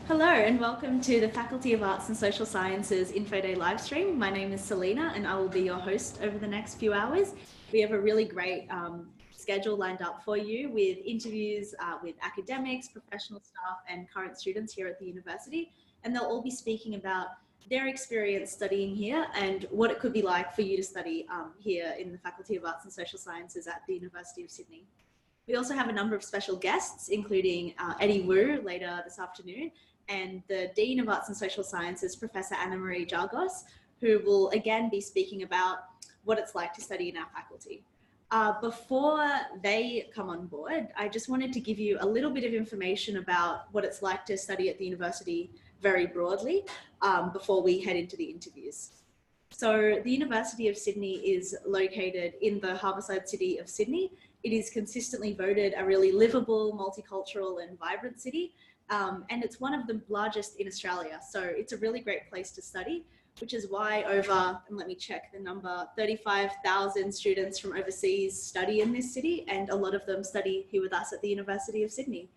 Hello and welcome to the Faculty of Arts and Social Sciences Info Day livestream. My name is Salina and I will be your host over the next few hours. We have a really great schedule lined up for you with interviews with academics, professional staff and current students here at the university, and they'll all be speaking about their experience studying here and what it could be like for you to study here in the Faculty of Arts and Social Sciences at the University of Sydney. We also have a number of special guests, including Eddie Wu later this afternoon, and the Dean of Arts and Social Sciences, Professor Annamarie Jagose, who will again be speaking about what it's like to study in our faculty. Before they come on board, I just wanted to give you a little bit of information about what it's like to study at the university very broadly before we head into the interviews. So the University of Sydney is located in the harbourside city of Sydney. It is consistently voted a really livable, multicultural and vibrant city. And it's one of the largest in Australia. So it's a really great place to study, which is why over, and let me check the number, 35,000 students from overseas study in this city, and a lot of them study here with us at the University of Sydney.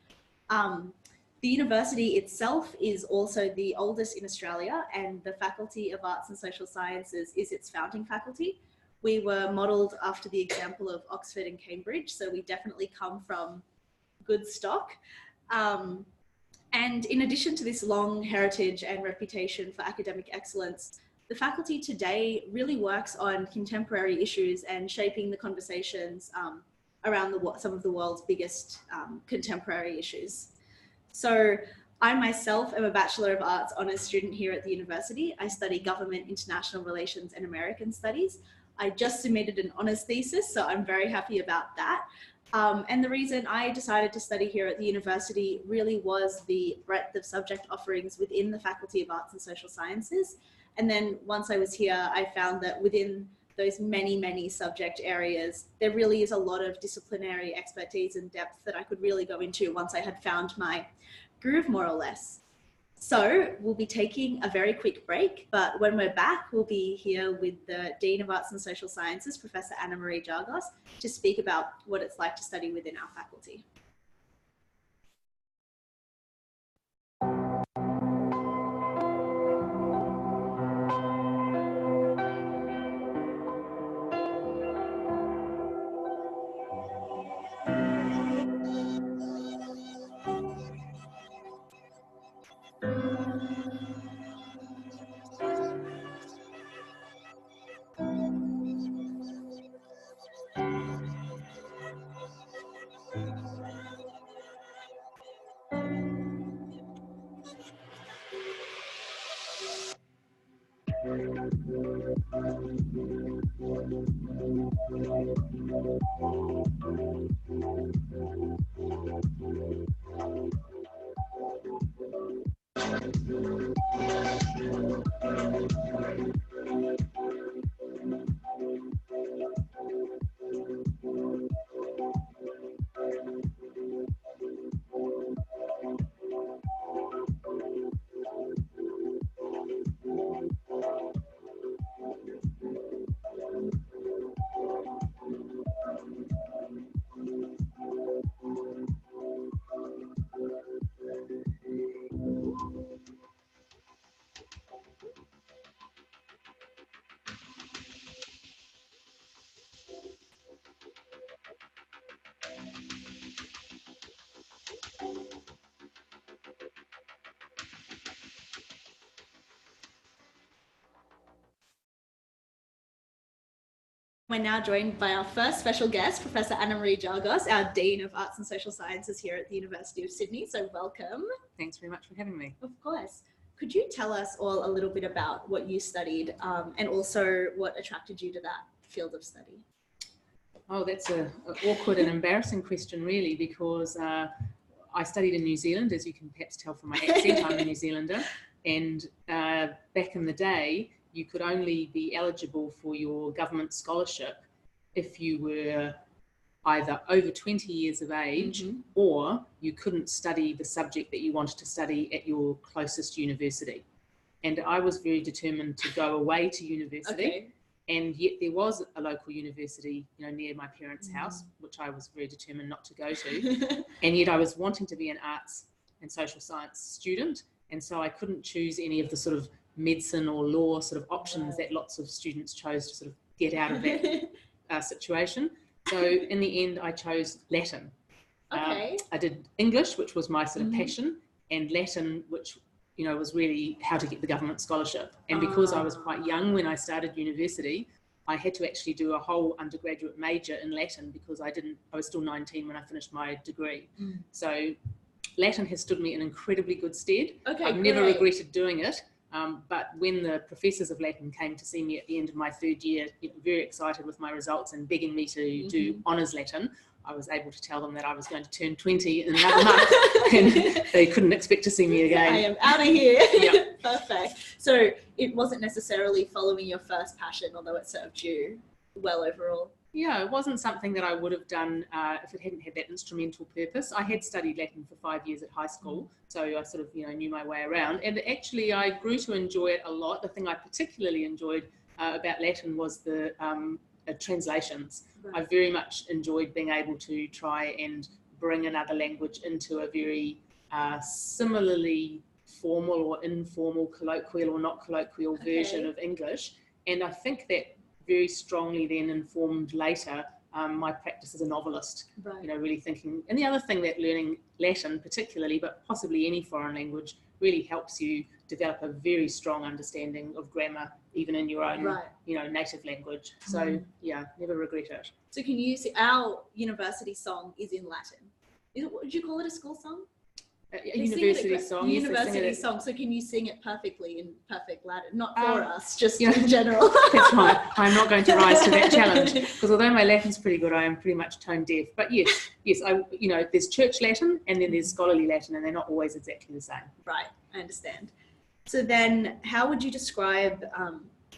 The university itself is also the oldest in Australia, and the Faculty of Arts and Social Sciences is its founding faculty. We were modelled after the example of Oxford and Cambridge, so we definitely come from good stock. And in addition to this long heritage and reputation for academic excellence, the faculty today really works on contemporary issues and shaping the conversations around some of the world's biggest contemporary issues. So I myself am a Bachelor of Arts honours student here at the university. I study Government, International Relations and American Studies. I just submitted an honours thesis, so I'm very happy about that. And the reason I decided to study here at the university really was the breadth of subject offerings within the Faculty of Arts and Social Sciences. And then once I was here, I found that within those many, many subject areas, there really is a lot of disciplinary expertise and depth that I could really go into once I had found my groove, more or less. So we'll be taking a very quick break, but when we're back, we'll be here with the Dean of Arts and Social Sciences, Professor Annamarie Jagose, to speak about what it's like to study within our faculty. We're now joined by our first special guest, Professor Annamarie Jagose, our Dean of Arts and Social Sciences here at the University of Sydney. So welcome. Thanks very much for having me. Of course. Could you tell us all a little bit about what you studied and also what attracted you to that field of study? Oh, that's an awkward and embarrassing question, really, because I studied in New Zealand, as you can perhaps tell from my accent. I'm a New Zealander. And back in the day, you could only be eligible for your government scholarship if you were either over 20 years of age or you couldn't study the subject that you wanted to study at your closest university. And I was very determined to go away to university. And yet there was a local university, near my parents' house, which I was very determined not to go to. And yet I was wanting to be an arts and social science student. And so I couldn't choose any of the sort of medicine or law sort of options that lots of students chose to sort of get out of that situation. So in the end, I chose Latin. I did English, which was my sort of passion, and Latin, which was really how to get the government scholarship. And because I was quite young when I started university, I had to actually do a whole undergraduate major in Latin because I was still 19 when I finished my degree. So Latin has stood me in incredibly good stead. I've never regretted doing it. But when the professors of Latin came to see me at the end of my third year, very excited with my results and begging me to do honours Latin, I was able to tell them that I was going to turn 20 in another month, and they couldn't expect to see me again. I am out of here. Yep. Perfect. So it wasn't necessarily following your first passion, although it served you well overall. Yeah, it wasn't something that I would have done if it hadn't had that instrumental purpose. I had studied Latin for 5 years at high school, so I sort of, knew my way around. And actually, I grew to enjoy it a lot. The thing I particularly enjoyed about Latin was the translations. Right. I very much enjoyed being able to try and bring another language into a very similarly formal or informal, colloquial or not colloquial version of English. And I think that very strongly then informed later my practice as a novelist, right. Really thinking. And the other thing that learning Latin particularly, but possibly any foreign language, really helps you develop a very strong understanding of grammar, even in your own, right. Native language. So yeah, never regret it. So can you see, our university song is in Latin. Would you call it a school song? A university song. University song. So can you sing it perfectly in perfect Latin? Not for us, just in general. That's right. I'm not going to rise to that challenge, because although my Latin's pretty good, I am pretty much tone deaf. But yes, there's church Latin and then there's scholarly Latin, and they're not always exactly the same. Right, I understand. So then, how would you describe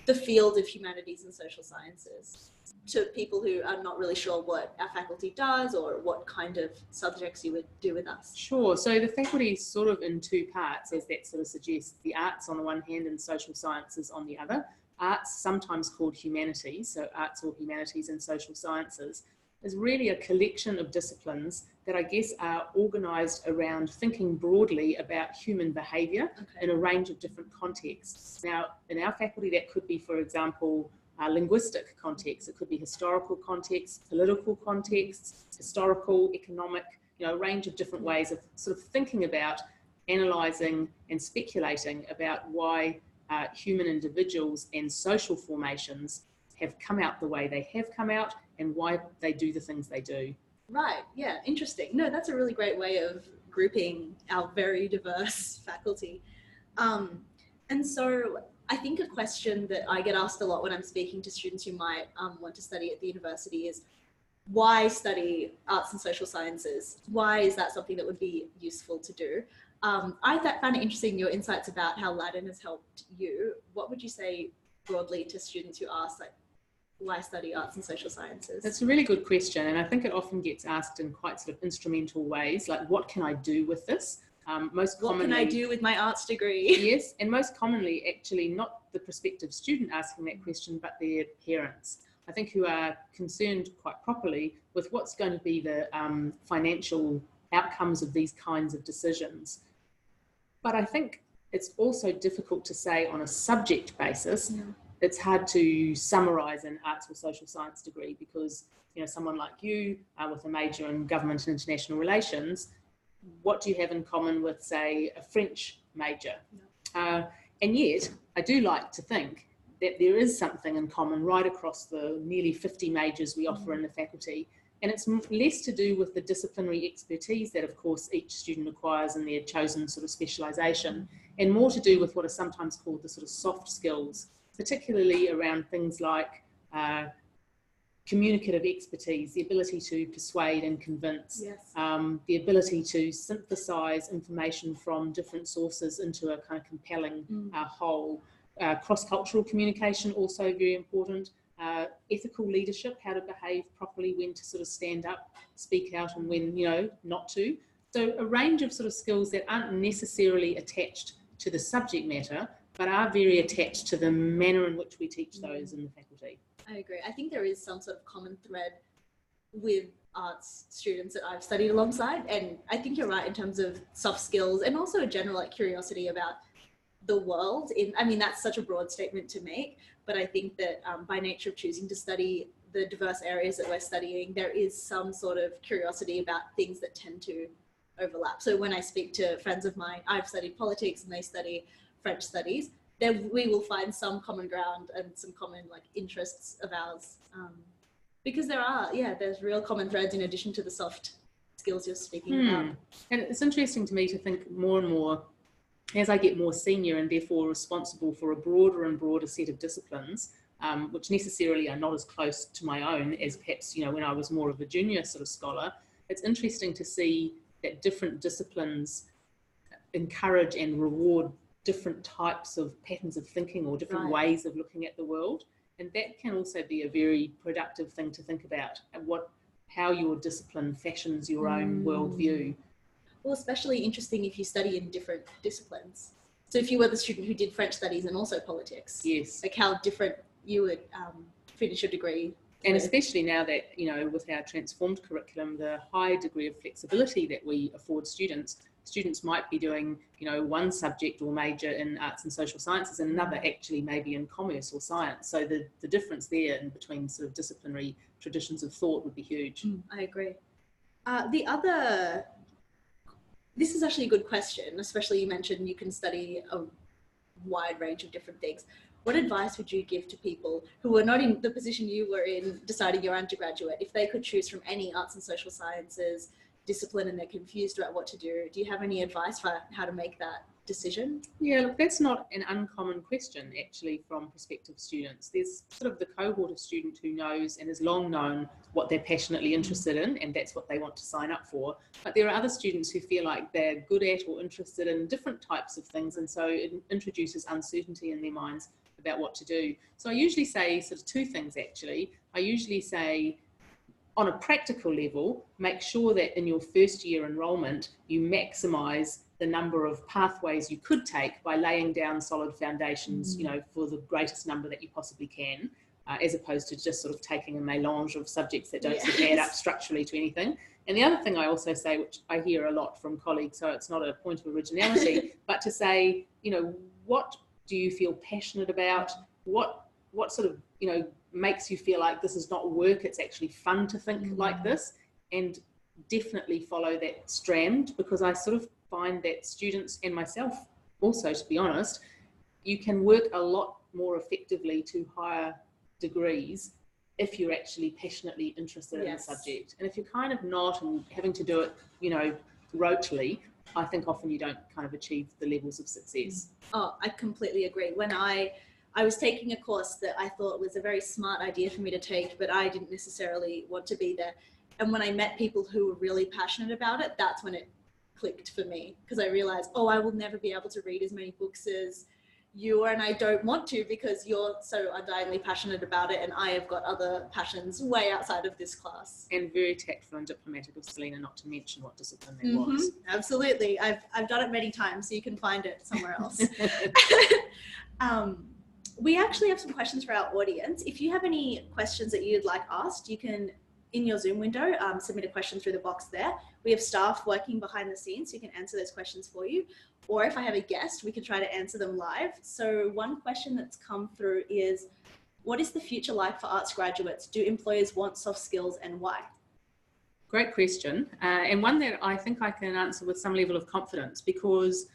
the field of humanities and social sciences to people who are not really sure what our faculty does or what kind of subjects you would do with us? Sure. So the faculty is sort of in two parts, as that sort of suggests. The arts on the one hand and social sciences on the other. Arts, sometimes called humanities, so arts or humanities and social sciences, is really a collection of disciplines that I guess are organised around thinking broadly about human behaviour in a range of different contexts. Now, in our faculty, that could be, for example, linguistic context. It could be historical context, political contexts, historical, economic, a range of different ways of sort of thinking about, analysing and speculating about why human individuals and social formations have come out the way they have come out and why they do the things they do. Right, yeah, interesting. No, that's a really great way of grouping our very diverse faculty. And so I think a question that I get asked a lot when I'm speaking to students who might want to study at the university is, why study arts and social sciences? Why is that something that would be useful to do? I found it interesting, your insights about how Latin has helped you. What would you say broadly to students who ask, like, why study arts and social sciences? That's a really good question, and I think it often gets asked in quite sort of instrumental ways, like, what can I do with this? Most commonly, what can I do with my arts degree? Yes, and most commonly, actually, not the prospective student asking that question, but their parents, I think, who are concerned quite properly with what's going to be the financial outcomes of these kinds of decisions. But I think it's also difficult to say on a subject basis. Yeah. It's hard to summarise an arts or social science degree because, someone like you with a major in government and international relations, what do you have in common with, say, a French major? Yeah. And yet, I do like to think that there is something in common right across the nearly 50 majors we offer in the faculty. And it's less to do with the disciplinary expertise that, of course, each student acquires in their chosen sort of specialisation, and more to do with what are sometimes called the sort of soft skills, particularly around things like communicative expertise, the ability to persuade and convince, yes. The ability to synthesise information from different sources into a kind of compelling whole. Cross-cultural communication, also very important. Ethical leadership, how to behave properly, when to sort of stand up, speak out, and when, not to. So a range of sort of skills that aren't necessarily attached to the subject matter, but are very attached to the manner in which we teach those in the faculty. I agree. I think there is some sort of common thread with arts students that I've studied alongside, and I think you're right in terms of soft skills and also a general curiosity about the world. That's such a broad statement to make, but I think that by nature of choosing to study the diverse areas that we're studying, there is some sort of curiosity about things that tend to overlap. So when I speak to friends of mine, I've studied politics and they study French studies, then we will find some common ground and some common interests of ours, because there's real common threads in addition to the soft skills you're speaking about. And it's interesting to me to think more and more as I get more senior and therefore responsible for a broader and broader set of disciplines, which necessarily are not as close to my own as perhaps, you know, when I was more of a junior sort of scholar, it's interesting to see that different disciplines encourage and reward different types of patterns of thinking or different ways of looking at the world. And that can also be a very productive thing to think about, how your discipline fashions your own worldview. Well, especially interesting if you study in different disciplines. So if you were the student who did French studies and also politics, yes, like how different you would finish your degree. And especially now that, you know, with our transformed curriculum, the high degree of flexibility that we afford students might be doing, you know, one subject or major in arts and social sciences and another actually maybe in commerce or science. So the difference there in between sort of disciplinary traditions of thought would be huge. I agree. This is actually a good question, especially you mentioned you can study a wide range of different things. What advice would you give to people who are not in the position you were in deciding your undergraduate, if they could choose from any arts and social sciences discipline and they're confused about what to do? Do you have any advice for how to make that decision? Yeah, look, that's not an uncommon question actually from prospective students. There's sort of the cohort of student who knows and has long known what they're passionately interested in, and that's what they want to sign up for. But there are other students who feel like they're good at or interested in different types of things, and so it introduces uncertainty in their minds about what to do. So I usually say sort of two things actually. I usually say, on a practical level, make sure that in your first year enrolment, you maximise the number of pathways you could take by laying down solid foundations, you know, for the greatest number that you possibly can, as opposed to just sort of taking a melange of subjects that don't sort of add up structurally to anything. And the other thing I also say, which I hear a lot from colleagues, so it's not a point of originality, but to say, you know, what do you feel passionate about? What sort of, you know, makes you feel like this is not work, it's actually fun to think like this, and definitely follow that strand, because I sort of find that students and myself also, to be honest, you can work a lot more effectively to higher degrees if you're actually passionately interested in the subject. And if you're kind of not and having to do it, you know, rotely, I think often you don't kind of achieve the levels of success. Oh, I completely agree. When I was taking a course that I thought was a very smart idea for me to take, but I didn't necessarily want to be there. And when I met people who were really passionate about it, that's when it clicked for me, because I realized, oh, I will never be able to read as many books as you are, and I don't want to, because you're so undyingly passionate about it, and I have got other passions way outside of this class. And very tactful and diplomatic of Salina not to mention what discipline that was. Absolutely. I've done it many times, so you can find it somewhere else. We actually have some questions for our audience. If you have any questions that you'd like asked, you can, in your Zoom window, submit a question through the box there. We have staff working behind the scenes who can answer those questions for you. Or if I have a guest, we can try to answer them live. So one question that's come through is, what is the future like for arts graduates? Do employers want soft skills, and why? Great question, and one that I think I can answer with some level of confidence, because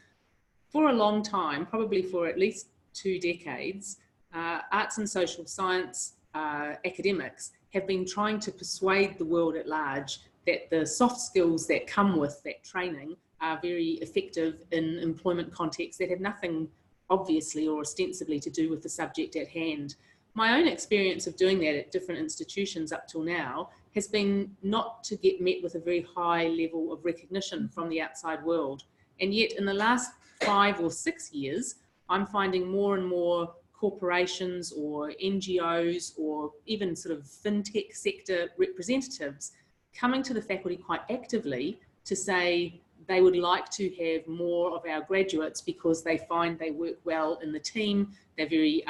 for a long time, probably for at least 2 decades, arts and social science academics have been trying to persuade the world at large that the soft skills that come with that training are very effective in employment contexts that have nothing obviously or ostensibly to do with the subject at hand. My own experience of doing that at different institutions up till now has been not to get met with a very high level of recognition from the outside world. And yet in the last 5 or 6 years, I'm finding more and more corporations or NGOs or even sort of fintech sector representatives coming to the faculty quite actively to say they would like to have more of our graduates because they find they work well in the team, they're very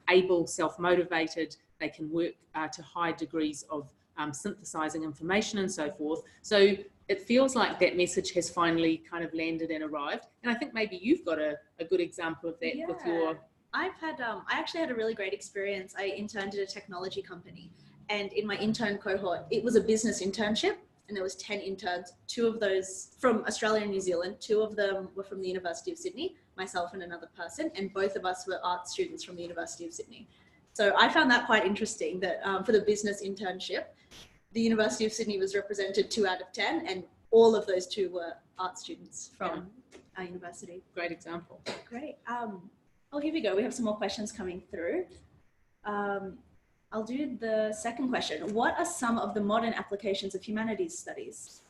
able, self-motivated, they can work to high degrees of synthesizing information and so forth. So it feels like that message has finally kind of landed and arrived. And I think maybe you've got a good example of that with your... I actually had a really great experience. I interned at a technology company, and in my intern cohort, it was a business internship, and there was 10 interns, 2 of those from Australia and New Zealand, 2 of them were from the University of Sydney, myself and another person, and both of us were art students from the University of Sydney. So I found that quite interesting that for the business internship, the University of Sydney was represented 2 out of 10, and all of those 2 were art students from our university. Great example. Great. Oh, here we go. We have some more questions coming through. I'll do the second question. What are some of the modern applications of humanities studies?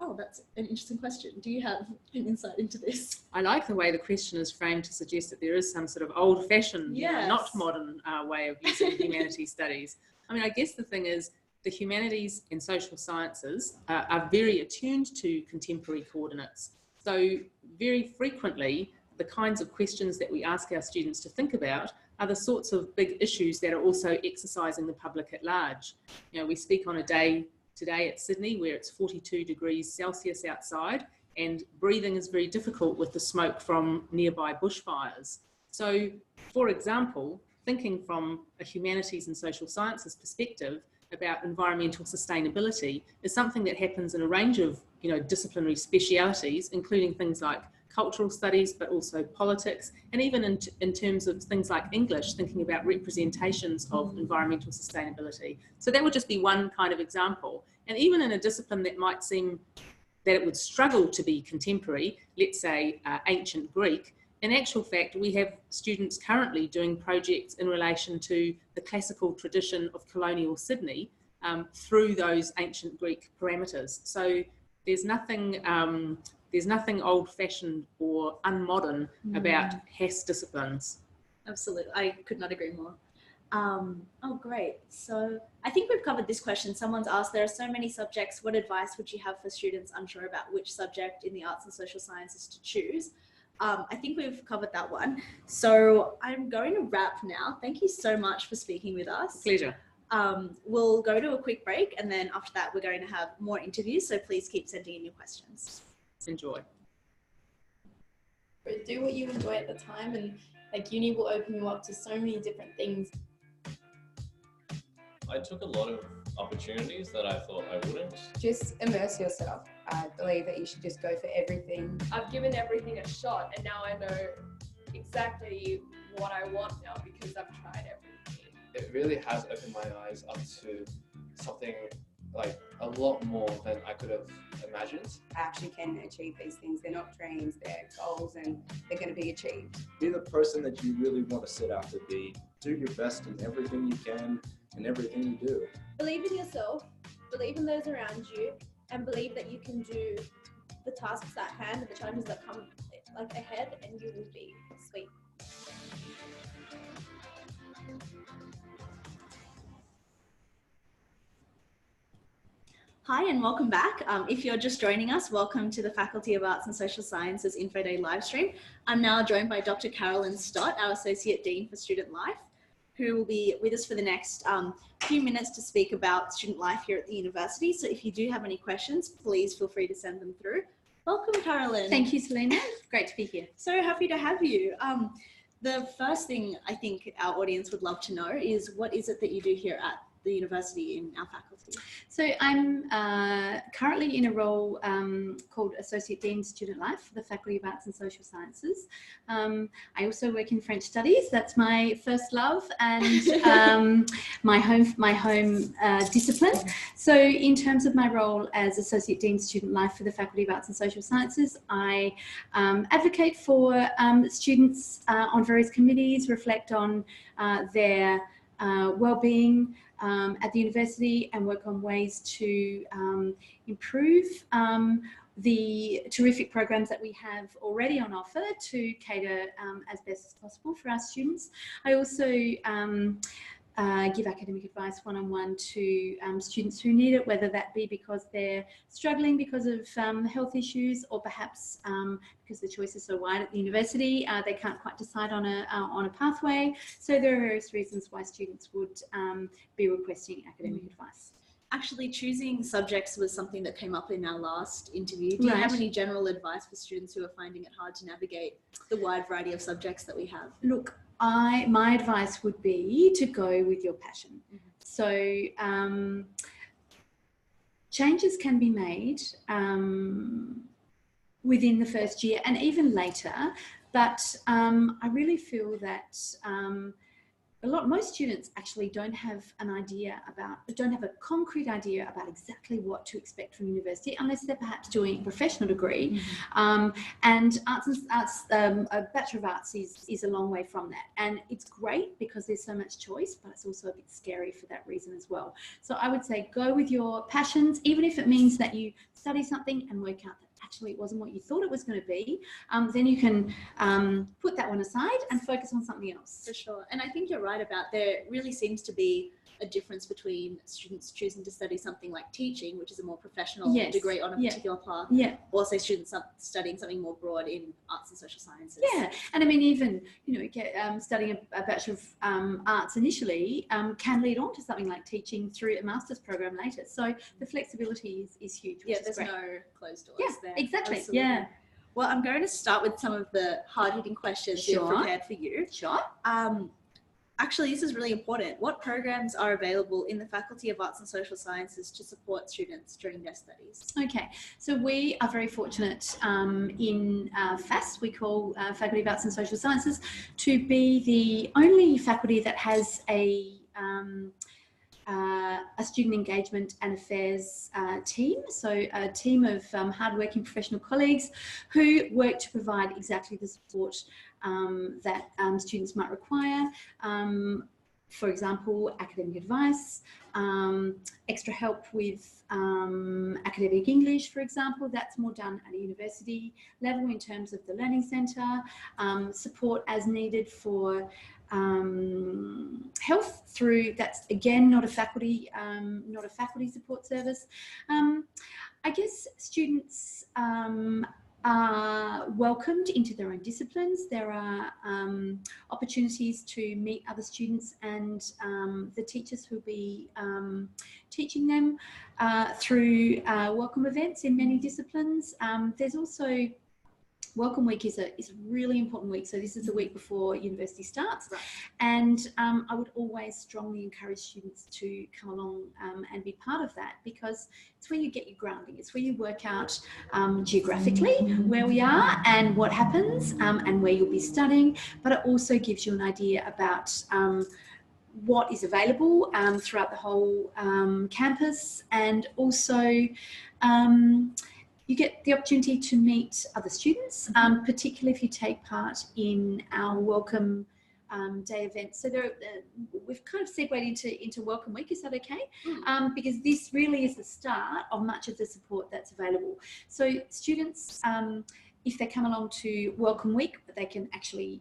Oh, that's an interesting question. Do you have an insight into this? I like the way the question is framed to suggest that there is some sort of old-fashioned, Yes. not modern way of using humanities studies. I mean, I guess the thing is the humanities and social sciences are very attuned to contemporary coordinates. So very frequently, the kinds of questions that we ask our students to think about are the sorts of big issues that are also exercising the public at large. You know, we speak on a day today at Sydney where it's 42 degrees Celsius outside, and breathing is very difficult with the smoke from nearby bushfires. So, for example, thinking from a humanities and social sciences perspective about environmental sustainability is something that happens in a range of, disciplinary specialities, including things like cultural studies, but also politics, and even in terms of things like English, thinking about representations of environmental sustainability. So that would just be one kind of example. And even in a discipline that might seem that it would struggle to be contemporary, let's say ancient Greek, in actual fact, we have students currently doing projects in relation to the classical tradition of colonial Sydney through those ancient Greek parameters. So there's nothing old-fashioned or unmodern about HASS disciplines. Absolutely, I could not agree more. Oh, great. So I think we've covered this question. Someone's asked, there are so many subjects. What advice would you have for students unsure about which subject in the arts and social sciences to choose? I think we've covered that one. So I'm going to wrap now. Thank you so much for speaking with us. Pleasure. We'll go to a quick break, and then after that, we're going to have more interviews. So please keep sending in your questions. Enjoy. Do what you enjoy at the time, and uni will open you up to so many different things. I took a lot of opportunities that I thought I wouldn't. Just immerse yourself. I believe that you should just go for everything. I've given everything a shot, and now I know exactly what I want now because I've tried everything. It really has opened my eyes up to something like a lot more than I could have imagined. I actually can achieve these things. They're not dreams, they're goals, and they're going to be achieved. Be the person that you really want to set out to be. Do your best in everything you can and everything you do. Believe in yourself, believe in those around you, and believe that you can do the tasks at hand and the challenges that come ahead, and you will be sweet. Hi and welcome back. If you're just joining us, welcome to the Faculty of Arts and Social Sciences Info Day livestream. I'm now joined by Dr. Carolyn Stott, our Associate Dean for Student Life, who will be with us for the next few minutes to speak about student life here at the university. So if you do have any questions, please feel free to send them through. Welcome, Carolyn. Thank you, Salina. Great to be here. So happy to have you. The first thing I think our audience would love to know is, what is it that you do here at the university in our faculty? So I'm currently in a role called Associate Dean Student Life for the Faculty of Arts and Social Sciences. I also work in French Studies. That's my first love and my home discipline. So in terms of my role as Associate Dean Student Life for the Faculty of Arts and Social Sciences, I advocate for students on various committees, reflect on their well-being at the university, and work on ways to improve the terrific programs that we have already on offer to cater as best as possible for our students. I also give academic advice one-on-one to students who need it, whether that be because they're struggling because of health issues, or perhaps because the choice is so wide at the university, they can't quite decide on a pathway. So there are various reasons why students would be requesting academic advice. Actually, choosing subjects was something that came up in our last interview. Do you have any general advice for students who are finding it hard to navigate the wide variety of subjects that we have? Look, my advice would be to go with your passion. So changes can be made within the first year and even later, but I really feel that most students actually don't have a concrete idea about exactly what to expect from university unless they're perhaps doing a professional degree. And a Bachelor of Arts is a long way from that. And it's great because there's so much choice, but it's also a bit scary for that reason as well. So I would say go with your passions, even if it means that you study something and work out that actually it wasn't what you thought it was going to be, then you can put that one aside and focus on something else. For sure. And I think you're right about there really seems to be a difference between students choosing to study something like teaching, which is a more professional degree on a particular path, also students studying something more broad in arts and social sciences. Yeah, and I mean, even, you know, studying a Bachelor of Arts initially can lead on to something like teaching through a master's program later. So the flexibility is huge. Yeah, there's no closed doors there. Exactly. Absolutely. Yeah. Well, I'm going to start with some of the hard-hitting questions we've prepared for you. Sure. Actually, this is really important. What programs are available in the Faculty of Arts and Social Sciences to support students during their studies? Okay, so we are very fortunate in FASS, we call Faculty of Arts and Social Sciences, to be the only faculty that has a student engagement and affairs team, so a team of hardworking professional colleagues who work to provide exactly the support that students might require. For example, academic advice, extra help with academic English, for example. That's more done at a university level in terms of the learning centre, support as needed for health through, that's again not a faculty support service. I guess students are welcomed into their own disciplines. There are opportunities to meet other students and the teachers who will be teaching them through welcome events in many disciplines. There's also Welcome Week is a really important week. So this is the week before university starts. Right. And I would always strongly encourage students to come along and be part of that, because it's where you get your grounding. It's where you work out geographically where we are and what happens and where you'll be studying. But it also gives you an idea about what is available throughout the whole campus, and also you get the opportunity to meet other students, particularly if you take part in our Welcome Day event. So we've kind of segued into Welcome Week. Is that okay? Because this really is the start of much of the support that's available. So students, if they come along to Welcome Week, they can actually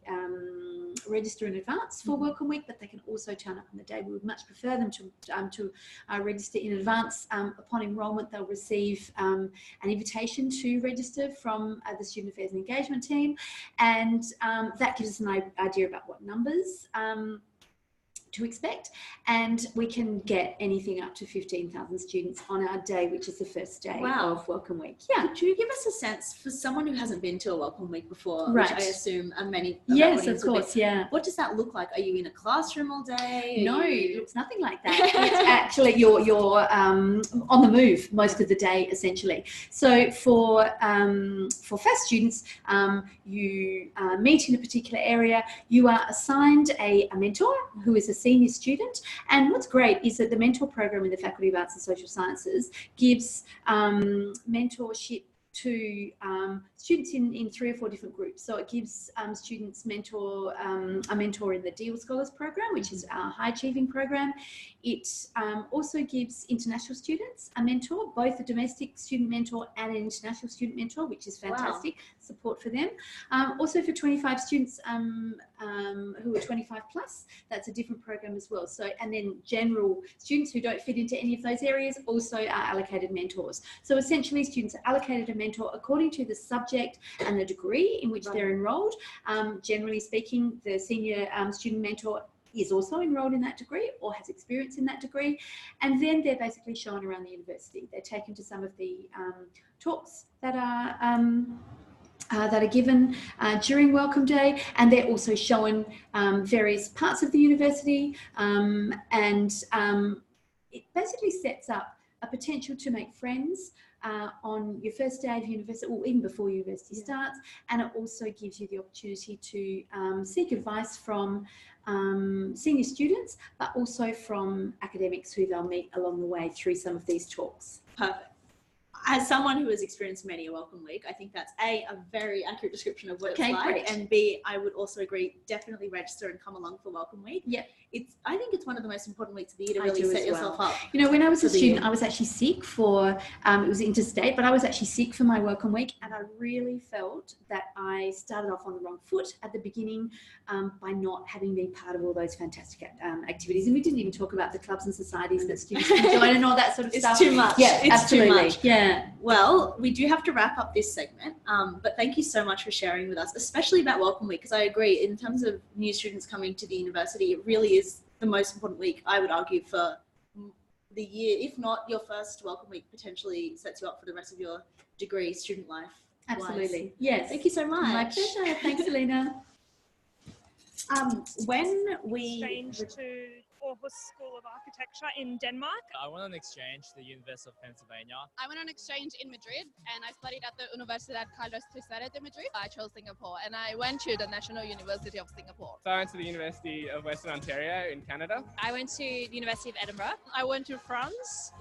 register in advance for Welcome Week, but they can also turn up on the day. We would much prefer them to register in advance. Upon enrolment, they'll receive an invitation to register from the Student Affairs and Engagement team, and that gives us an idea about what numbers to expect, and we can get anything up to 15,000 students on our day, which is the first day of Welcome Week. Yeah. Could you give us a sense, for someone who hasn't been to a Welcome Week before, Right. which I assume many Yes, of course, yeah. what does that look like? Are you in a classroom all day? No, it looks nothing like that. It's actually you're on the move most of the day, essentially. So for FASS students, you meet in a particular area. You are assigned a mentor who is a senior student, and what's great is that the mentor program in the Faculty of Arts and Social Sciences gives mentorship to students in 3 or 4 different groups. So it gives students a mentor in the Deal Scholars program, which is our high achieving program. It also gives international students a mentor, both a domestic student mentor and an international student mentor, which is fantastic support for them. Also for 25 students who are 25 plus, that's a different program as well. So, and then general students who don't fit into any of those areas also are allocated mentors. So essentially students are allocated a mentor according to the subject and the degree in which they're enrolled. Generally speaking, the senior student mentor is also enrolled in that degree or has experience in that degree, and then they're basically shown around the university. They're taken to some of the talks that are given during Welcome Day, and they're also shown various parts of the university, and it basically sets up a potential to make friends on your first day of university, or even before university starts, and it also gives you the opportunity to seek advice from senior students, but also from academics who they'll meet along the way through some of these talks. Perfect. As someone who has experienced many a welcome week, I think that's a very accurate description of what it's like, great. and B, I would also agree, definitely register and come along for welcome week. Yeah. I think it's one of the most important weeks of the year to really set yourself up. You know, when I was a student, I was actually sick for, it was interstate, but I was actually sick for my welcome week, and I really felt that I started off on the wrong foot at the beginning by not having been part of all those fantastic activities. And we didn't even talk about the clubs and societies that students can join and all that sort of stuff. It's too much. Yeah, it's absolutely. too much. Yeah. Well, we do have to wrap up this segment, but thank you so much for sharing with us, especially about welcome week, because I agree, in terms of new students coming to the university, it really is the most important week, I would argue, for the year. If not your first welcome week, potentially sets you up for the rest of your degree, student life. Absolutely. Yes. Thank you so much. My pleasure. Thanks, Salina. When we exchange to Aarhus School of Architecture in Denmark. I went on exchange to the University of Pennsylvania. I went on exchange in Madrid and I studied at the Universidad Carlos III de Madrid. I chose Singapore and I went to the National University of Singapore. So I went to the University of Western Ontario in Canada. I went to the University of Edinburgh. I went to France.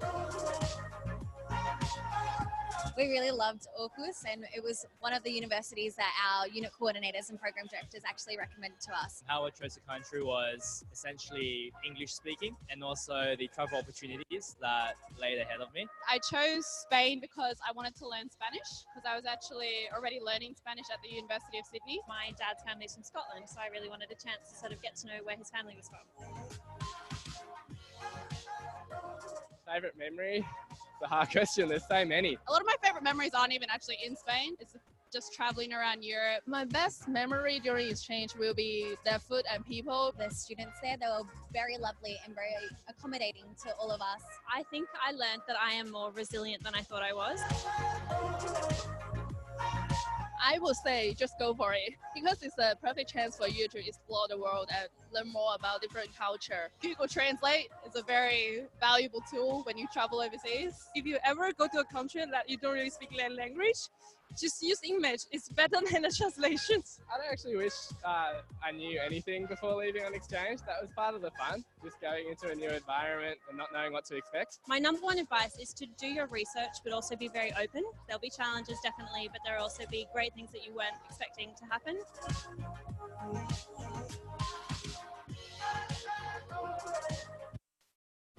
We really loved Aarhus, and it was one of the universities that our unit coordinators and program directors actually recommended to us. How I chose the country was essentially English speaking and also the travel opportunities that laid ahead of me. I chose Spain because I wanted to learn Spanish, because I was actually already learning Spanish at the University of Sydney. My dad's family is from Scotland, so I really wanted a chance to sort of get to know where his family was from. Favourite memory? It's a hard question, there's so many. A lot of my favourite memories aren't even actually in Spain. It's just traveling around Europe. My best memory during exchange will be the food and people. The students there, they were very lovely and very accommodating to all of us. I think I learned that I am more resilient than I thought I was. I will say just go for it, because it's a perfect chance for you to explore the world and learn more about different culture. Google Translate is a very valuable tool when you travel overseas. If you ever go to a country that you don't really speak their language, just use image. It's better than the translations. I don't actually wish I knew anything before leaving on exchange. That was part of the fun, just going into a new environment and not knowing what to expect. My number one advice is to do your research, but also be very open. There'll be challenges, definitely, but there'll also be great things that you weren't expecting to happen.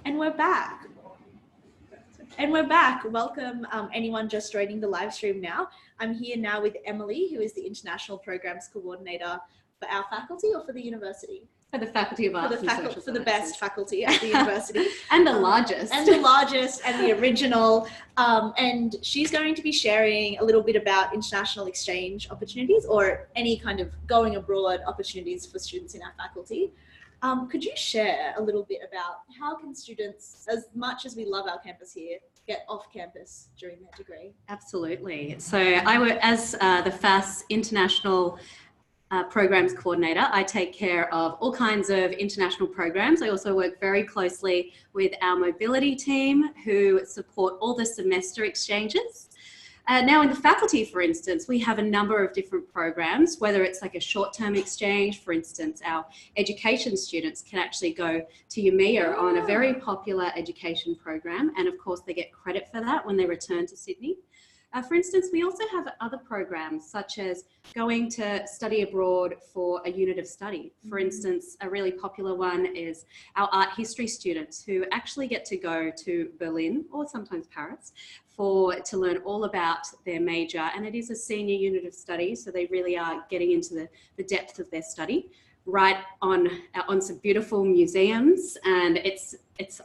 And we're back. Welcome anyone just joining the live stream now. I'm here now with Emily, who is the International Programs Coordinator for our faculty or for the university? For the Faculty of Arts and Social Sciences. For the best faculty at the university. And the largest. And the largest and the original. And she's going to be sharing a little bit about international exchange opportunities or any kind of going abroad opportunities for students in our faculty. Could you share a little bit about how can students, as much as we love our campus here, get off campus during their degree? Absolutely. So I work as the FASS International Programs Coordinator. I take care of all kinds of international programs. I also work very closely with our mobility team who support all the semester exchanges. Now in the faculty, for instance, we have a number of different programs, whether it's like a short-term exchange. For instance, our education students can actually go to UMEA on a very popular education program. And of course, they get credit for that when they return to Sydney. For instance, we also have other programs such as going to study abroad for a unit of study. For instance, a really popular one is our art history students who actually get to go to Berlin or sometimes Paris to learn all about their major, and it is a senior unit of study, so they really are getting into the depth of their study right on some beautiful museums, and it's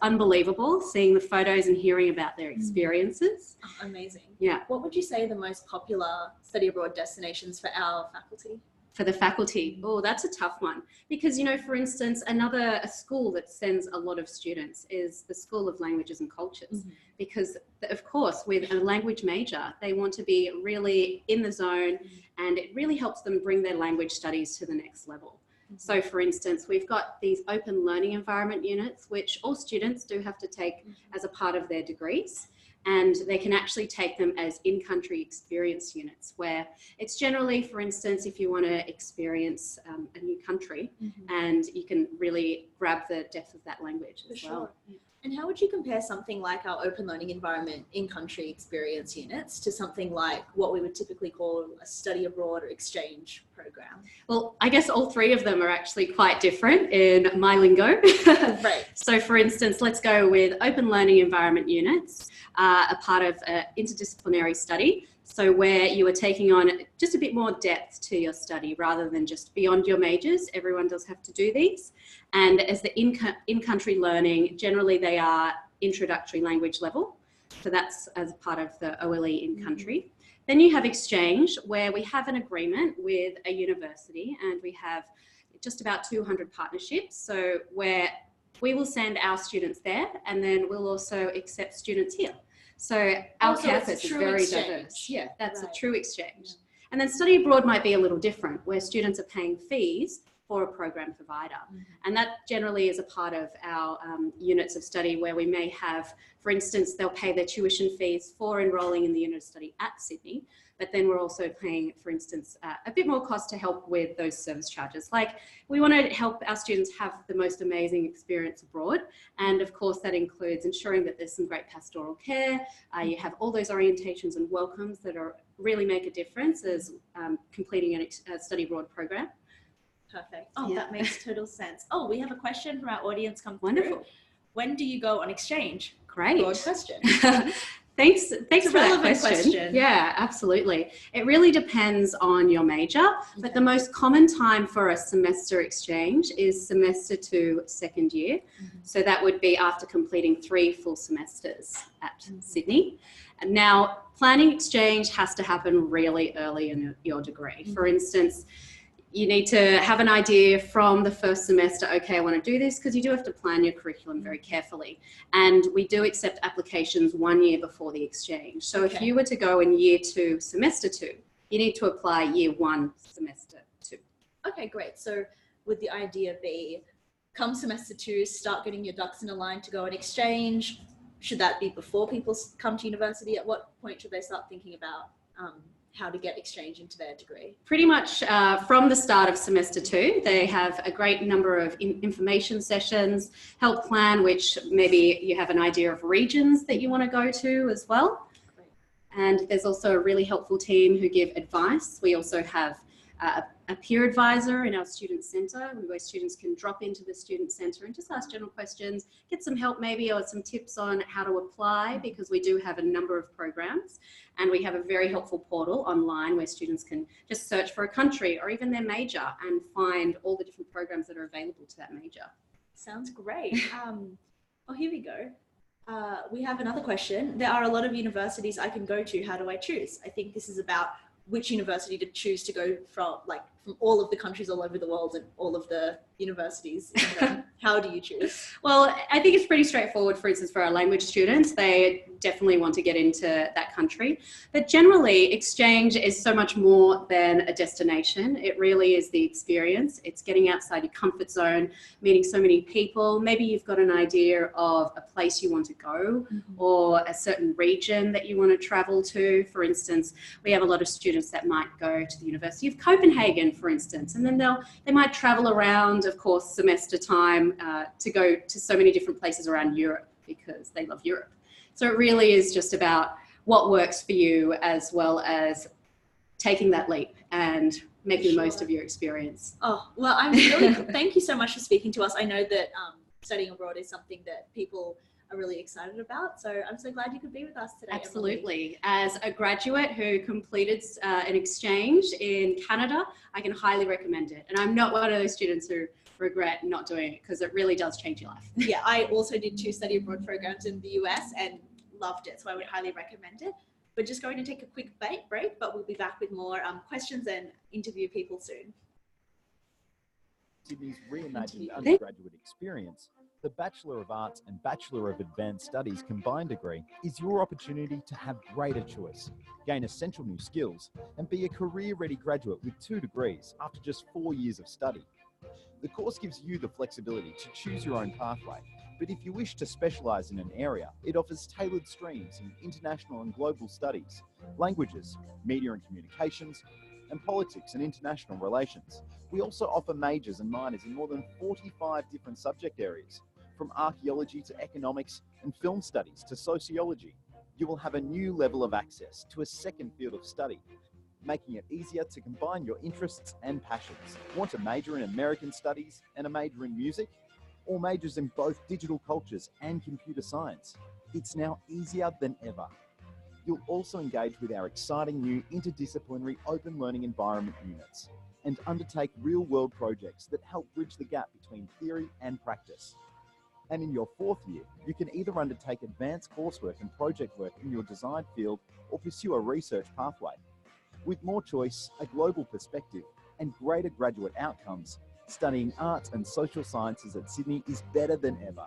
unbelievable seeing the photos and hearing about their experiences. Oh, amazing. Yeah. What would you say are the most popular study abroad destinations for our faculty? For the faculty, oh, that's a tough one. Because, you know, for instance, a school that sends a lot of students is the School of Languages and Cultures. Mm-hmm. Because, of course, with a language major, they want to be really in the zone, and it really helps them bring their language studies to the next level. So, for instance, we've got these open learning environment units, which all students do have to take as a part of their degrees. and they can actually take them as in-country experience units, where it's generally, for instance, if you want to experience a new country, and you can really grab the depth of that language as well. And how would you compare something like our open learning environment in-country experience units to something like what we would typically call a study abroad or exchange program? Well, I guess all three of them are actually quite different in my lingo. Right. So for instance, let's go with open learning environment units, a part of an interdisciplinary study. So where you are taking on just a bit more depth to your study rather than just beyond your majors. Everyone does have to do these. And as the in-country learning, generally they are introductory language level. So that's as part of the OLE in-country. Then you have exchange, where we have an agreement with a university and we have just about 200 partnerships. So where we will send our students there and then we'll also accept students here. So our campus is very diverse. Yeah, that's a true exchange. And then study abroad might be a little different, where students are paying fees for a program provider. And that generally is a part of our units of study, where we may have, for instance, they'll pay their tuition fees for enrolling in the unit of study at Sydney, but then we're also paying, for instance, a bit more cost to help with those service charges. Like, we want to help our students have the most amazing experience abroad. And of course, that includes ensuring that there's some great pastoral care. You have all those orientations and welcomes that are really make a difference as completing a study abroad program. Perfect. Oh, that makes total sense. Oh, we have a question from our audience come through. Wonderful. When do you go on exchange? Great. Broad question. Thanks for that question. Yeah, absolutely. It really depends on your major, but the most common time for a semester exchange is semester 2, second year. So that would be after completing 3 full semesters at Sydney. And now, planning exchange has to happen really early in your degree. For instance, you need to have an idea from the first semester, okay, I want to do this, because you do have to plan your curriculum very carefully. And we do accept applications 1 year before the exchange. So if you were to go in year 2, semester 2, you need to apply year 1, semester 2. Okay, great. So would the idea be, come semester 2, start getting your ducks in a line to go on exchange? Should that be before people come to university? At what point should they start thinking about how to get exchange into their degree? Pretty much from the start of semester 2, they have a great number of information sessions, help plan, which maybe you have an idea of regions that you want to go to as well. And there's also a really helpful team who give advice. We also have a peer advisor in our student centre, where students can drop into the student centre and just ask general questions, get some help maybe, or some tips on how to apply, because we do have a number of programs. And we have a very helpful portal online where students can just search for a country or even their major and find all the different programs that are available to that major. Sounds great. Oh, here we go. We have another question. There are a lot of universities I can go to. How do I choose? I think this is about which university to choose to go from, like from all of the countries all over the world and all of the universities. How do you choose? Well, I think it's pretty straightforward. For instance, for our language students, they definitely want to get into that country. But generally, exchange is so much more than a destination. It really is the experience. It's getting outside your comfort zone, meeting so many people. Maybe you've got an idea of a place you want to go or a certain region that you want to travel to. For instance, we have a lot of students that might go to the University of Copenhagen, for instance, and then they might travel around, of course, semester time to go to so many different places around Europe because they love Europe. So it really is just about what works for you, as well as taking that leap and making the most of your experience. Oh, well, I'm really, thank you so much for speaking to us. I know that studying abroad is something that people are really excited about. So I'm so glad you could be with us today. Absolutely. As a graduate who completed an exchange in Canada, I can highly recommend it. And I'm not one of those students who regret not doing it, because it really does change your life. Yeah, I also did 2 study abroad programs in the US and loved it. So I would highly recommend it. We're just going to take a quick break, but we'll be back with more questions and interview people soon. Sydney's reimagined undergraduate experience, the Bachelor of Arts and Bachelor of Advanced Studies combined degree is your opportunity to have greater choice, gain essential new skills, and be a career-ready graduate with 2 degrees after just 4 years of study. The course gives you the flexibility to choose your own pathway, but if you wish to specialise in an area, it offers tailored streams in international and global studies, languages, media and communications, and politics and international relations. We also offer majors and minors in more than 45 different subject areas, from archaeology to economics and film studies to sociology. You will have a new level of access to a second field of study, making it easier to combine your interests and passions. Want a major in American studies and a major in music? Or majors in both digital cultures and computer science? It's now easier than ever. You'll also engage with our exciting new interdisciplinary open learning environment units and undertake real-world projects that help bridge the gap between theory and practice. And in your 4th year, you can either undertake advanced coursework and project work in your desired field or pursue a research pathway. With more choice, a global perspective, and greater graduate outcomes, studying arts and social sciences at Sydney is better than ever.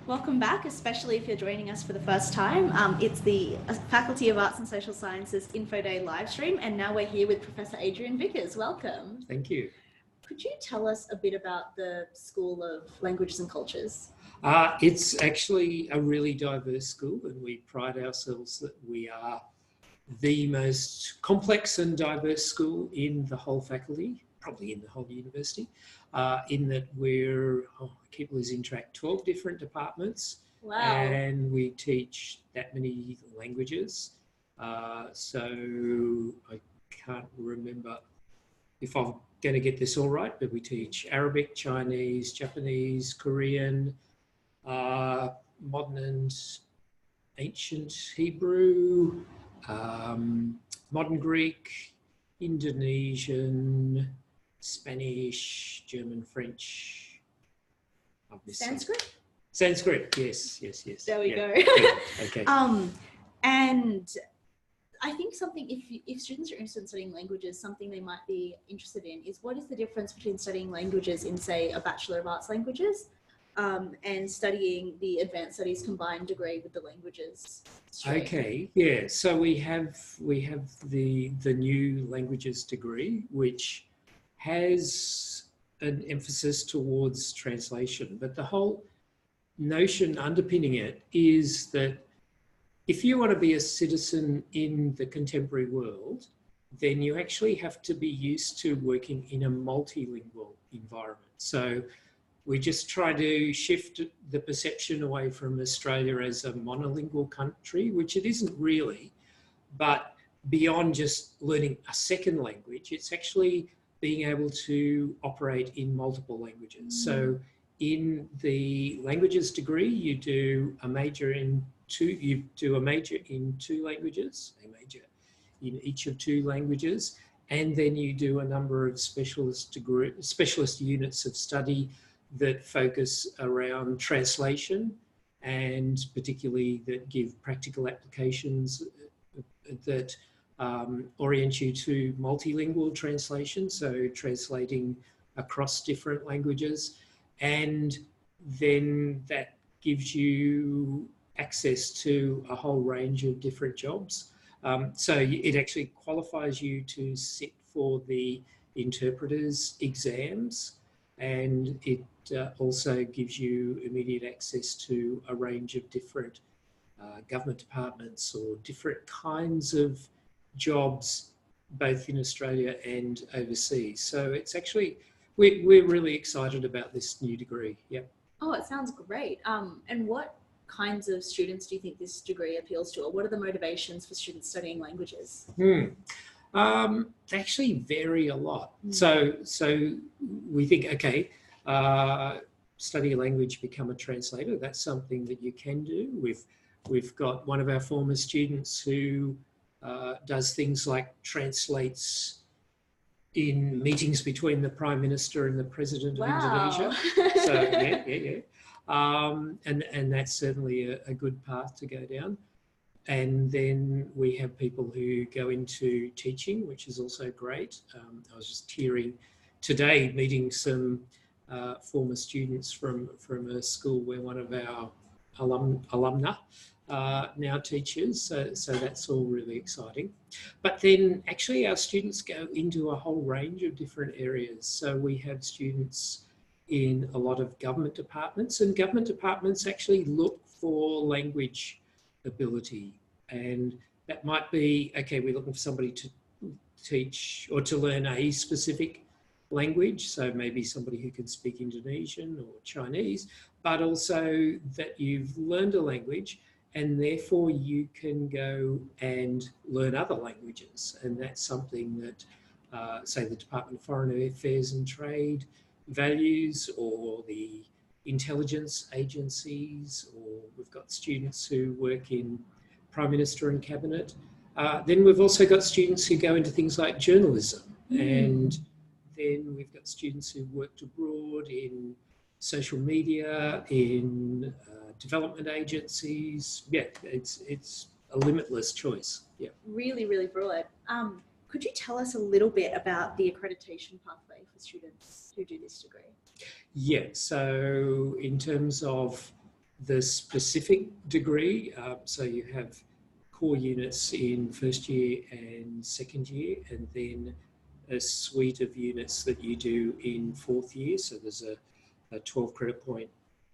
Welcome back, especially if you're joining us for the first time. It's the Faculty of Arts and Social Sciences Info Day live stream, and now we're here with Professor Adrian Vickers. Welcome. Thank you. Could you tell us a bit about the School of Languages and Cultures? It's actually a really diverse school, and we pride ourselves that we are the most complex and diverse school in the whole faculty, probably in the whole university, in that we're, I keep losing track, 12 different departments. Wow. And we teach that many languages. So I can't remember if I'm going to get this all right, but we teach Arabic, Chinese, Japanese, Korean, modern and ancient Hebrew, modern Greek, Indonesian, Spanish, German, French. Sanskrit? Sanskrit, yes. There we go. Yeah. Okay. And I think something, if students are interested in studying languages, something they might be interested in is what is the difference between studying languages in, say, a Bachelor of Arts languages and studying the Advanced Studies combined degree with the languages stream? Okay, yeah. So we have the new languages degree, which has an emphasis towards translation, but the whole notion underpinning it is that if you want to be a citizen in the contemporary world, then you actually have to be used to working in a multilingual environment. So we just try to shift the perception away from Australia as a monolingual country, which it isn't really, but beyond just learning a second language, it's actually being able to operate in multiple languages. So in the languages degree, you do a major in two languages, a major in each of 2 languages, and then you do a number of specialist units of study that focus around translation, and particularly that give practical applications that orient you to multilingual translation, so translating across different languages, and then that gives you access to a whole range of different jobs. So it actually qualifies you to sit for the interpreters exams, and it also gives you immediate access to a range of different government departments or different kinds of jobs, both in Australia and overseas. So it's actually, we're really excited about this new degree. Yeah. Oh, it sounds great. And what kinds of students do you think this degree appeals to, or what are the motivations for students studying languages? They actually vary a lot. So we think, okay, study a language, become a translator. That's something that you can do. We've got one of our former students who does things like translates in meetings between the Prime Minister and the President of Indonesia. So yeah. And that's certainly a good path to go down. And then we have people who go into teaching, which is also great. I was just hearing today, meeting some former students from a school where one of our alumna now teachers, so that's all really exciting. But then actually our students go into a whole range of different areas. So we have students in a lot of government departments, and government departments actually look for language ability. And that might be, okay, we're looking for somebody to teach or to learn a specific language, so maybe somebody who can speak Indonesian or Chinese, but also that you've learned a language and therefore you can go and learn other languages. And that's something that, say, the Department of Foreign Affairs and Trade values, or the intelligence agencies, or we've got students who work in Prime Minister and Cabinet. Then we've also got students who go into things like journalism, and then we've got students who've worked abroad in social media, in development agencies. Yeah, it's a limitless choice. Yeah. Really, really broad. Could you tell us a little bit about the accreditation pathway for students who do this degree? Yeah, so in terms of the specific degree, so you have core units in first year and second year, and then a suite of units that you do in fourth year. So there's a 12 credit point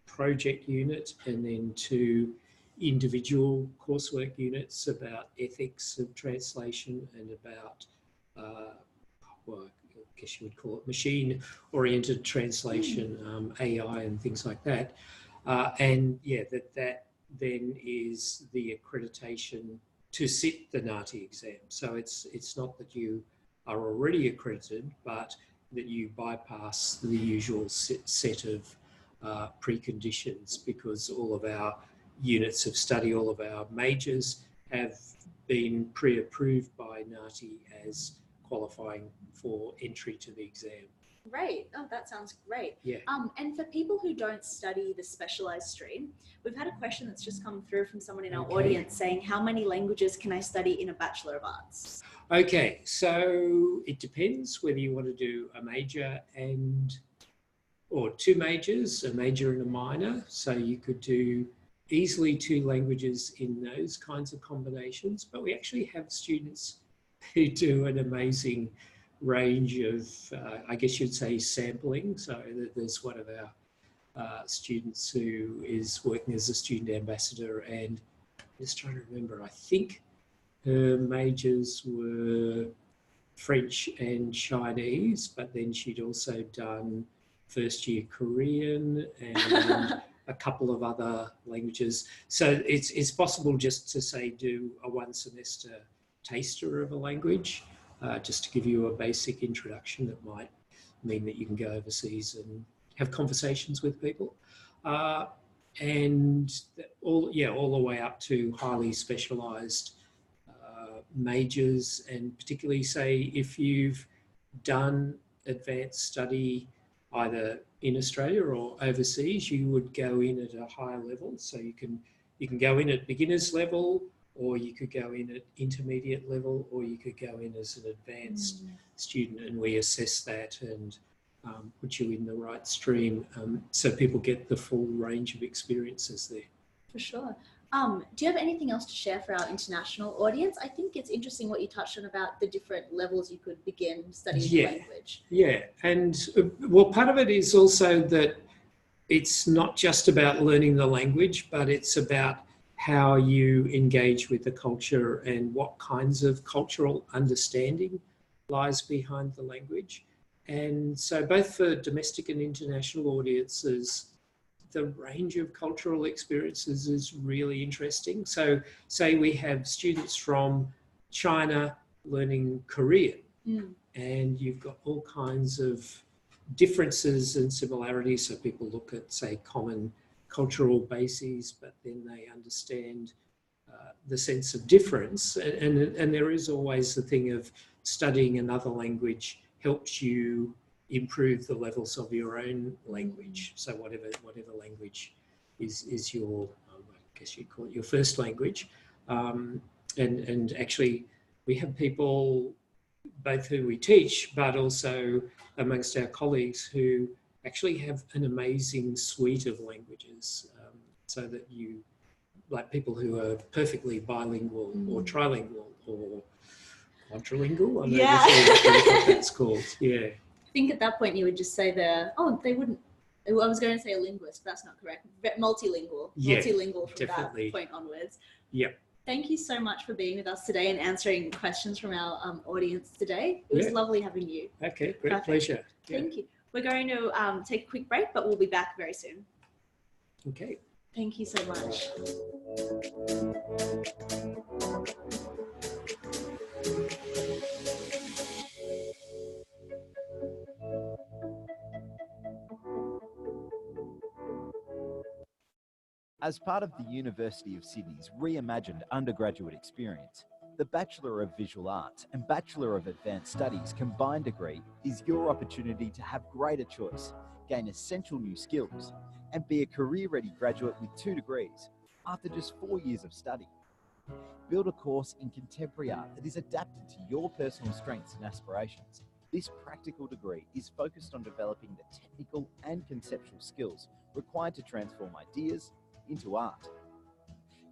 project unit, and then 2 individual coursework units about ethics of translation and about, well, I guess you would call it machine-oriented translation, AI and things like that. And yeah, that then is the accreditation to sit the NAATI exam. So it's not that you are already accredited, but that you bypass the usual set of preconditions, because all of our units of study, all of our majors have been pre-approved by NAATI as qualifying for entry to the exam. Great. Oh, that sounds great. Yeah. And for people who don't study the specialised stream, we've had a question that's just come through from someone in our audience saying, how many languages can I study in a Bachelor of Arts? Okay, so it depends whether you want to do a major or 2 majors, a major and a minor. So you could do easily 2 languages in those kinds of combinations, but we actually have students who do an amazing range of, I guess you'd say, sampling. So there's one of our students who is working as a student ambassador, and I'm just trying to remember, I think her majors were French and Chinese, but then she'd also done first year Korean and a couple of other languages. So it's possible just to say do a 1 semester taster of a language, just to give you a basic introduction. That might mean that you can go overseas and have conversations with people. And all the way up to highly specialised majors, and particularly, say, if you've done advanced study either in Australia or overseas, you would go in at a higher level. So you can go in at beginner's level, or you could go in at intermediate level, or you could go in as an advanced student, and we assess that and put you in the right stream, so people get the full range of experiences there. For sure. Do you have anything else to share for our international audience? I think it's interesting what you touched on about the different levels you could begin studying the language. Yeah, and well, part of it is also that it's not just about learning the language, but it's about how you engage with the culture and what kinds of cultural understanding lies behind the language. And so both for domestic and international audiences, the range of cultural experiences is really interesting. So say we have students from China learning Korean, and you've got all kinds of differences and similarities. So people look at, say, common cultural bases, but then they understand the sense of difference. And there is always the thing of studying another language helps you improve the levels of your own language. So whatever language is your, I guess you'd call it your first language. And actually we have people, both who we teach, but also amongst our colleagues, who actually have an amazing suite of languages, so that like people who are perfectly bilingual or trilingual or quadrilingual. I'm not sure what that's called. Yeah. I think at that point you would just say they wouldn't. I was going to say a linguist, but that's not correct. Multilingual. Yeah, multilingual from definitely. that point onwards. Yep. Thank you so much for being with us today and answering questions from our audience today. It was lovely having you. Okay, great. Perfect. Pleasure. Thank you. We're going to take a quick break, but we'll be back very soon. Okay. Thank you so much. As part of the University of Sydney's reimagined undergraduate experience, the Bachelor of Visual Arts and Bachelor of Advanced Studies combined degree is your opportunity to have greater choice, gain essential new skills, and be a career-ready graduate with 2 degrees after just 4 years of study. Build a course in contemporary art that is adapted to your personal strengths and aspirations. This practical degree is focused on developing the technical and conceptual skills required to transform ideas into art.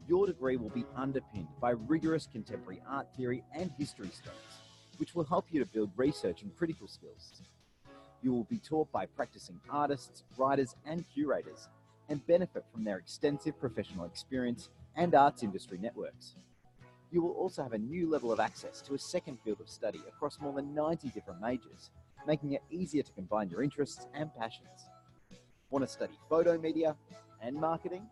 Your degree will be underpinned by rigorous contemporary art theory and history studies, which will help you to build research and critical skills. You will be taught by practicing artists, writers, and curators, and benefit from their extensive professional experience and arts industry networks. You will also have a new level of access to a second field of study across more than 90 different majors, making it easier to combine your interests and passions. Want to study photo media and marketing?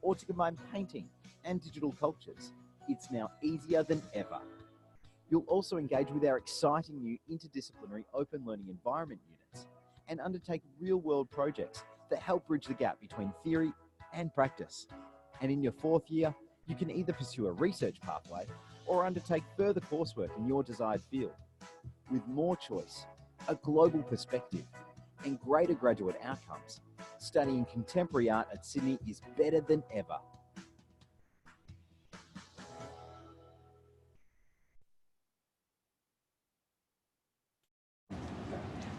Or to combine painting and digital cultures? It's now easier than ever. You'll also engage with our exciting new interdisciplinary open learning environment units and undertake real-world projects that help bridge the gap between theory and practice. And in your 4th year, you can either pursue a research pathway or undertake further coursework in your desired field. With more choice, a global perspective, and greater graduate outcomes, studying contemporary art at Sydney is better than ever.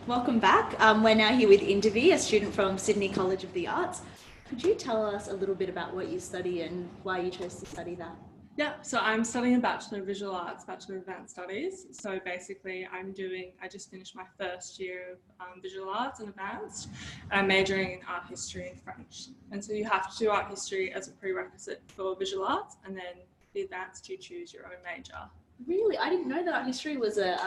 Welcome back. We're now here with Indavi, a student from Sydney College of the Arts. Could you tell us a little bit about what you study and why you chose to study that? Yeah, so I'm studying a Bachelor of Visual Arts, Bachelor of Advanced Studies. So basically I just finished my 1st year of Visual Arts and Advanced. I'm majoring in art history and French. And so you have to do art history as a prerequisite for visual arts, and then the advanced you choose your own major. Really? I didn't know that art history was a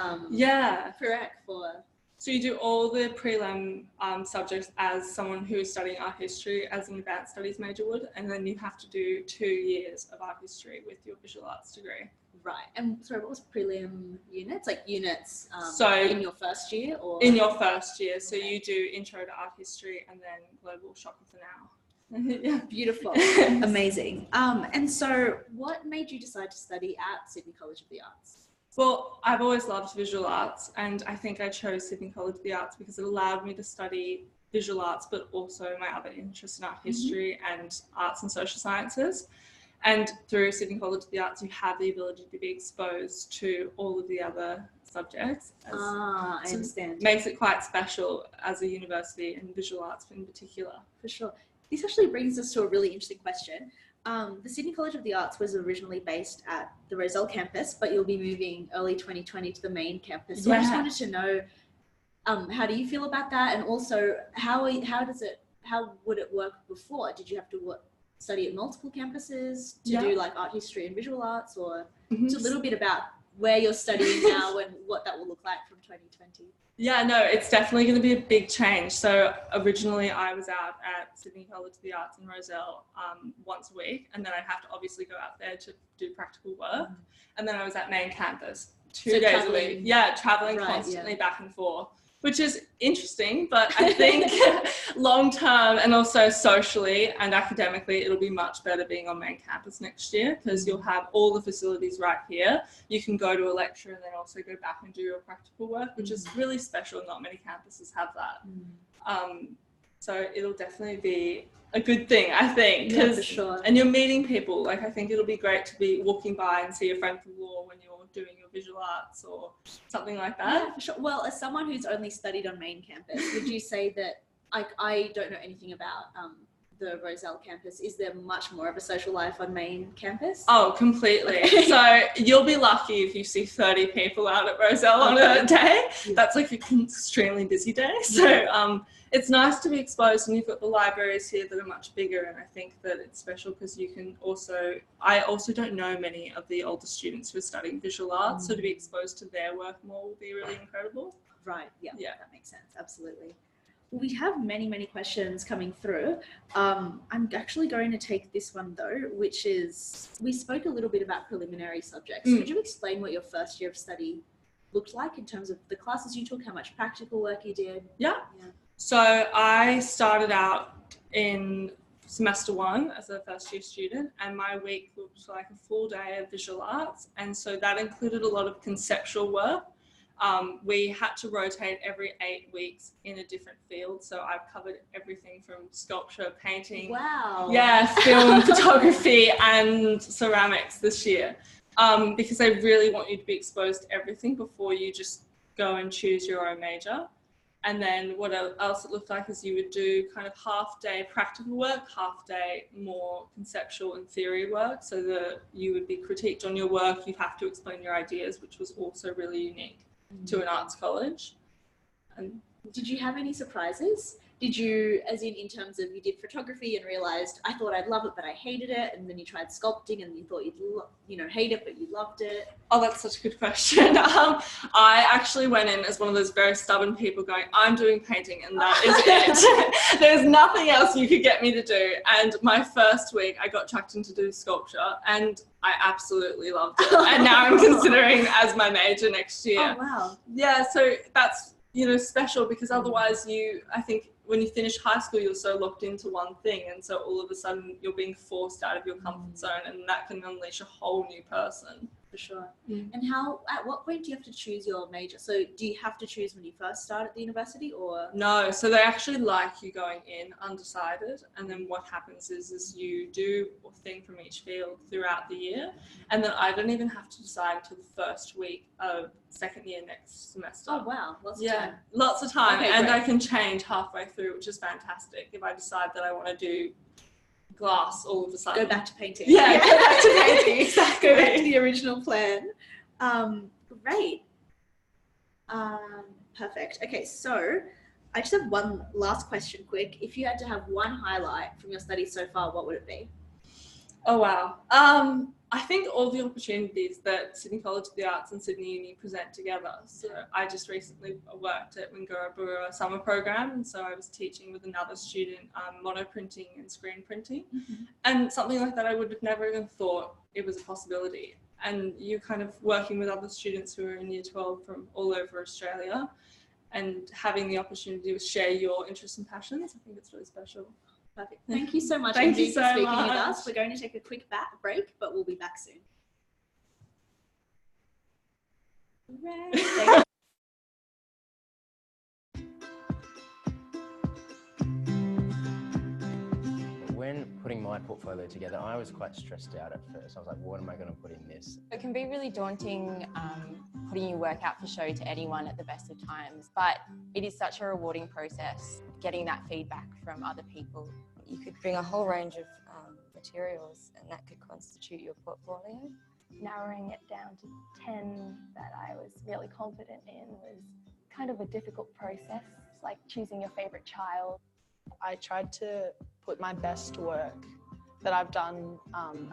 prereq for... So you do all the prelim subjects as someone who is studying art history as an advanced studies major would, and then you have to do 2 years of art history with your visual arts degree. Right. And sorry, what was prelim units? Like units so in your 1st year or? In your 1st year. So you do intro to art history and then global shock of the now. Yeah. Beautiful. Amazing. And so what made you decide to study at Sydney College of the Arts? Well, I've always loved visual arts, and I think I chose Sydney College of the Arts because it allowed me to study visual arts, but also my other interests in art history and arts and social sciences. And through Sydney College of the Arts, you have the ability to be exposed to all of the other subjects. I understand. Makes it quite special as a university, and visual arts in particular. For sure. This actually brings us to a really interesting question. The Sydney College of the Arts was originally based at the Rozelle campus, but you'll be moving early 2020 to the main campus. So I just wanted to know, how do you feel about that? And also, how would it work before? Did you have to study at multiple campuses to do like art history and visual arts, or just a little bit about where you're studying now and what that will look like from 2020? Yeah, no, it's definitely going to be a big change. So originally I was out at Sydney College of the Arts in Rozelle once a week, and then I'd have to obviously go out there to do practical work. And then I was at main campus 2 days a week. Yeah, traveling constantly back and forth, which is interesting, but I think long term and also socially and academically, it'll be much better being on main campus next year, because you'll have all the facilities right here. You can go to a lecture and then also go back and do your practical work, which is really special. Not many campuses have that. So it'll definitely be a good thing, I think. Yeah, for sure. And you're meeting people. Like, I think it'll be great to be walking by and see a friend from law when you're doing your visual arts or something like that. Yeah, for sure. Well, as someone who's only studied on main campus, would you say that I don't know anything about the Roselle campus? Is there much more of a social life on main campus? Oh, completely. So you'll be lucky if you see 30 people out at Roselle on a day. That's like an extremely busy day. So it's nice to be exposed, and you've got the libraries here that are much bigger, and I think that it's special because you can also, I also don't know many of the older students who are studying visual arts, so to be exposed to their work more will be really incredible. Right, yeah, that makes sense, absolutely. We have many questions coming through. I'm actually going to take this one though, which is, we spoke a little bit about preliminary subjects. Could you explain what your first year of study looked like in terms of the classes you took, how much practical work you did? Yeah. So I started out in semester 1 as a first year student, and my week looked like a full day of visual arts, and so that included a lot of conceptual work. We had to rotate every 8 weeks in a different field, so I've covered everything from sculpture, painting, film, photography and ceramics this year, because they really want you to be exposed to everything before you just go and choose your own major. And then what else it looked like is you would do kind of half-day practical work, half-day more conceptual and theory work, so that you would be critiqued on your work, you'd have to explain your ideas, which was also really unique to an arts college. And did you have any surprises? Did you, as in terms of you did photography and realized, I thought I'd love it, but I hated it, and then you tried sculpting and you thought you'd hate it, but you loved it? Oh, that's such a good question. I actually went in as one of those very stubborn people going, I'm doing painting and that is it. There's nothing else you could get me to do. And my first week I got chucked in to do sculpture and I absolutely loved it. And now I'm considering as my major next year. Oh, wow. Yeah, so that's, special, because otherwise I think when you finish high school, you're so locked into one thing, and so all of a sudden you're being forced out of your comfort zone, and that can unleash a whole new person. For sure. And at what point do you have to choose your major? So do you have to choose when you first start at the university, or? No, so they actually like you going in undecided, and then what happens is you do a thing from each field throughout the year, and then I don't even have to decide until the first week of second year next semester. Oh wow, lots of time. Lots of time, Okay, and great. I can change halfway through, which is fantastic. If I decide that I want to do glass all of a sudden. Go back to painting. Yeah, go back to painting, exactly. Go back to the original plan. Great. Perfect. Okay, so I just have one last question quick. If you had to have one highlight from your studies so far, what would it be? Oh, wow. I think all the opportunities that Sydney College of the Arts and Sydney Uni present together. So I just recently worked at Wingara summer program, and so I was teaching with another student mono printing and screen printing. And something like that I would have never even thought it was a possibility. And you're kind of working with other students who are in year 12 from all over Australia, and having the opportunity to share your interests and passions. I think it's really special. Perfect. Thank you so much, Thank you Angie, so for speaking much. with us. We're going to take a quick break, but we'll be back soon. Hooray. When putting my portfolio together, I was quite stressed out at first. I was like, what am I going to put in this? It can be really daunting putting your work out for show to anyone at the best of times, but it is such a rewarding process getting that feedback from other people. You could bring a whole range of materials and that could constitute your portfolio. Narrowing it down to 10 that I was really confident in was kind of a difficult process. It's like choosing your favourite child. I tried to put my best work that I've done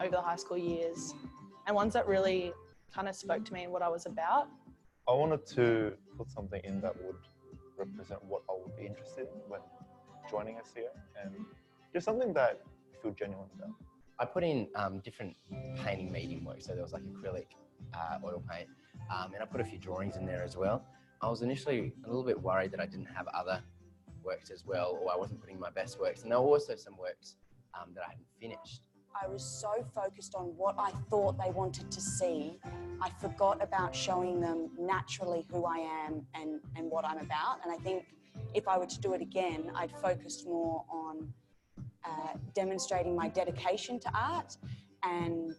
over the high school years, and ones that really kind of spoke to me and what I was about. I wanted to put something in that would represent what I would be interested in when joining SCA, and just something that I feel genuine about. I put in different painting medium work, so there was like acrylic, oil paint, and I put a few drawings in there as well. I was initially a little bit worried that I didn't have other works as well, or I wasn't putting my best works, and there were also some works that I hadn't finished. I was so focused on what I thought they wanted to see, I forgot about showing them naturally who I am and what I'm about. And I think if I were to do it again, I'd focus more on demonstrating my dedication to art and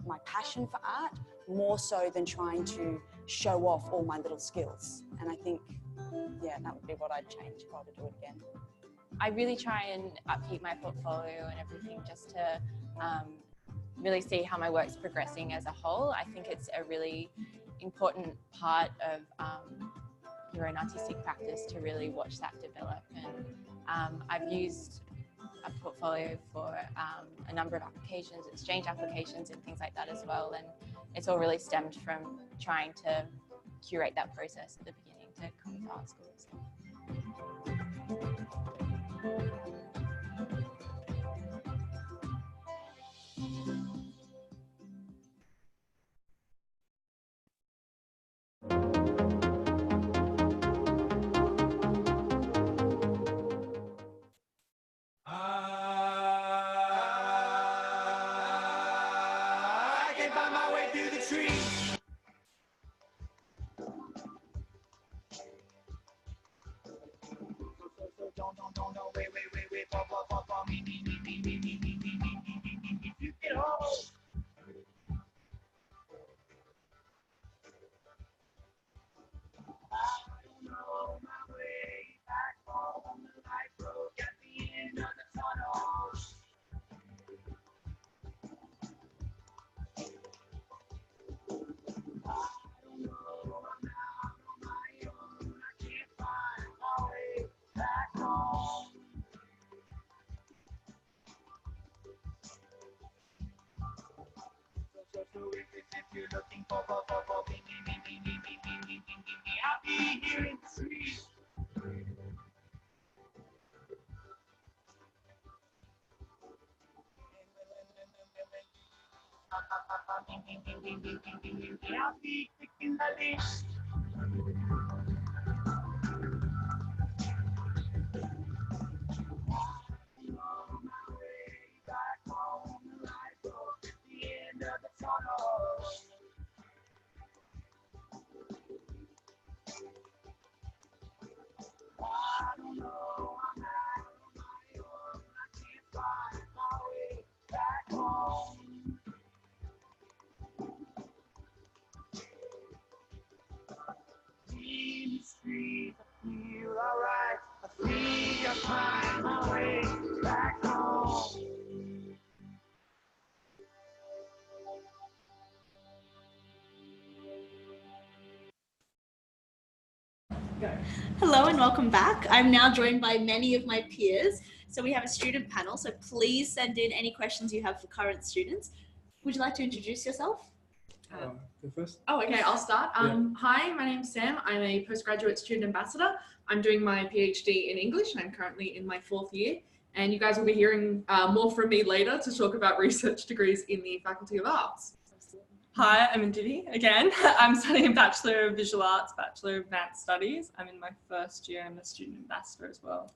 my passion for art, more so than trying to show off all my little skills. And I think, yeah, that would be what I'd change if I were to do it again. I really try and upkeep my portfolio and everything just to really see how my work's progressing as a whole. I think it's a really important part of your own artistic practice to really watch that develop. And I've used a portfolio for a number of applications, exchange applications and things like that as well. And it's all really stemmed from trying to curate that process at the beginning to come to art school. So. I can find my way through the trees. Don't, wait, me, you get home. I don't know my way back home. The light broke at the end of the tunnel. I don't know, I'm out on my own. I can't find my way back home. So if you're looking for me, I'll be here in the streets. I'll be picking the list. Back home, the light broke at the end of the tunnel. I don't know, I'm out on my own. I can't find my way back home. In the streets, I feel alright. I think I find my way back home. Hello and welcome back. I'm now joined by many of my peers. So we have a student panel, so please send in any questions you have for current students. Would you like to introduce yourself? Go first. Oh, okay, I'll start. Hi, my name's Sam. I'm a postgraduate student ambassador. I'm doing my PhD in English and I'm currently in my 4th year. And you guys will be hearing more from me later to talk about research degrees in the Faculty of Arts. Hi, I'm Indivi again. I'm studying Bachelor of Visual Arts, Bachelor of Advanced Studies. I'm in my 1st year. I'm a student ambassador as well.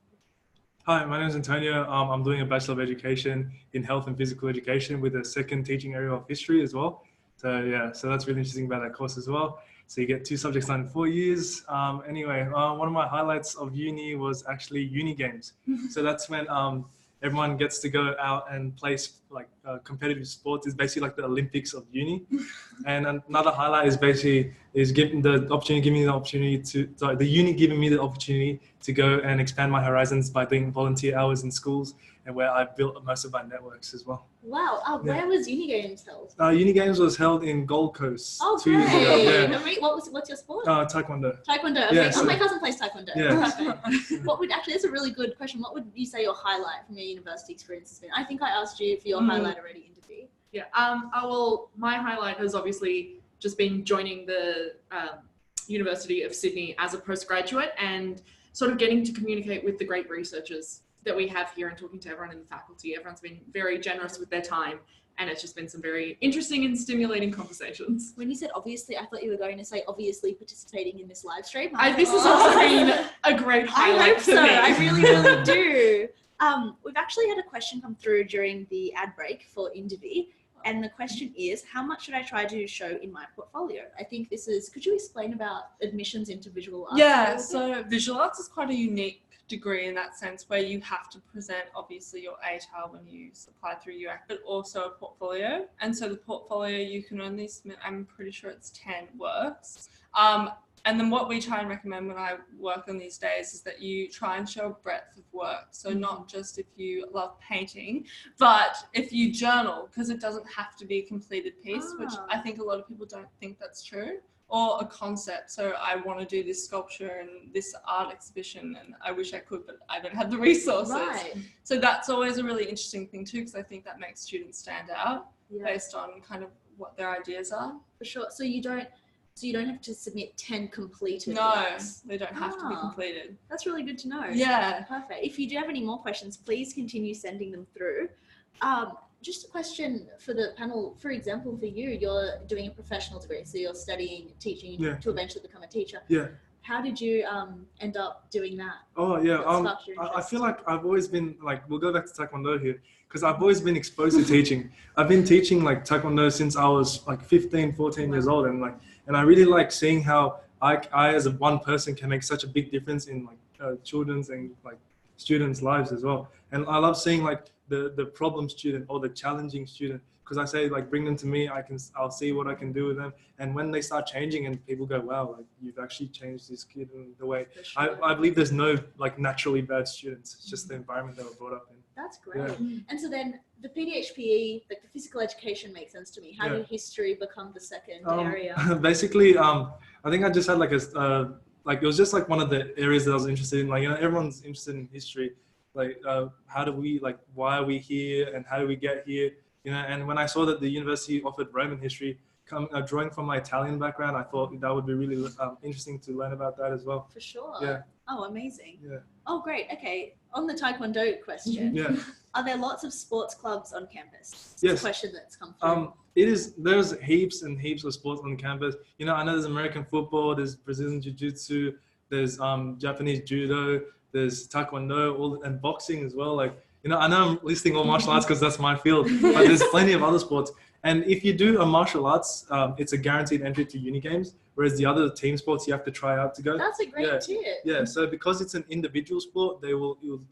Hi, my name is Antonio. I'm doing a Bachelor of Education in Health and Physical Education with a 2nd teaching area of history as well. So yeah, so that's really interesting about that course as well. So you get 2 subjects done in 4 years. Anyway, one of my highlights of uni was actually uni games. So that's when everyone gets to go out and play like competitive sports. It's basically like the Olympics of uni. And another highlight is basically giving the uni giving me the opportunity to go and expand my horizons by doing volunteer hours in schools and where I built most of my networks as well. Wow, where was Uni Games held? Uni Games was held in Gold Coast 2 great. years ago. Yeah. What's your sport? Taekwondo. Taekwondo. Okay. Yeah, so, my cousin plays Taekwondo. Yeah. Perfect. That's a really good question. What would you say your highlight from your university experience has been? I think I asked you for your highlight already, Interview. Yeah. Well, my highlight has obviously just been joining the University of Sydney as a postgraduate and sort of getting to communicate with the great researchers that we have here and talking to everyone in the faculty. Everyone's been very generous with their time and it's just been some very interesting and stimulating conversations. When you said obviously, I thought you were going to say obviously participating in this live stream. This has also been a great highlight. I hope so. Me. I really, really do. We've actually had a question come through during the ad break for Indivi. And the question is, how much should I try to show in my portfolio? I think this is, could you explain about admissions into visual arts? Yeah, so visual arts is quite a unique degree in that sense where you have to present obviously your ATAR when you apply through UAC, but also a portfolio. And so the portfolio you can only submit, I'm pretty sure it's 10 works. And then what we try and recommend when I work on these days is that you try and show a breadth of work. So not just if you love painting, but if you journal, because it doesn't have to be a completed piece, which I think a lot of people don't think that's true, or a concept. So I want to do this sculpture and this art exhibition, and I wish I could, but I don't have the resources. Right. So that's always a really interesting thing too, because I think that makes students stand out based on kind of what their ideas are. For sure. So you don't have to submit 10 completed No, works. they don't have to be completed. That's really good to know. Yeah. Perfect. If you do have any more questions, please continue sending them through. Just a question for the panel. For example, for you, you're doing a professional degree, so you're studying teaching to eventually become a teacher. Yeah. How did you end up doing that? Oh yeah, What sparked your I interest? feel like I've always been like, we'll go back to Taekwondo here, because I've always been exposed to teaching. I've been teaching like Taekwondo since I was like 15, 14 years old, and I really like seeing how I as a one person can make such a big difference in like children's and like students' lives as well. And I love seeing like the problem student or the challenging student, because I say like, bring them to me, I'll see what I can do with them. And when they start changing and people go, wow, like you've actually changed this kid in the way. I believe there's no like naturally bad students. It's just the environment they were brought up in. That's great. Yeah. And so then the PDHPE, like the physical education, makes sense to me. How did history become the second area? Basically, I think I just had like it was just like one of the areas that I was interested in. Like, you know, everyone's interested in history. Like, how do we, like, why are we here and how do we get here? You know, and when I saw that the university offered Roman history, drawing from my Italian background, I thought that would be really interesting to learn about that as well. For sure. Yeah. Oh, amazing. Yeah. Oh, great. Okay. On the Taekwondo question, are there lots of sports clubs on campus? It's Yes. a question that's come through. There's heaps and heaps of sports on campus. You know, I know there's American football, there's Brazilian Jiu-Jitsu, there's Japanese Judo, there's Taekwondo, and boxing as well. Like, you know, I know I'm listing all martial arts because that's my field, but there's plenty of other sports. And if you do a martial arts, it's a guaranteed entry to uni games, whereas the other team sports you have to try out to go. That's a great tip. Yeah, so because it's an individual sport, you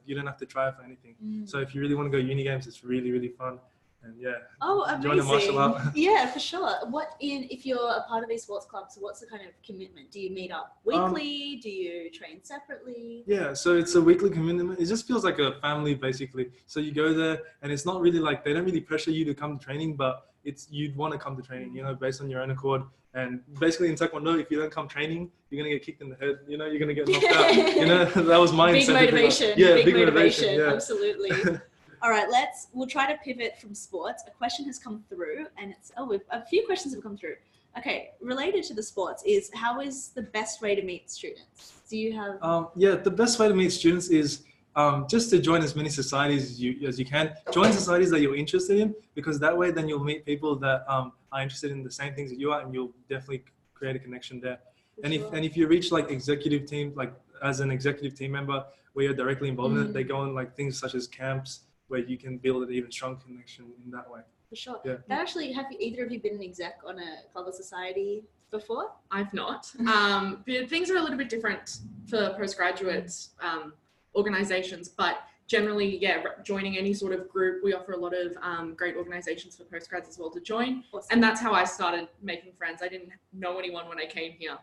don't have to try for anything. So if you really want to go uni games, it's really, really fun. And join a martial art. Yeah, for sure. If you're a part of these sports clubs, what's the kind of commitment? Do you meet up weekly? Do you train separately? Yeah, so it's a weekly commitment. It just feels like a family, basically. So you go there, and it's not really like, they don't really pressure you to come to training, but you'd want to come to training, you know, based on your own accord. And basically in Taekwondo, if you don't come training, you're going to get kicked in the head, you know, you're going to get knocked out. You know, that was my Big motivation. Yeah, big motivation. Yeah. Absolutely. All right, we'll try to pivot from sports. A question has come through, and a few questions have come through. Okay, related to the sports is, how is the best way to meet students? Do you have? The best way to meet students is just to join as many societies as you can. Join societies that you're interested in, because that way then you'll meet people that are interested in the same things that you are, and you'll definitely create a connection there. And if you reach like executive team, like as an executive team member where you're directly involved in it, they go on like things such as camps, where you can build an even stronger connection in that way. For sure. Yeah. Have either of you been an exec on a club or society before? I've not. But things are a little bit different for postgraduate organizations, but generally, joining any sort of group, we offer a lot of great organizations for postgrads as well to join. Awesome. And that's how I started making friends. I didn't know anyone when I came here.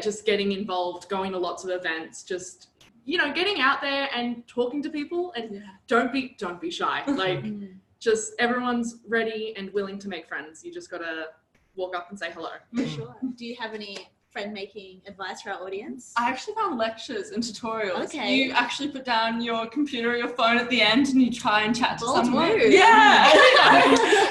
Just getting involved, going to lots of events, just, you know, getting out there and talking to people, and don't be shy. Like, just everyone's ready and willing to make friends. You just gotta walk up and say hello. For sure. Do you have any friend-making advice for our audience? I actually found lectures and tutorials. Okay. You actually put down your computer or your phone at the end and you try and chat to Bold someone. move. Yeah.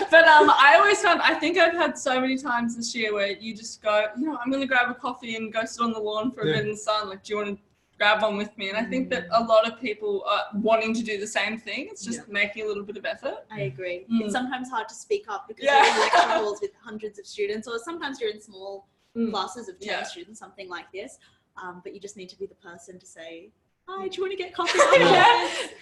But I always found, I think I've had so many times this year where you just go, you know, I'm going to grab a coffee and go sit on the lawn for a bit in the sun. Like, do you want to grab one with me? And I think that a lot of people are wanting to do the same thing. It's just making a little bit of effort. I agree. It's sometimes hard to speak up because you're in lecture halls with hundreds of students, or sometimes you're in small classes of 10 students, something like this. But you just need to be the person to say, hi, do you want to get coffee?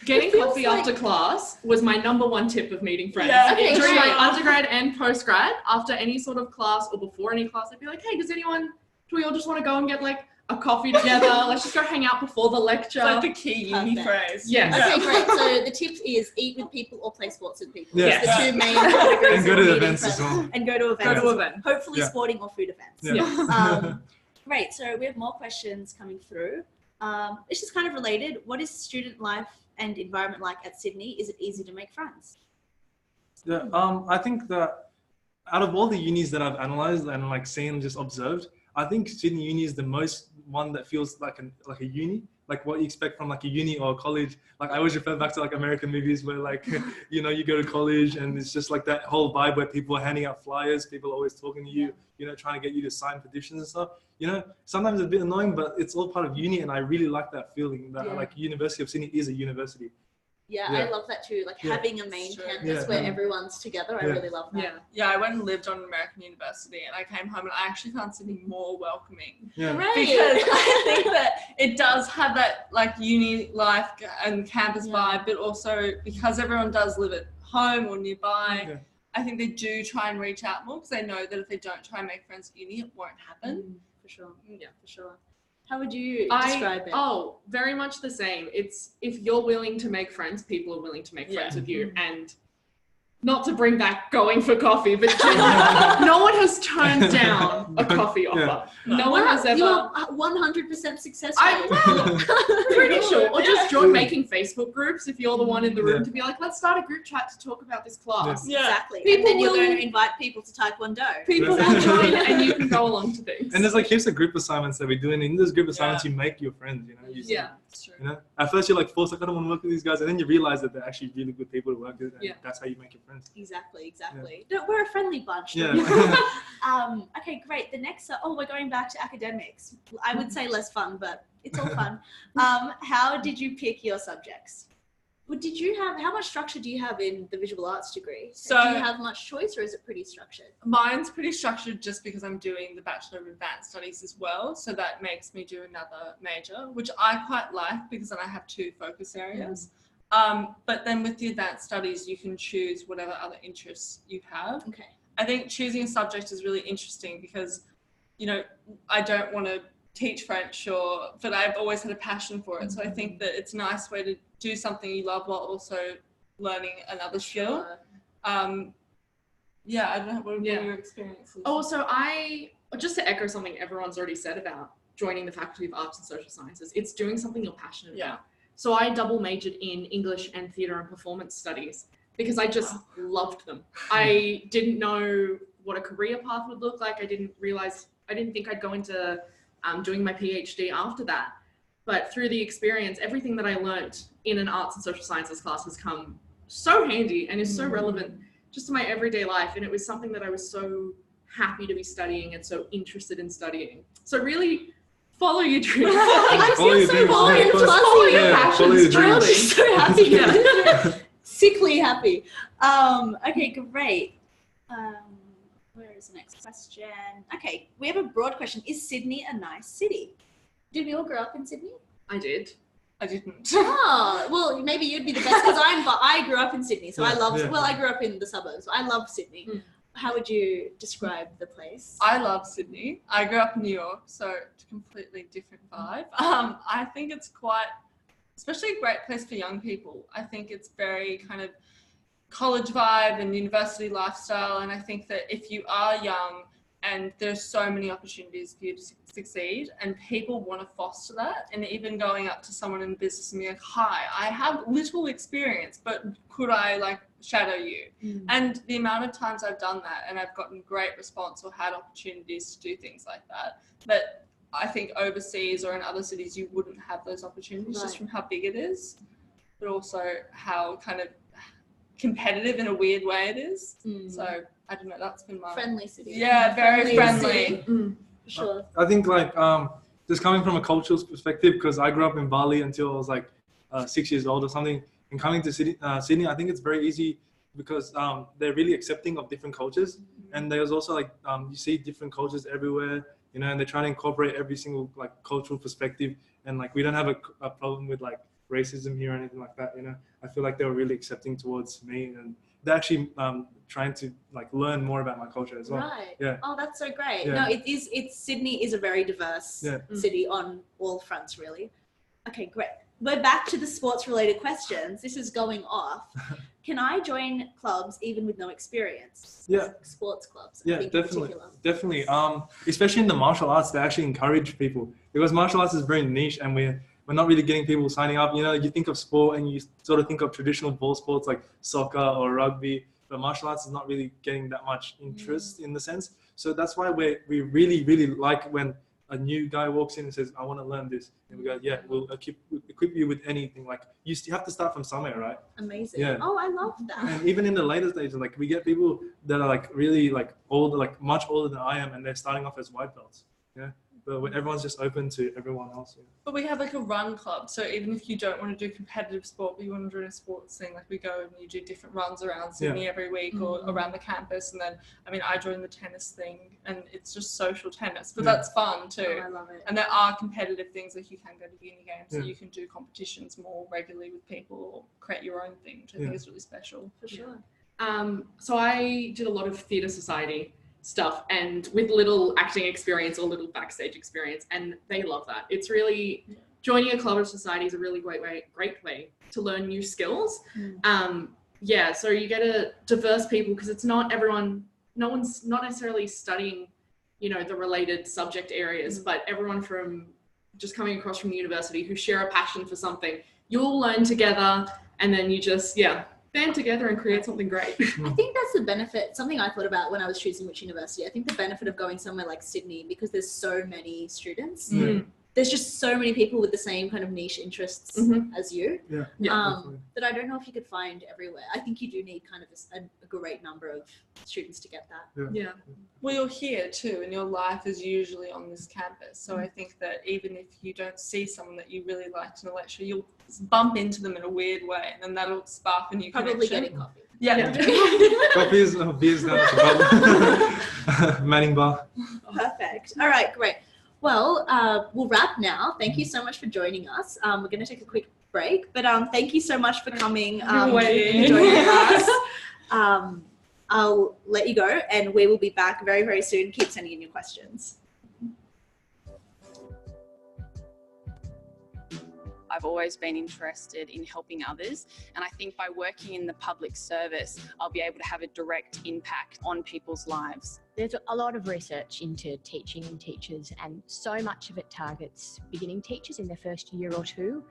Getting coffee after class was my #1 tip of meeting friends. Yeah. Okay, during great. my undergrad and postgrad, after any sort of class or before any class, I'd be like, hey, do we all just want to go and get like a coffee together. Let's just go hang out before the lecture. It's like the key uni phrase. Yes. Okay, great. So the tip is eat with people or play sports with people. Yeah. It's the two main categories. And go to of meeting events as friends. well. And go to events. Hopefully Yeah. sporting or food events. Yeah. Great. So we have more questions coming through. It's just kind of related. What is student life and environment like at Sydney? Is it easy to make friends? Yeah, I think that out of all the unis that I've analyzed and like seen, just observed, I think Sydney Uni is the most one that feels like a uni, like what you expect from like a uni or a college. Like I always refer back to like American movies where like, you know, you go to college and it's just like that whole vibe where people are handing out flyers, people are always talking to you, you know, trying to get you to sign petitions and stuff. You know, sometimes it's a bit annoying, but it's all part of uni, and I really like that feeling that like University of Sydney is a university. Yeah, I love that too. Like having a main campus where everyone's together. I really love that. Yeah, I went and lived on American University, and I came home and I actually found Sydney more welcoming. Yeah. Right. Because I think that it does have that like uni life and campus vibe, but also because everyone does live at home or nearby, I think they do try and reach out more because they know that if they don't try and make friends at uni, it won't happen. For sure. Yeah, for sure. How would you describe it? Oh, very much the same. It's if you're willing to make friends, people are willing to make friends with you. And not to bring back going for coffee, but generally, no one has turned down a coffee offer. No one has ever. You are 100% successful. Pretty sure. Or just join making Facebook groups if you're the one in the room to be like, let's start a group chat to talk about this class. Exactly. People and then you're will- going to invite people to Taekwondo. People will join and you can go along to things. And there's like heaps of group assignments that we do, and in those group assignments you make your friends, you know. It's true. You know, at first you're like forced, like I don't want to work with these guys, and then you realize that they're actually really good people to work with, and that's how you make your friends. Exactly. No, we're a friendly bunch. Yeah. Okay, great. The next, we're going back to academics. I would say less fun, but it's all fun. How did you pick your subjects? How much structure do you have in the visual arts degree? So- do you have much choice, or is it pretty structured? Mine's pretty structured just because I'm doing the Bachelor of Advanced Studies as well. So that makes me do another major, which I quite like because then I have two focus areas. But then with the Advanced Studies, you can choose whatever other interests you have. Okay. I think choosing a subject is really interesting because, you know, I don't want to teach French but I've always had a passion for it. So I think that it's a nice way to do something you love while also learning another skill. I don't know, what are your experiences? Oh, so just to echo something everyone's already said about joining the Faculty of Arts and Social Sciences, it's doing something you're passionate about. So I double majored in English and Theatre and Performance Studies because I just loved them. I didn't know what a career path would look like. I didn't think I'd go into doing my PhD after that. But through the experience, everything that I learnt in an arts and social sciences class has come so handy and is so relevant just to my everyday life. And it was something that I was so happy to be studying and so interested in studying. So really follow your dreams. I feel so boring. Follow your passions, I'm truly. so happy. Sickly happy. Okay, great. Where is the next question? Okay, we have a broad question. Is Sydney a nice city? Did we all grow up in Sydney? I did. I didn't. Oh, well, maybe you'd be the best because I grew up in Sydney, so I love. Yeah. Well, I grew up in the suburbs. So I love Sydney. How would you describe the place? I love Sydney. I grew up in New York, so it's a completely different vibe. I think it's especially a great place for young people. I think it's very kind of college vibe and university lifestyle. And I think that if you are young and there's so many opportunities for you to succeed and people want to foster that, and even going up to someone in business and being like, hi, I have little experience, but could I like shadow you? And the amount of times I've done that and I've gotten great response or had opportunities to do things like that I think overseas or in other cities you wouldn't have those opportunities just from how big it is, but also how kind of competitive in a weird way it is. So I don't know, that's been my friendly city. Yeah, very friendly. For sure. I think like just coming from a cultural perspective, because I grew up in Bali until I was like 6 years old or something, and coming to Sydney, I think it's very easy because they're really accepting of different cultures, and there's also like you see different cultures everywhere, you know, and they're trying to incorporate every single like cultural perspective, and like we don't have a problem with like racism here or anything like that, you know. I feel like they were really accepting towards me, and they're actually trying to like learn more about my culture as well. Right. Yeah. Oh, that's so great. Yeah. No, it's Sydney is a very diverse city on all fronts, really. Okay, great. We're back to the sports related questions. This is going off. Can I join clubs even with no experience? Yeah. Sports clubs. Yeah, definitely. Especially in the martial arts, they actually encourage people, because martial arts is very niche, and we're not really getting people signing up. You know, you think of sport and you sort of think of traditional ball sports like soccer or rugby, but martial arts is not really getting that much interest in the sense. So that's why we really, really like when a new guy walks in and says, I want to learn this. And we go, yeah, we'll equip you with anything. Like, you have to start from somewhere, right? Amazing. Yeah. Oh, I love that. And even in the later stages, like, we get people that are like really like older, like much older than I am, and they're starting off as white belts. Yeah. But everyone's just open to everyone else. Yeah. But we have like a run club, so even if you don't want to do competitive sport, but you want to do a sports thing, like we go and you do different runs around Sydney every week or around the campus. And then, I mean, I joined the tennis thing, and it's just social tennis, but that's fun too. Oh, I love it. And there are competitive things, like you can go to uni games, so you can do competitions more regularly with people or create your own thing, which I think is really special. For sure. So I did a lot of theatre society stuff, and with little acting experience or little backstage experience, and they love that. It's really, joining a club or society is a really great way to learn new skills. So you get a diverse people, because it's not everyone, no one's not necessarily studying, you know, the related subject areas, but everyone from just coming across from university who share a passion for something. You'll learn together, and then you just band together and create something great. I think that's the benefit, something I thought about when I was choosing which university. I think the benefit of going somewhere like Sydney, because there's so many students, there's just so many people with the same kind of niche interests as you, that I don't know if you could find everywhere. I think you do need kind of a great number of students to get that. Well, you're here too, and your life is usually on this campus. So I think that even if you don't see someone that you really liked in a lecture, you'll bump into them in a weird way, and then that'll spark a new Probably connection. getting coffee. Coffees or beers down at the pub. Manning bar. Perfect. All right, great. Well, we'll wrap now. Thank you so much for joining us. We're going to take a quick break, but thank you so much for coming and joining us. I'll let you go, and we will be back very, very soon. Keep sending in your questions. I've always been interested in helping others, and I think by working in the public service, I'll be able to have a direct impact on people's lives. There's a lot of research into teaching and teachers, and so much of it targets beginning teachers in their first year or two,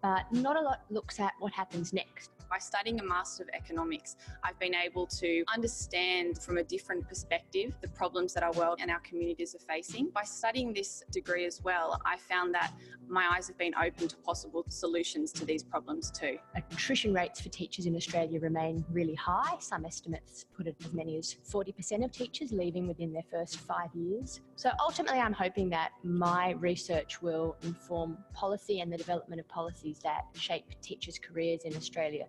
but not a lot looks at what happens next. By studying a Master of Economics, I've been able to understand from a different perspective the problems that our world and our communities are facing. By studying this degree as well, I found that my eyes have been open to possible solutions to these problems too. Attrition rates for teachers in Australia remain really high. Some estimates put it as many as 40% of teachers leaving within their first 5 years. So ultimately, I'm hoping that my research will inform policy and the development of policies that shape teachers' careers in Australia.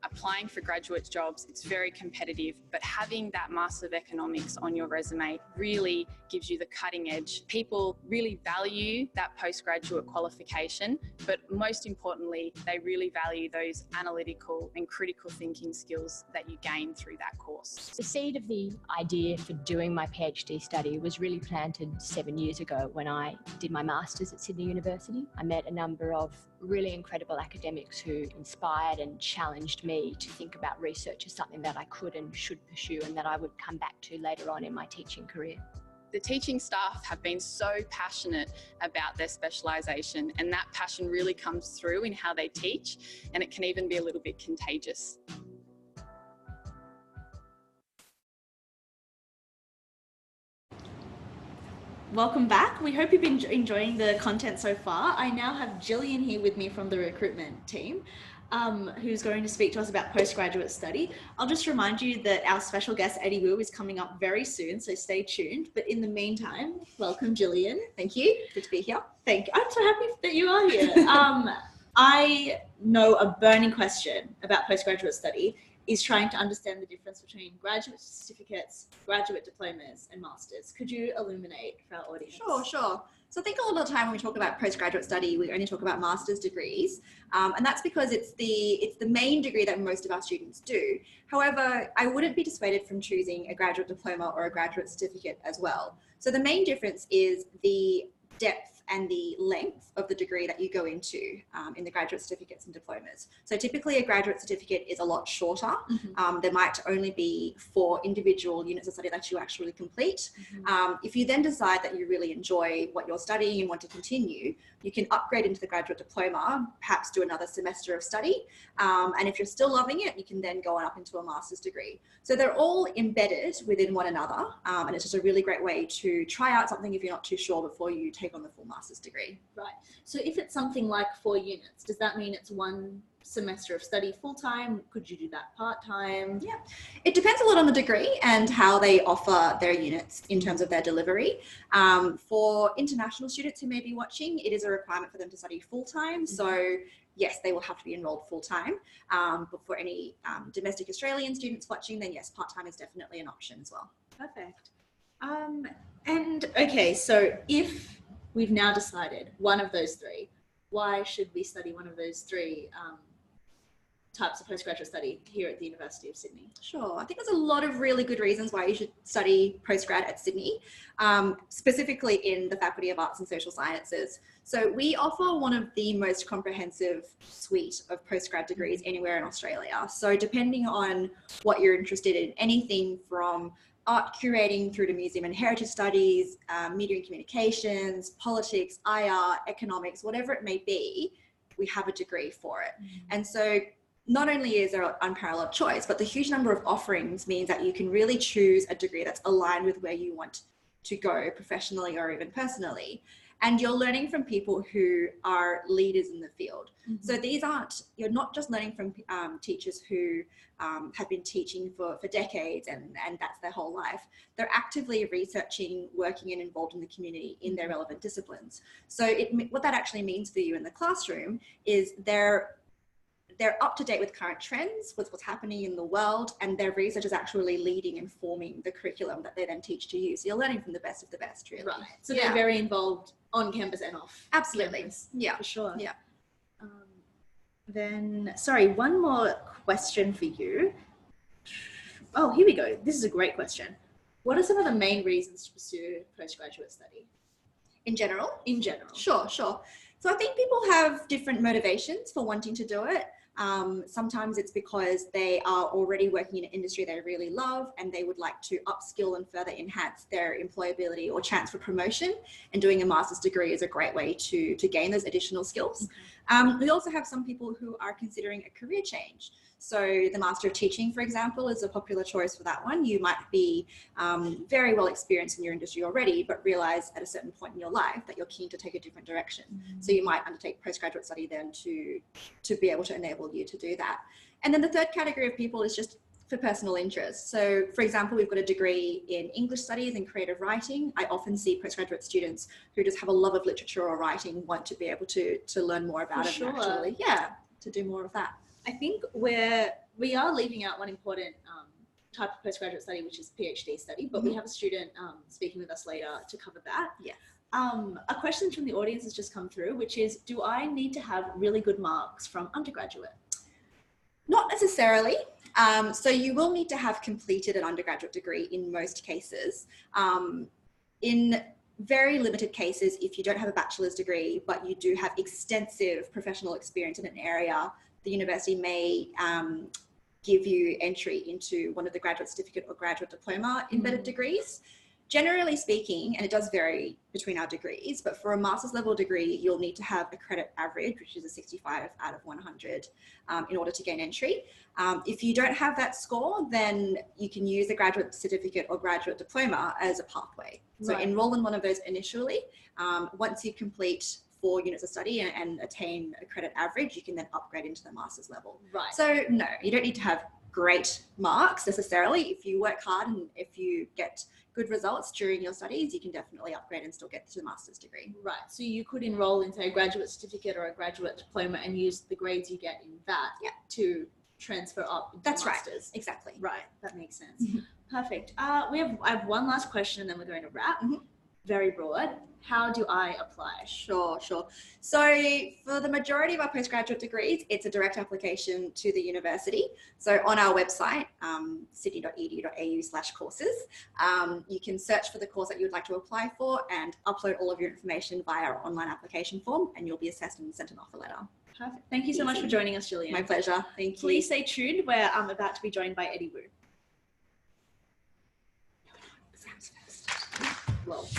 Applying for graduate jobs, it's very competitive, but having that Master of Economics on your resume really gives you the cutting edge. People really value that postgraduate qualification, but most importantly, they really value those analytical and critical thinking skills that you gain through that course. The seed of the idea for doing my PhD study was really planted 7 years ago when I did my Masters at Sydney University. I met a number of really incredible academics who inspired and challenged me to think about research as something that I could and should pursue, and that I would come back to later on in my teaching career. The teaching staff have been so passionate about their specialisation, and that passion really comes through in how they teach, and it can even be a little bit contagious. Welcome back. We hope you've been enjoying the content so far. I now have Gillian here with me from the recruitment team, who's going to speak to us about postgraduate study. I'll just remind you that our special guest, Eddie Wu, is coming up very soon, so stay tuned. But in the meantime, welcome, Gillian. Thank you. Good to be here. Thank you. I'm so happy that you are here. I know a burning question about postgraduate study is trying to understand the difference between graduate certificates, graduate diplomas, and masters. Could you illuminate for our audience? Sure. So I think a lot of the time when we talk about postgraduate study, we only talk about master's degrees, and that's because it's the main degree that most of our students do. However, I wouldn't be dissuaded from choosing a graduate diploma or a graduate certificate as well. So the main difference is the depth and the length of the degree that you go into in the graduate certificates and diplomas. So typically a graduate certificate is a lot shorter. There might only be 4 individual units of study that you actually complete. If you then decide that you really enjoy what you're studying and want to continue, you can upgrade into the graduate diploma, perhaps do another semester of study. And if you're still loving it, you can then go on up into a master's degree. So they're all embedded within one another. And it's just a really great way to try out something if you're not too sure before you take on the full master's degree. Right. So if it's something like 4 units, does that mean it's 1 semester of study full-time? Could you do that part-time? Yeah, it depends a lot on the degree and how they offer their units in terms of their delivery. For international students who may be watching, it is a requirement for them to study full-time. So yes, they will have to be enrolled full-time. But for any domestic Australian students watching, then yes, part-time is definitely an option as well. Perfect. And okay, so if we've now decided one of those 3, why should we study one of those 3 types of postgraduate study here at the University of Sydney? Sure, I think there's a lot of really good reasons why you should study postgrad at Sydney, specifically in the Faculty of Arts and Social Sciences. So we offer one of the most comprehensive suite of postgrad degrees anywhere in Australia. So depending on what you're interested in, anything from art curating through to museum and heritage studies, media and communications, politics, IR, economics, whatever it may be, we have a degree for it. And so not only is there an unparalleled choice, but the huge number of offerings means that you can really choose a degree that's aligned with where you want to go professionally or even personally. And you're learning from people who are leaders in the field. So these aren't, you're not just learning from teachers who have been teaching for decades and that's their whole life. They're actively researching, working and involved in the community in their relevant disciplines. So what that actually means for you in the classroom is they're up to date with current trends, with what's happening in the world, and their research is actually leading and forming the curriculum that they then teach to you. So you're learning from the best of the best, really. Right. So they're very involved on campus and off. Absolutely. Campus, yeah. For sure. Yeah. Then, sorry, one more question for you. Oh, here we go. This is a great question. What are some of the main reasons to pursue postgraduate study? In general? In general. Sure. So I think people have different motivations for wanting to do it. Sometimes it's because they are already working in an industry they really love and they would like to upskill and further enhance their employability or chance for promotion, and doing a master's degree is a great way to gain those additional skills. We also have some people who are considering a career change. So the Master of Teaching, for example, is a popular choice for that one. You might be very well experienced in your industry already, but realize at a certain point in your life that you're keen to take a different direction. So you might undertake postgraduate study then to be able to enable you to do that. And then the third category of people is just for personal interest. So for example, we've got a degree in English studies and creative writing. I often see postgraduate students who just have a love of literature or writing want to be able to learn more about it and actually, to do more of that. I think we are leaving out one important type of postgraduate study, which is PhD study, but we have a student speaking with us later to cover that. Yes. A question from the audience has just come through, which is, do I need to have really good marks from undergraduate? Not necessarily. So you will need to have completed an undergraduate degree in most cases. In very limited cases, if you don't have a bachelor's degree, but you do have extensive professional experience in an area, the university may give you entry into one of the graduate certificate or graduate diploma embedded degrees. Generally speaking, and it does vary between our degrees, but for a master's level degree, you'll need to have a credit average, which is a 65 out of 100 in order to gain entry. If you don't have that score, then you can use the graduate certificate or graduate diploma as a pathway. So enroll in one of those initially. Once you complete 4 units of study and attain a credit average, you can then upgrade into the master's level. Right. So no, you don't need to have great marks necessarily. If you work hard and if you get good results during your studies, you can definitely upgrade and still get to the master's degree. Right. So you could enroll into a graduate certificate or a graduate diploma and use the grades you get in that to transfer up into That's right. masters. Exactly. Right. That makes sense. Perfect. I have one last question and then we're going to wrap. Very broad. How do I apply? Sure. So for the majority of our postgraduate degrees, it's a direct application to the university. So on our website, sydney.edu.au/courses, you can search for the course that you would like to apply for and upload all of your information via our online application form, and you'll be assessed and sent an offer letter. Perfect. Thank you so much for joining us, Gillian. My pleasure. Thank you. Please stay tuned. We're about to be joined by Eddie Wu. Exams first. Well.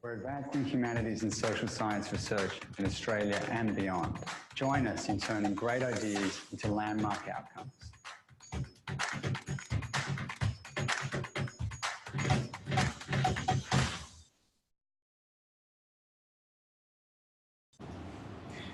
We're advancing humanities and social science research in Australia and beyond. Join us in turning great ideas into landmark outcomes.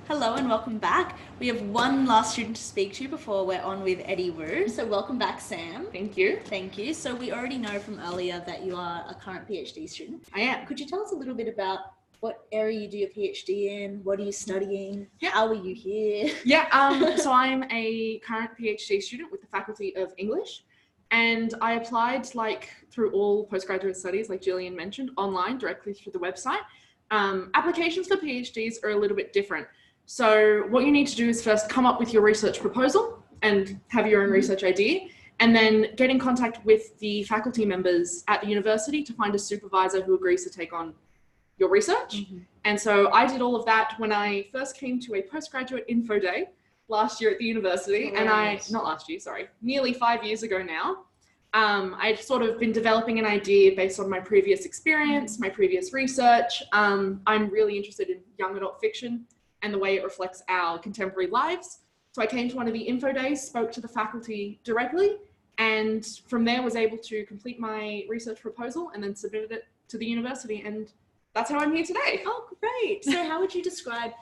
Hello and welcome back. We have one last student to speak to before we're on with Eddie Wu. So welcome back, Sam. Thank you. Thank you. So we already know from earlier that you are a current PhD student. I am. Could you tell us a little bit about what area you do your PhD in? What are you studying? How are you here? So I'm a current PhD student with the Faculty of English, and I applied through all postgraduate studies, like Gillian mentioned, online directly through the website. Applications for PhDs are a little bit different. So what you need to do is first come up with your research proposal and have your own research idea, and then get in contact with the faculty members at the university to find a supervisor who agrees to take on your research. And so I did all of that when I first came to a postgraduate info day last year at the university. And nearly 5 years ago now. I'd sort of been developing an idea based on my previous experience, my previous research. I'm really interested in young adult fiction and the way it reflects our contemporary lives. So I came to one of the info days, spoke to the faculty directly, and from there was able to complete my research proposal and then submitted it to the university. And that's how I'm here today. Oh, great. So how would you describe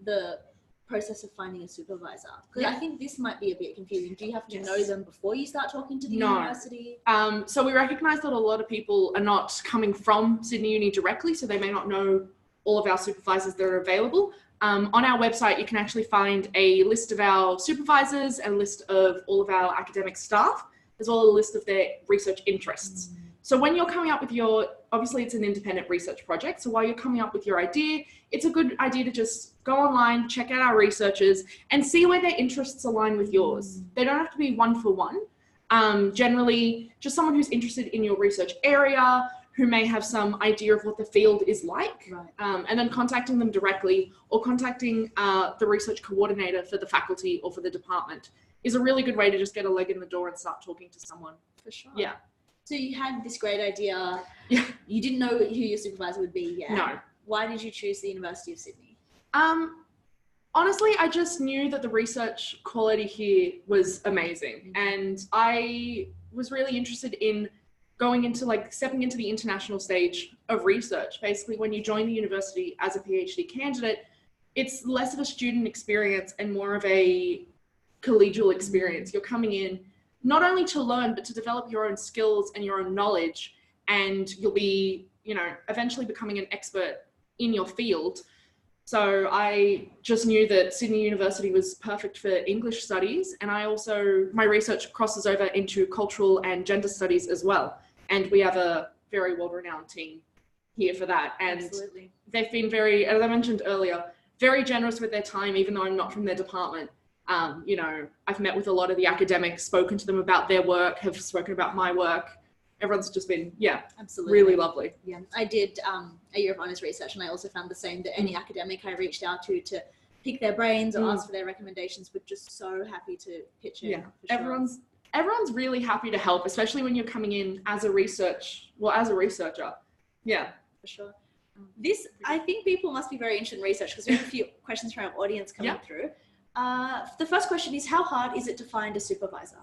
the process of finding a supervisor? Because I think this might be a bit confusing. Do you have to know them before you start talking to the university? So we recognise that a lot of people are not coming from Sydney Uni directly, so they may not know all of our supervisors that are available. On our website, you can actually find a list of our supervisors and a list of all of our academic staff, as well as a list of their research interests. So when you're coming up with obviously it's an independent research project, so while you're coming up with your idea, it's a good idea to just go online, check out our researchers, and see where their interests align with yours. They don't have to be one for one. Generally, just someone who's interested in your research area, who may have some idea of what the field is like, and then contacting them directly or contacting the research coordinator for the faculty or for the department is a really good way to just get a leg in the door and start talking to someone. For sure. Yeah. So you had this great idea. Yeah. You didn't know who your supervisor would be yet. No. Why did you choose the University of Sydney? Honestly, I just knew that the research quality here was amazing. And I was really interested in going into stepping into the international stage of research. Basically, when you join the university as a PhD candidate, it's less of a student experience and more of a collegial experience. You're coming in not only to learn, but to develop your own skills and your own knowledge. And you'll be, eventually becoming an expert in your field. So I just knew that Sydney University was perfect for English studies, and my research crosses over into cultural and gender studies as well. And we have a very well-renowned team here for that. And Absolutely. they've been very, as I mentioned earlier, very generous with their time, even though I'm not from their department. You know, I've met with a lot of the academics, spoken to them about their work, have spoken about my work. Everyone's just been, yeah, absolutely really lovely. Yeah, I did a year of honours research, and I also found the same, that any academic I reached out to pick their brains or ask for their recommendations were just so happy to pitch in. Yeah, for sure. everyone's really happy to help, especially when you're coming in as a researcher. Yeah, for sure. I think people must be very interested in research, because we have a few questions from our audience coming through. The first question is, how hard is it to find a supervisor?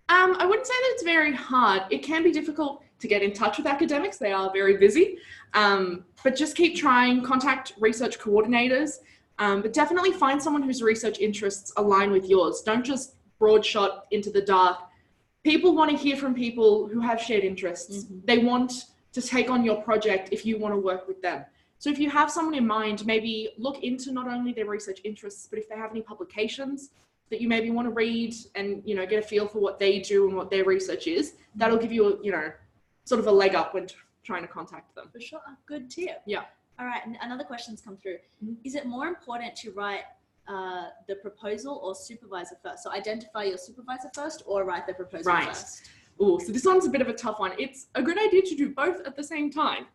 I wouldn't say that it's very hard. It can be difficult to get in touch with academics. They are very busy, but just keep trying, contact research coordinators, but definitely find someone whose research interests align with yours. Don't just broad shot into the dark. People want to hear from people who have shared interests. They want to take on your project if you want to work with them. So if you have someone in mind, maybe look into not only their research interests, but if they have any publications that you maybe want to read and, you know, get a feel for what they do and what their research is. That'll give you, you know, sort of a leg up when trying to contact them. For sure. Good tip. Yeah. All right. And another question's come through. Is it more important to write the proposal or supervisor first? So identify your supervisor first, or write the proposal first? Oh, so this one's a bit of a tough one. It's a good idea to do both at the same time.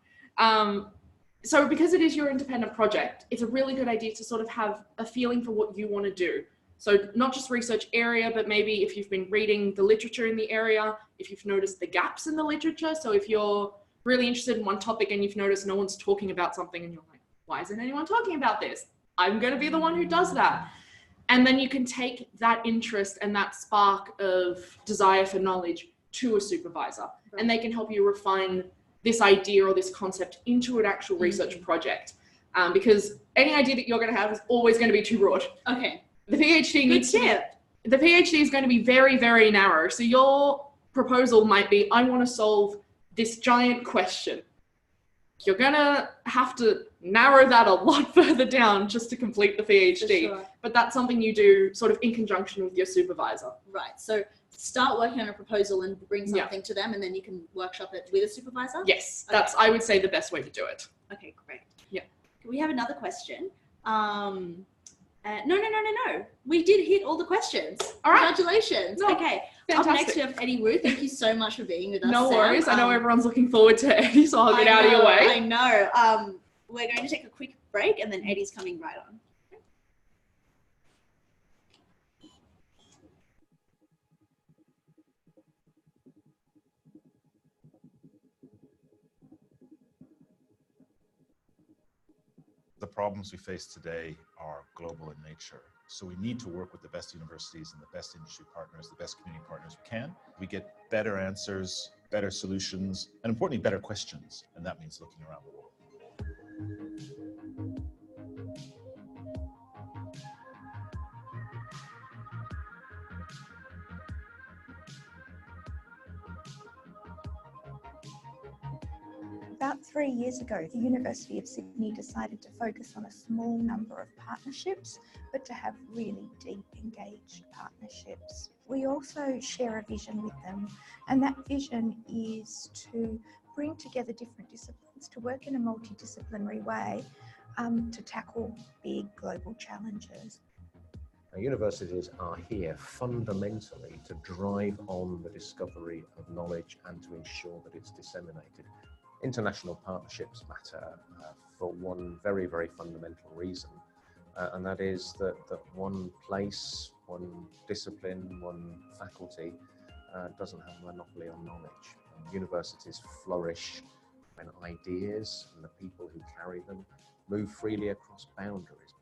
So because it is your independent project, it's a really good idea to sort of have a feeling for what you want to do. So not just research area, but maybe if you've been reading the literature in the area, if you've noticed the gaps in the literature. So if you're really interested in one topic and you've noticed no one's talking about something and you're like, why isn't anyone talking about this? I'm going to be the one who does that. And then you can take that interest and that spark of desire for knowledge to a supervisor, and they can help you refine this idea or this concept into an actual research project. Because any idea that you're going to have is always going to be too broad. Okay. The PhD the PhD is going to be very, very narrow. So your proposal might be, I want to solve this giant question. You're going to have to narrow that a lot further down just to complete the PhD. Sure. But that's something you do sort of in conjunction with your supervisor. Right. So start working on a proposal and bring something to them, and then you can workshop it with a supervisor? Yes, that's, I would say, the best way to do it. Okay, great. Yeah. We have another question. No. We did hit all the questions. All right. Congratulations. No, okay. fantastic. Up next we have Eddie Wu. Thank you so much for being with us. No Sam. worries. I know everyone's looking forward to Eddie, so I'll get out of your way. I know. We're going to take a quick break, and then Eddie's coming right on. The problems we face today are global in nature. So we need to work with the best universities and the best industry partners, the best community partners we can. We get better answers, better solutions, and importantly, better questions. And that means looking around the world. About 3 years ago, the University of Sydney decided to focus on a small number of partnerships, but to have really deep, engaged partnerships. We also share a vision with them, and that vision is to bring together different disciplines to work in a multidisciplinary way to tackle big global challenges. Universities are here fundamentally to drive on the discovery of knowledge and to ensure that it's disseminated. International partnerships matter for one very, very fundamental reason, and that is that one place, one discipline, one faculty doesn't have a monopoly on knowledge. Universities flourish when ideas and the people who carry them move freely across boundaries.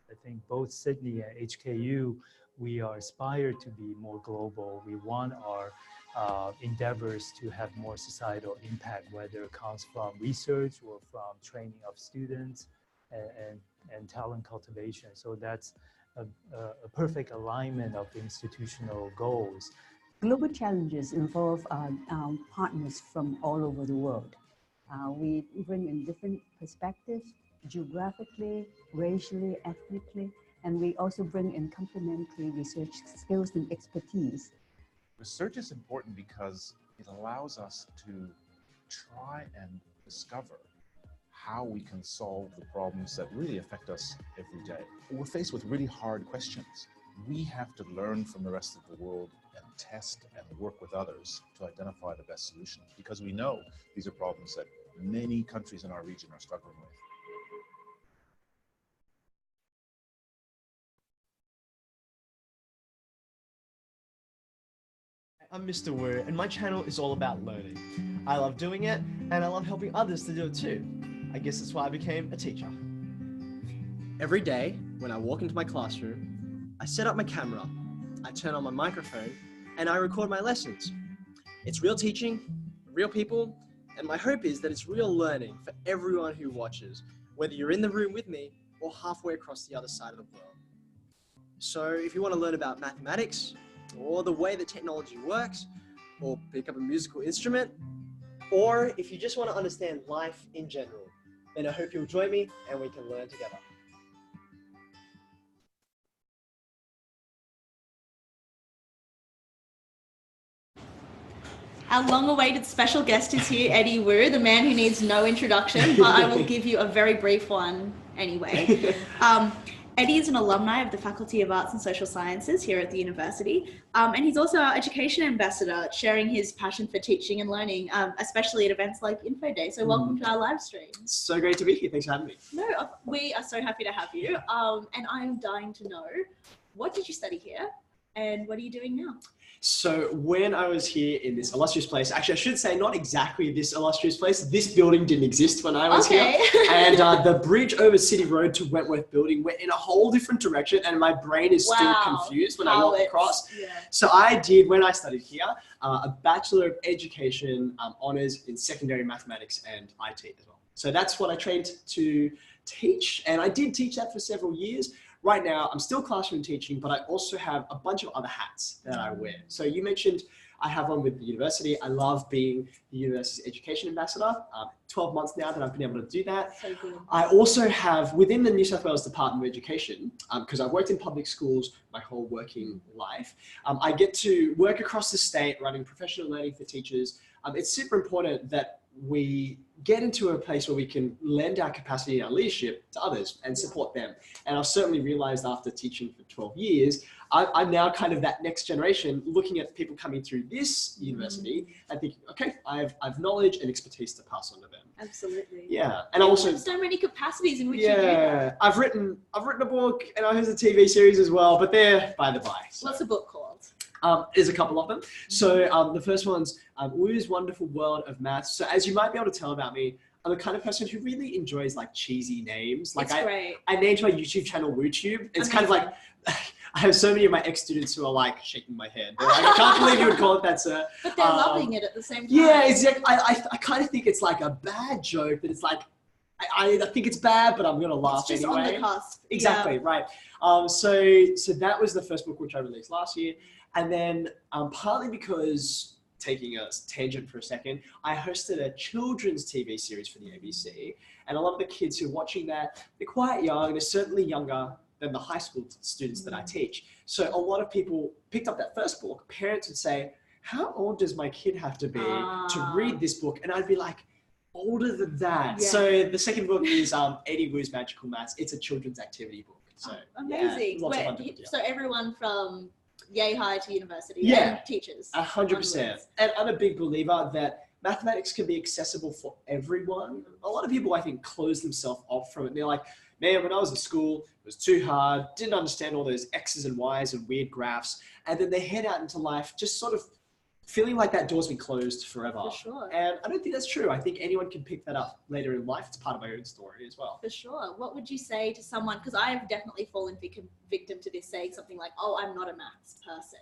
I think both Sydney and HKU, we are aspired to be more global. We want our endeavors to have more societal impact, whether it comes from research or from training of students and talent cultivation. So that's a perfect alignment of the institutional goals. Global challenges involve partners from all over the world. We bring in different perspectives, geographically, racially, ethnically, and we also bring in complementary research skills and expertise. Research is important because it allows us to try and discover how we can solve the problems that really affect us every day. We're faced with really hard questions. We have to learn from the rest of the world and test and work with others to identify the best solutions, because we know these are problems that many countries in our region are struggling with. I'm Mr. Wu, and my channel is all about learning. I love doing it, and I love helping others to do it too. I guess that's why I became a teacher. Every day, when I walk into my classroom, I set up my camera, I turn on my microphone, and I record my lessons. It's real teaching, real people, and my hope is that it's real learning for everyone who watches, whether you're in the room with me or halfway across the other side of the world. So if you want to learn about mathematics, or the way that technology works, or pick up a musical instrument, or if you just want to understand life in general, then I hope you'll join me and we can learn together. Our long-awaited special guest is here, Eddie Wu, the man who needs no introduction, but I will give you a very brief one anyway. Eddie is an alumni of the Faculty of Arts and Social Sciences here at the university, and he's also our education ambassador, sharing his passion for teaching and learning, especially at events like Info Day. So welcome to our live stream. So great to be here. Thanks for having me. No, we are so happy to have you, and I am dying to know, what did you study here, and what are you doing now? So when I was here in this illustrious place, actually I should say not exactly this illustrious place, this building didn't exist when I was here. And the bridge over City Road to Wentworth building went in a whole different direction, and my brain is still confused when I walk across. So I did, when I studied here, a Bachelor of Education honours in secondary mathematics and IT as well. So that's what I trained to teach, and I did teach that for several years. Right now, I'm still classroom teaching, but I also have a bunch of other hats that I wear. So you mentioned I have one with the university. I love being the university's education ambassador. 12 months now that I've been able to do that. So good. I also have, within the New South Wales Department of Education, because I've worked in public schools my whole working life, I get to work across the state running professional learning for teachers. It's super important that we get into a place where we can lend our capacity and our leadership to others and support them. And I've certainly realized after teaching for 12 years, I'm now kind of that next generation looking at people coming through this university and thinking, okay, I have knowledge and expertise to pass on to them. Absolutely. Yeah. And also so many capacities in which you do that. Yeah, I've written a book, and I have a TV series as well, but they're by the by. So. What's the book called? There's a couple of them. So the first one's Wu's Wonderful World of Maths. So as you might be able to tell about me, I'm the kind of person who really enjoys like cheesy names. Like I named my YouTube channel Wootube. It's kind of like, I have so many of my ex-students who are like shaking my head. They're like, I can't believe you would call it that, sir. But they're loving it at the same time. Yeah, exactly. I kind of think it's like a bad joke, but it's like, I think it's bad, but I'm going to laugh it's just anyway. On the cusp. Exactly, right. So that was the first book which I released last year. And then partly because, taking a tangent for a second, I hosted a children's TV series for the ABC. And a lot of the kids who are watching that, they're quite young. They're certainly younger than the high school students that I teach. So a lot of people picked up that first book. Parents would say, how old does my kid have to be to read this book? And I'd be like, older than that. Yeah. So the second book is Eddie Wu's Magical Maths. It's a children's activity book. So amazing. Yeah, so everyone from Yay High to university, and teachers. 100%. And I'm a big believer that mathematics can be accessible for everyone. A lot of people, I think, close themselves off from it. And they're like, man, when I was in school, it was too hard, didn't understand all those X's and Y's and weird graphs. And then they head out into life just sort of feeling like that door's been closed forever. For sure. And I don't think that's true. I think anyone can pick that up later in life. It's part of my own story as well. For sure. What would you say to someone, because I have definitely fallen victim to this, saying something like, oh, I'm not a maths person.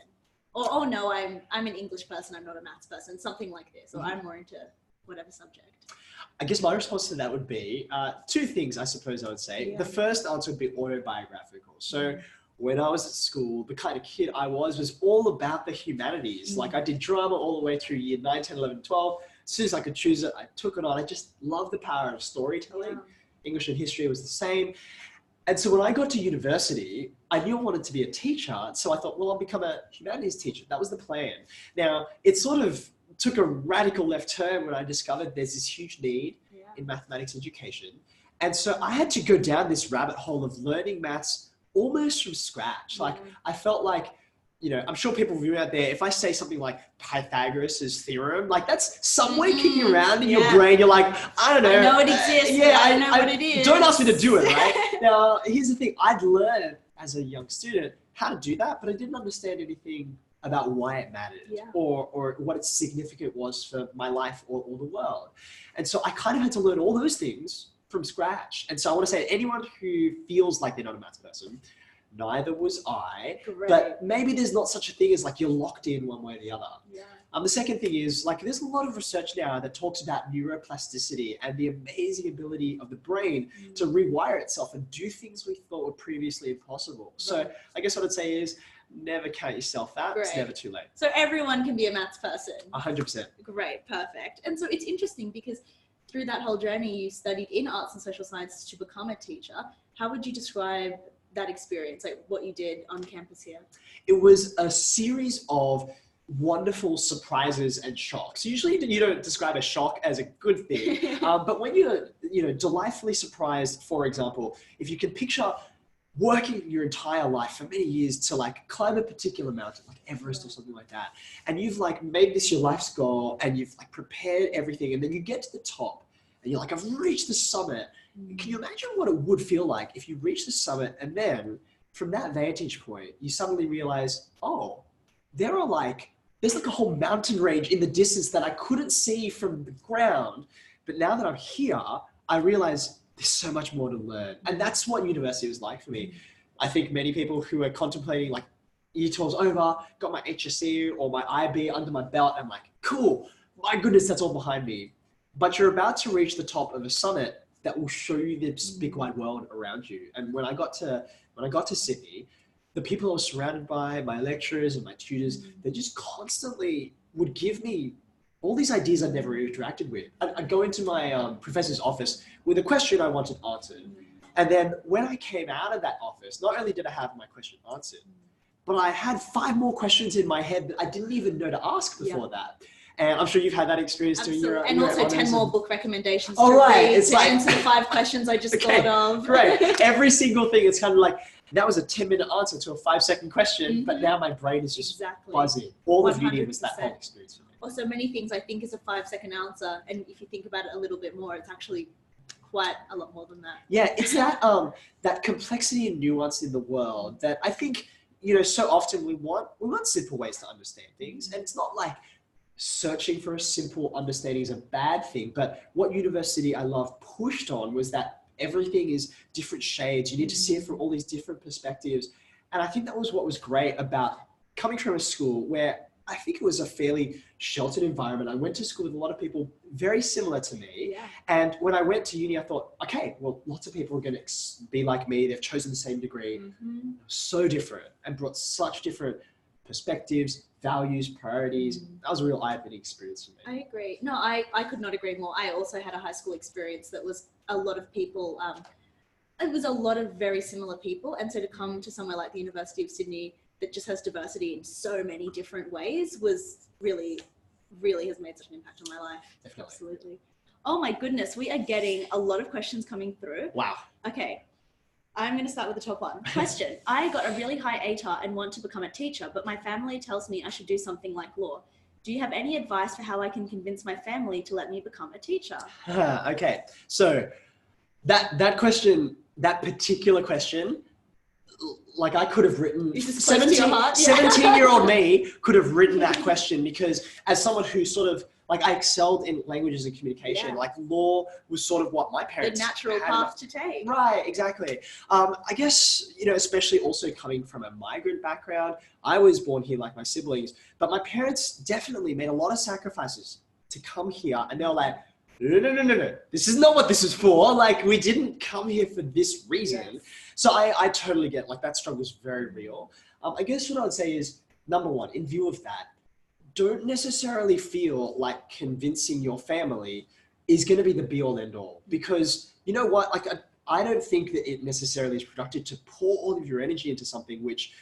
Or, oh no, I'm an English person, I'm not a maths person. Something like this. Or I'm more into whatever subject. I guess my response to that would be two things, I suppose I would say. Yeah. The first answer would be autobiographical. So when I was at school, the kind of kid I was all about the humanities. Like I did drama all the way through year 9, 10, 11, 12. As soon as I could choose it, I took it on. I just love the power of storytelling. English and history was the same. And so when I got to university, I knew I wanted to be a teacher. So I thought, well, I'll become a humanities teacher. That was the plan. Now, it sort of took a radical left turn when I discovered there's this huge need in mathematics education. And so I had to go down this rabbit hole of learning maths almost from scratch. Like, I felt like, you know, I'm sure people view out there, if I say something like Pythagoras' theorem, like that's somewhere kicking around in your brain. You're like, I don't know. I know it exists. Yeah, I know what it is. Don't ask me to do it, right? Now, here's the thing. I'd learned as a young student how to do that, but I didn't understand anything about why it mattered or what its significance was for my life or the world. And so I kind of had to learn all those things from scratch. And so I want to say to anyone who feels like they're not a maths person, neither was I, but maybe there's not such a thing as like you're locked in one way or the other. The second thing is like there's a lot of research now that talks about neuroplasticity and the amazing ability of the brain to rewire itself and do things we thought were previously impossible. So I guess what I'd say is never count yourself out. It's never too late. So everyone can be a maths person. 100%. Great, perfect. And so it's interesting because through that whole journey, you studied in arts and social sciences to become a teacher. How would you describe that experience, like what you did on campus here? It was a series of wonderful surprises and shocks. Usually you don't describe a shock as a good thing, but when you're delightfully surprised, for example, if you can picture working your entire life for many years to like climb a particular mountain, like Everest or something like that, and you've like made this your life's goal and you've like prepared everything, and then you get to the top and you're like, I've reached the summit. Can you imagine what it would feel like if you reach the summit and then from that vantage point, you suddenly realize, oh, there's like a whole mountain range in the distance that I couldn't see from the ground. But now that I'm here, I realize there's so much more to learn. And that's what university was like for me. I think many people who are contemplating like year 12's over, got my HSC or my IB under my belt, I'm like, cool, my goodness, that's all behind me. But you're about to reach the top of a summit that will show you this big wide world around you. And when I got to Sydney, the people I was surrounded by, my lecturers and my tutors, they just constantly would give me all these ideas I'd never interacted with. I'd go into my professor's office with a question I wanted answered. And then when I came out of that office, not only did I have my question answered, but I had 5 more questions in my head that I didn't even know to ask before that. And I'm sure you've had that experience too. And also 10 more book recommendations to it's like, answer the 5 questions I just thought of. Great. Every single thing, it's kind of like, that was a 10-minute answer to a 5-second question, but now my brain is just buzzing. All of uni was that whole experience for me. Also, many things I think is a 5-second answer, and if you think about it a little bit more, it's actually quite a lot more than that. Yeah, it's that that complexity and nuance in the world that I think, so often we want simple ways to understand things, and it's not like searching for a simple understanding is a bad thing, but what university I love pushed on was that everything is different shades. You need to see it from all these different perspectives. And I think that was what was great about coming from a school where I think it was a fairly sheltered environment. I went to school with a lot of people very similar to me. And when I went to uni, I thought, okay, well, lots of people are going to be like me. They've chosen the same degree. So different and brought such different perspectives, values, priorities. That was a real eye-opening experience for me. I agree. No, I could not agree more. I also had a high school experience that was a lot of people, it was a lot of very similar people. And so to come to somewhere like the University of Sydney that just has diversity in so many different ways was really has made such an impact on my life. Definitely. Absolutely. Oh my goodness, we are getting a lot of questions coming through. Wow. Okay. I'm going to start with the top one. Question. I got a really high ATAR and want to become a teacher, but my family tells me I should do something like law. Do you have any advice for how I can convince my family to let me become a teacher? Okay. So that question, that particular question, like I could have written 17-year-old me could have written that question, because as someone who sort of like I excelled in languages and communication, like law was sort of what my parents the natural path to take. Right, exactly. I guess, especially also coming from a migrant background, I was born here like my siblings, but my parents definitely made a lot of sacrifices to come here, and they were like, no, this is not what this is for. Like, we didn't come here for this reason. So I totally get, like, that struggle is very real. I guess what I would say is, number one, in view of that, don't necessarily feel like convincing your family is going to be the be all end all, because you know what, like I don't think that it necessarily is productive to pour all of your energy into something which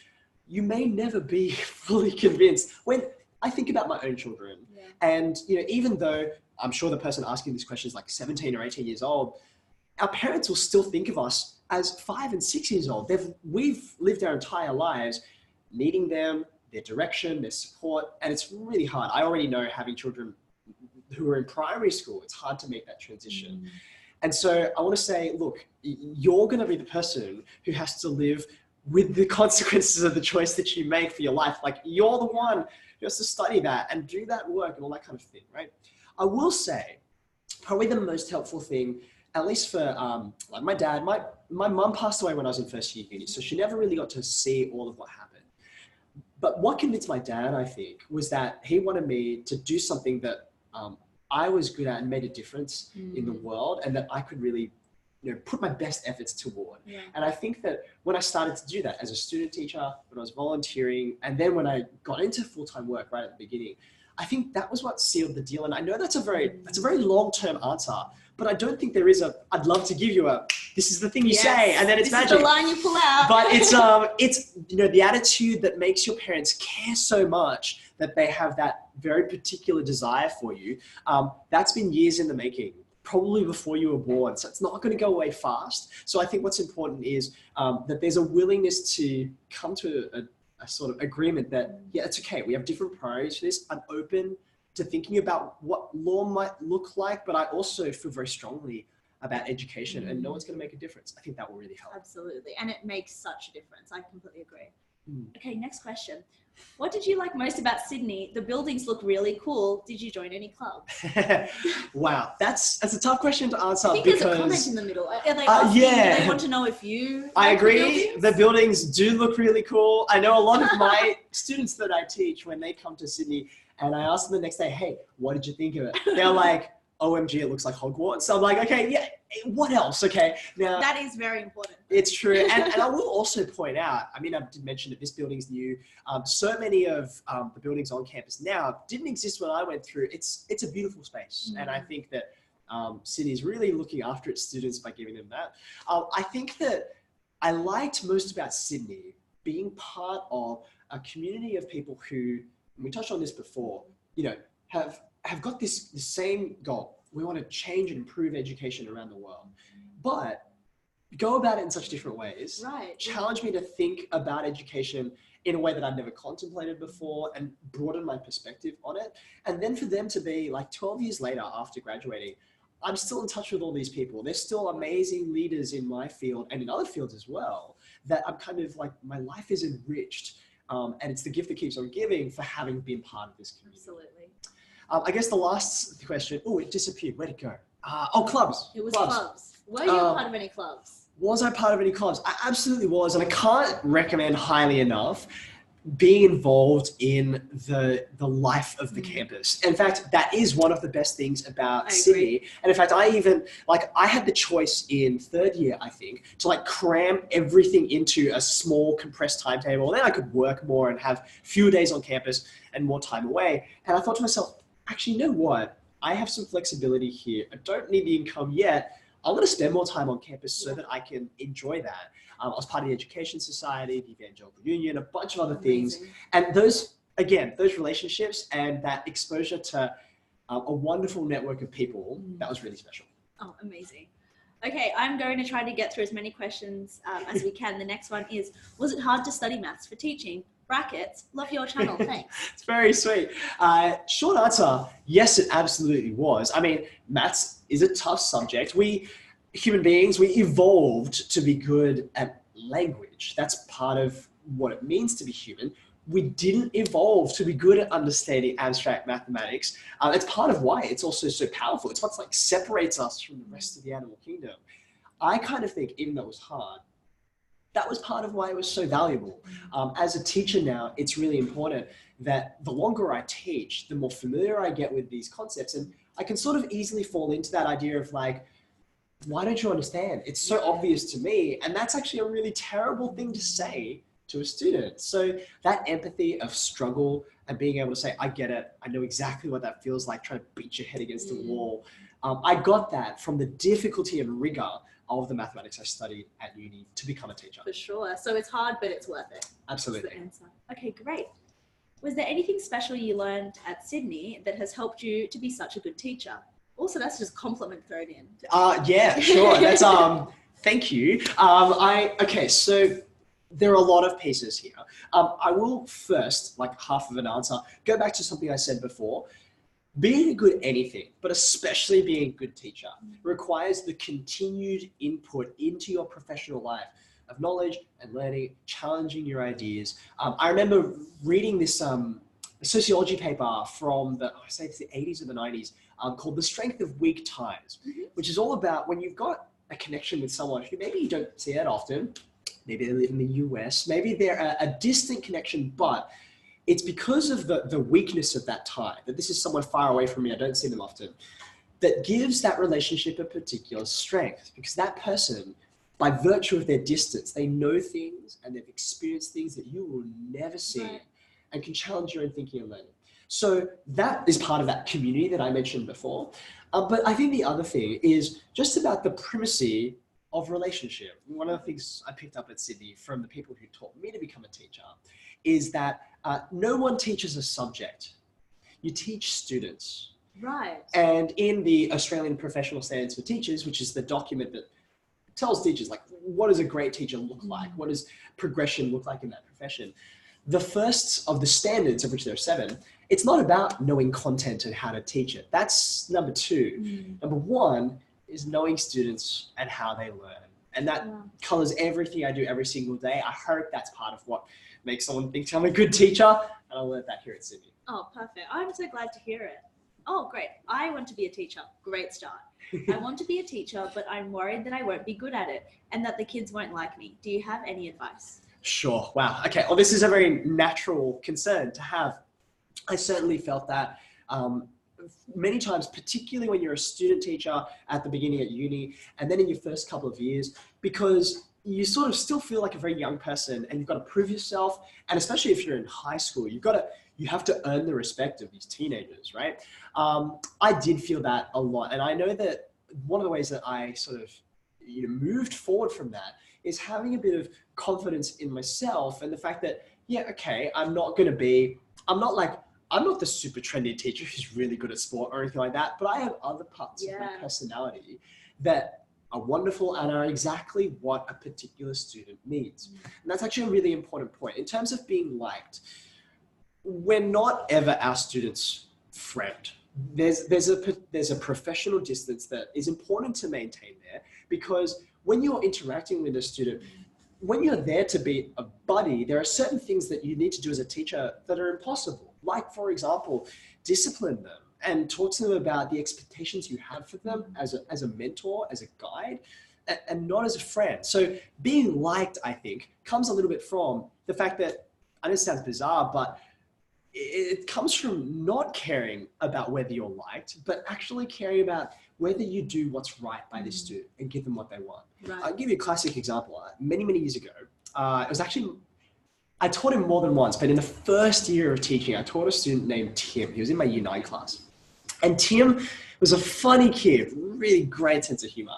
you may never be fully convinced. When I think about my own children, and even though I'm sure the person asking this question is like 17 or 18 years old, our parents will still think of us as 5 and 6 years old. We've lived our entire lives needing them, their direction, their support, and it's really hard. I already know, having children who are in primary school, it's hard to make that transition. And so I want to say, look, you're going to be the person who has to live with the consequences of the choice that you make for your life. Like, you're the one who has to study that and do that work and all that kind of thing, right? I will say, probably the most helpful thing, at least for like my dad, my mum passed away when I was in first year uni, so she never really got to see all of what happened. But what convinced my dad, I think, was that he wanted me to do something that I was good at and made a difference in the world, and that I could really, put my best efforts toward. And I think that when I started to do that as a student teacher, when I was volunteering, and then when I got into full-time work right at the beginning, I think that was what sealed the deal. And I know that's a very long-term answer, but I don't think there is I'd love to give you this is the thing you say, and then it's magic. This is the line you pull out. But it's the attitude that makes your parents care so much that they have that very particular desire for you. That's been years in the making, probably before you were born. So it's not going to go away fast. So I think what's important is that there's a willingness to come to a sort of agreement that, yeah, it's okay. We have different priorities for this. I'm open to thinking about what law might look like, but I also feel very strongly about education, and no one's going to make a difference. I think that will really help. Absolutely. And it makes such a difference. I completely agree. Okay, next question. What did you like most about Sydney? The buildings look really cool. Did you join any clubs? Wow, that's a tough question to answer. I think because there's a comment in the middle. Are they asking, do they want to know if you I like agree. The buildings do look really cool. I know a lot of my students that I teach, when they come to Sydney and I ask them the next day, hey, what did you think of it? They're like, OMG, it looks like Hogwarts. So I'm like, okay, yeah, what else? Okay, now that is very important. It's true. And I will also point out, I mean, I did mention that this building's new. So many of the buildings on campus now didn't exist when I went through. It's a beautiful space. And I think that Sydney's really looking after its students by giving them that. I think that I liked most about Sydney being part of a community of people who, and we touched on this before, have got the same goal. We want to change and improve education around the world, but go about it in such different ways. Right. Challenge me to think about education in a way that I've never contemplated before and broaden my perspective on it. And then for them to be like 12 years later after graduating, I'm still in touch with all these people. They're still amazing leaders in my field and in other fields as well, that I'm kind of like, my life is enriched. And it's the gift that keeps on giving for having been part of this community. Absolutely. I guess the last question, it disappeared. Where'd it go? Clubs. It was clubs. Were you part of any clubs? Was I part of any clubs? I absolutely was. And I can't recommend highly enough being involved in the life of the campus. In fact, that is one of the best things about Sydney. And in fact, I had the choice in third year, I think, to cram everything into a small compressed timetable. Then I could work more and have fewer days on campus and more time away. And I thought to myself, actually, you know what? I have some flexibility here. I don't need the income yet. I'm going to spend more time on campus so that I can enjoy that. I was part of the Education Society, the Evangelical Union, a bunch of other things. And those relationships and that exposure to a wonderful network of people, that was really special. Oh, amazing. Okay, I'm going to try to get through as many questions as we can. The next one is, was it hard to study maths for teaching? Brackets, love your channel, thanks. It's very sweet. Short answer, yes, it absolutely was. I mean, maths is a tough subject. We, human beings, we evolved to be good at language. That's part of what it means to be human. We didn't evolve to be good at understanding abstract mathematics. It's part of why it's also so powerful. It's what separates us from the rest of the animal kingdom. I kind of think, even though it was hard, that was part of why it was so valuable. As a teacher now, it's really important that the longer I teach, the more familiar I get with these concepts. And I can sort of easily fall into that idea of why don't you understand? It's so obvious to me. And that's actually a really terrible thing to say to a student. So that empathy of struggle and being able to say, I get it, I know exactly what that feels like, trying to beat your head against the wall. I got that from the difficulty and rigor of the mathematics I studied at uni to become a teacher. For sure. So it's hard, but it's worth it. Absolutely. That's the answer. Okay, great. Was there anything special you learned at Sydney that has helped you to be such a good teacher? Also, that's just a compliment thrown in. Yeah, sure. That's thank you. Okay, so there are a lot of pieces here. I will first, like half of an answer, go back to something I said before. Being a good anything, but especially being a good teacher, requires the continued input into your professional life of knowledge and learning, challenging your ideas. I remember reading this sociology paper from the 80s or the 90s called The Strength of Weak Ties, which is all about when you've got a connection with someone who maybe you don't see that often, maybe they live in the US, maybe they're a distant connection, but it's because of the weakness of that tie, that this is someone far away from me, I don't see them often, that gives that relationship a particular strength, because that person, by virtue of their distance, they know things and they've experienced things that you will never see and can challenge your own thinking and learning. So that is part of that community that I mentioned before. But I think the other thing is just about the primacy of relationship. One of the things I picked up at Sydney from the people who taught me to become a teacher is that no one teaches a subject. You teach students. Right. And in the Australian Professional Standards for Teachers, which is the document that tells teachers, like, what does a great teacher look like? What does progression look like in that profession? The first of the standards, of which there are 7, it's not about knowing content and how to teach it. That's number 2. Number 1 is knowing students and how they learn. And that colors everything I do every single day. I hope that's part of what makes someone think I'm a good teacher. And I learned that here at Sydney. Oh, perfect. I'm so glad to hear it. Oh, great. I want to be a teacher. Great start. I want to be a teacher, but I'm worried that I won't be good at it and that the kids won't like me. Do you have any advice? Sure. Wow. Okay. Well, this is a very natural concern to have. I certainly felt that many times, particularly when you're a student teacher at the beginning at uni and then in your first couple of years, because you sort of still feel like a very young person and you've got to prove yourself. And especially if you're in high school, you have to earn the respect of these teenagers, right? I did feel that a lot. And I know that one of the ways that I sort of moved forward from that is having a bit of confidence in myself and the fact that, yeah, okay, I'm not the super trendy teacher who's really good at sport or anything like that, but I have other parts of my personality that are wonderful and are exactly what a particular student needs. And that's actually a really important point. In terms of being liked, we're not ever our students' friend. There's a professional distance that is important to maintain there, because when you're interacting with a student, when you're there to be a buddy, there are certain things that you need to do as a teacher that are impossible. Like, for example, discipline them and talk to them about the expectations you have for them as a mentor, as a guide, and not as a friend. So being liked, I think, comes a little bit from the fact that, I know it sounds bizarre, but it comes from not caring about whether you're liked, but actually caring about whether you do what's right by the student and give them what they want. Right. I'll give you a classic example. Many, many years ago, it was actually, I taught him more than once, but in the first year of teaching, I taught a student named Tim. He was in my Year 9 class. And Tim was a funny kid, really great sense of humor.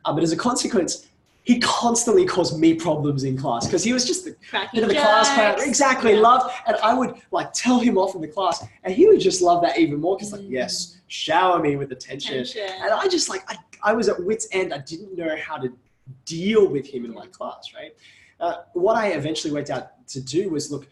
But as a consequence, he constantly caused me problems in class because he was just the bit of the class clown. Exactly, loved. And I would like tell him off in the class and he would just love that even more because like, yes, shower me with attention. And I just like, I was at wit's end. I didn't know how to deal with him in my class, right? What I eventually worked out to do was look,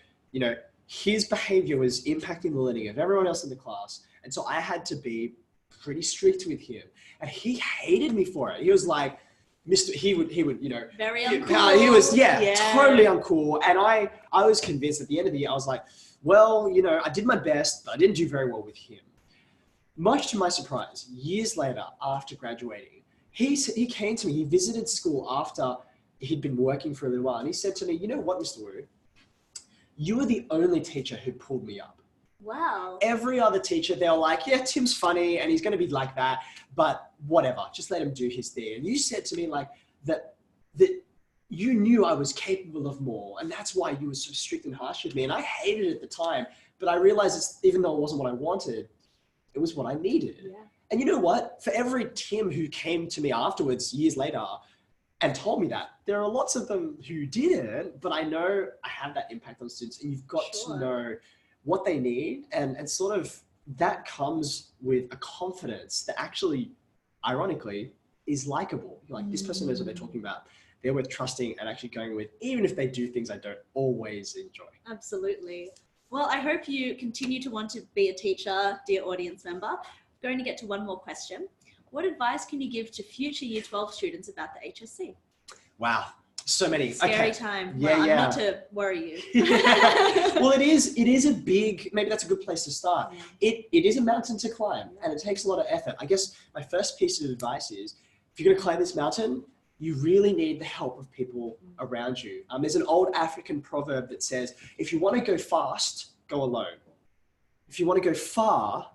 his behavior was impacting the learning of everyone else in the class. And so I had to be pretty strict with him. And he hated me for it. He was like, he would, very uncool. He was, totally uncool. And I was convinced at the end of the year, I was like, well, I did my best, but I didn't do very well with him. Much to my surprise, years later, after graduating, he came to me, he visited school after he'd been working for a little while. And he said to me, you know what, Mr. Wu, you were the only teacher who pulled me up. Wow. Every other teacher, they're like, yeah, Tim's funny and he's going to be like that, but whatever, just let him do his thing. And you said to me like that you knew I was capable of more, and that's why you were so strict and harsh with me. And I hated it at the time, but I realized even though it wasn't what I wanted, it was what I needed. Yeah. And you know what? For every Tim who came to me afterwards, years later, and told me that, there are lots of them who didn't, but I know I have that impact on students, and you've got to know what they need, and sort of that comes with a confidence that actually, ironically, is likable. Like, this person knows what they're talking about. They're worth trusting and actually going with, even if they do things I don't always enjoy. Absolutely. Well, I hope you continue to want to be a teacher, dear audience member. I'm going to get to one more question. What advice can you give to future Year 12 students about the HSC? Wow, so many. Scary time. Yeah, well, yeah. Not to worry you. Well, it is a big, maybe that's a good place to start. It is a mountain to climb, and it takes a lot of effort. I guess my first piece of advice is, if you're going to climb this mountain, you really need the help of people around you. There's an old African proverb that says, if you want to go fast, go alone. If you want to go far,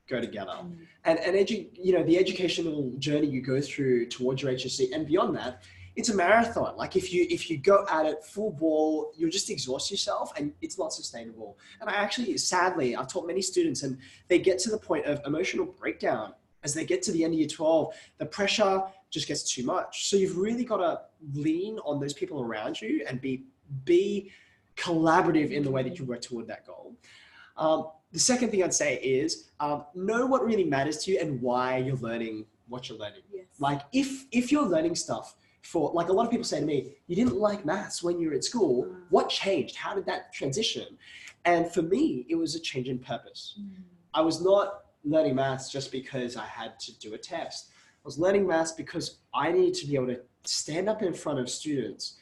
go together. And the educational journey you go through towards your HSC and beyond that, it's a marathon. Like, if you go at it full ball, you'll just exhaust yourself, and it's not sustainable. And I actually, sadly, I've taught many students, and they get to the point of emotional breakdown as they get to the end of Year 12. The pressure just gets too much. So you've really got to lean on those people around you and be collaborative in the way that you work toward that goal. The second thing I'd say is know what really matters to you and why you're learning what you're learning. Yes. Like, if you're learning stuff for, like, a lot of people say to me, you didn't like maths when you were at school. What changed? How did that transition? And for me, it was a change in purpose. I was not learning maths just because I had to do a test. I was learning maths because I needed to be able to stand up in front of students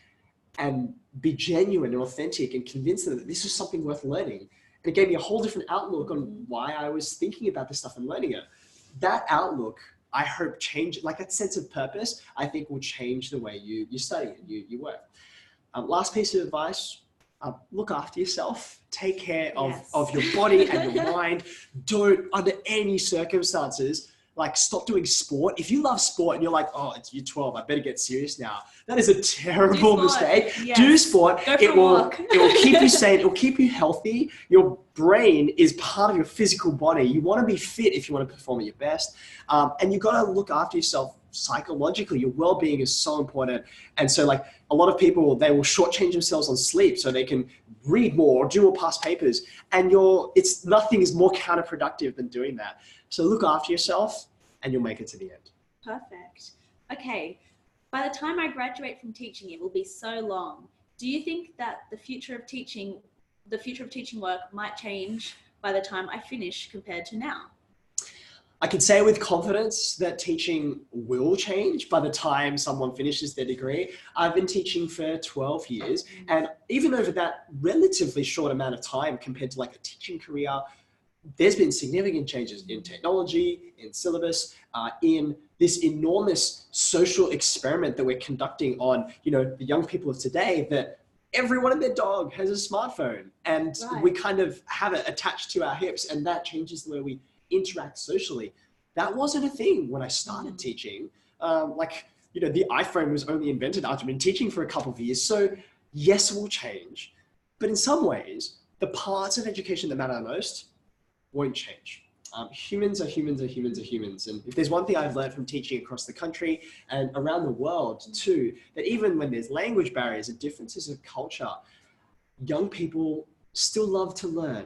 and be genuine and authentic and convince them that this is something worth learning. And it gave me a whole different outlook on why I was thinking about this stuff and learning it. That outlook, I hope, change, like that sense of purpose, I think will change the way you study and you work. Last piece of advice, look after yourself. Take care of your body and your mind. Don't, under any circumstances, like, stop doing sport. If you love sport and you're like, oh, it's Year 12, I better get serious now. That is a terrible mistake. Yes. Do sport. It will keep you sane. It will keep you healthy. Your brain is part of your physical body. You want to be fit if you want to perform at your best. And you've got to look after yourself psychologically. Your well-being is so important. And so, like, a lot of people, they will shortchange themselves on sleep so they can read more or do more past papers. And nothing is more counterproductive than doing that. So look after yourself and you'll make it to the end. Perfect. Okay. By the time I graduate from teaching, it will be so long. Do you think that the future of teaching work might change by the time I finish compared to now? I can say with confidence that teaching will change by the time someone finishes their degree. I've been teaching for 12 years, and even over that relatively short amount of time compared to, like, a teaching career, there's been significant changes in technology, in syllabus, in this enormous social experiment that we're conducting on, the young people of today, that everyone and their dog has a smartphone, and we kind of have it attached to our hips, and that changes the way we interact socially. That wasn't a thing when I started teaching. The iPhone was only invented after I've been teaching for a couple of years. So yes, it will change, but in some ways, the parts of education that matter the most won't change. Humans are humans are humans are humans. And if there's one thing I've learned from teaching across the country and around the world too, that even when there's language barriers and differences of culture, young people still love to learn.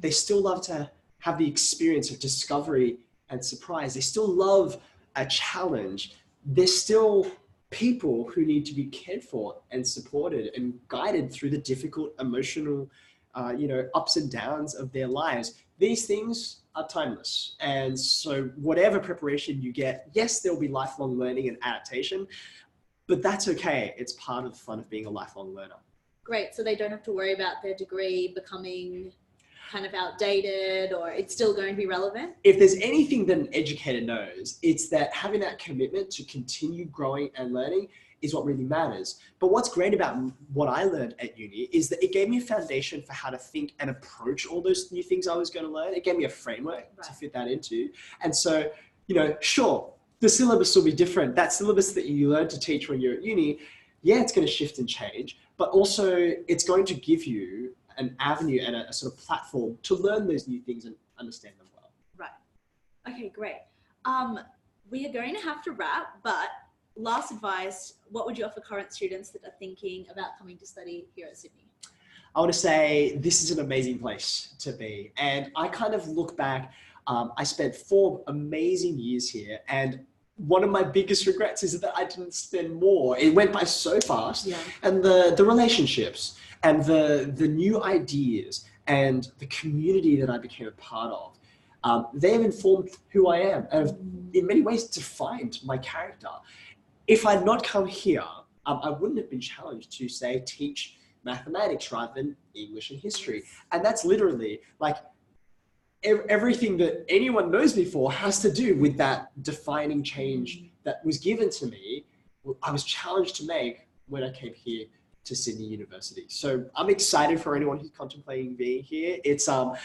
They still love to have the experience of discovery and surprise. They still love a challenge. There's still people who need to be cared for and supported and guided through the difficult emotional, ups and downs of their lives. These things are timeless. And so whatever preparation you get, yes, there'll be lifelong learning and adaptation, but that's okay. It's part of the fun of being a lifelong learner. Great. So they don't have to worry about their degree becoming kind of outdated, or it's still going to be relevant? If there's anything that an educator knows, it's that having that commitment to continue growing and learning is what really matters. But what's great about what I learned at uni is that it gave me a foundation for how to think and approach all those new things I was going to learn. It gave me a framework to fit that into. And so, sure, the syllabus will be different. That syllabus that you learned to teach when you're at uni, yeah, it's going to shift and change, but also it's going to give you an avenue and a sort of platform to learn those new things and understand them well. Right. Okay, great. We are going to have to wrap, but last advice, what would you offer current students that are thinking about coming to study here at Sydney? I want to say this is an amazing place to be. And I kind of look back, I spent 4 amazing years here, and one of my biggest regrets is that I didn't spend more. It went by so fast. Yeah. And the relationships and the new ideas and the community that I became a part of, they have informed who I am and have in many ways defined my character. If I'd not come here, I wouldn't have been challenged to, say, teach mathematics rather than English and history. And that's literally like everything that anyone knows me for has to do with that defining change that was given to me. I was challenged to make when I came here to Sydney University. So I'm excited for anyone who's contemplating being here. It's an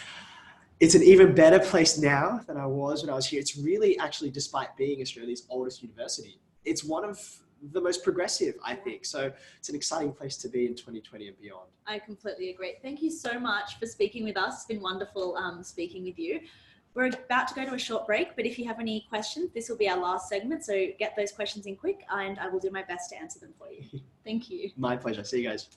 even better place now than I was when I was here. It's really actually, despite being Australia's oldest university, it's one of the most progressive, I think. So it's an exciting place to be in 2020 and beyond. I completely agree. Thank you so much for speaking with us. It's been wonderful speaking with you. We're about to go to a short break, but if you have any questions, this will be our last segment. So get those questions in quick and I will do my best to answer them for you. Thank you. My pleasure. See you guys.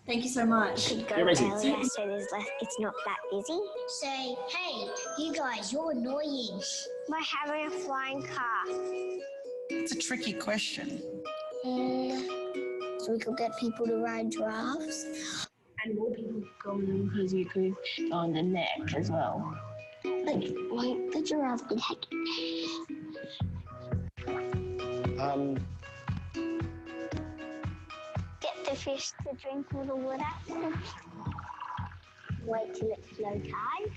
Thank you so much. Could go You're amazing. earlier so there's less, it's not that busy. Say, hey, you guys, you're annoying. By having a flying car. It's a tricky question. So we could get people to ride giraffes. And more people go on because you could go on the neck as well. Like the giraffe did heck. Get the fish to drink all the water. Wait till it's low tide.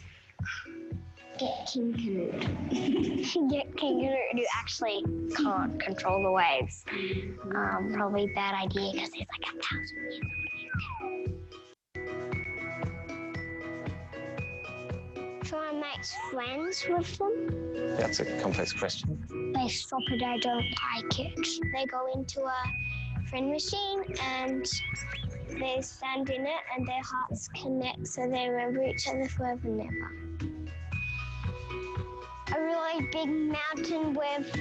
Get kangaroo. Get kangaroo who actually can't control the waves. Probably bad idea because there's like 1,000 years old. Try and make friends with them. That's a complex question. They stop it, I don't like it. They go into a friend machine and they stand in it and their hearts connect so they remember each other forever and ever. A really big mountain with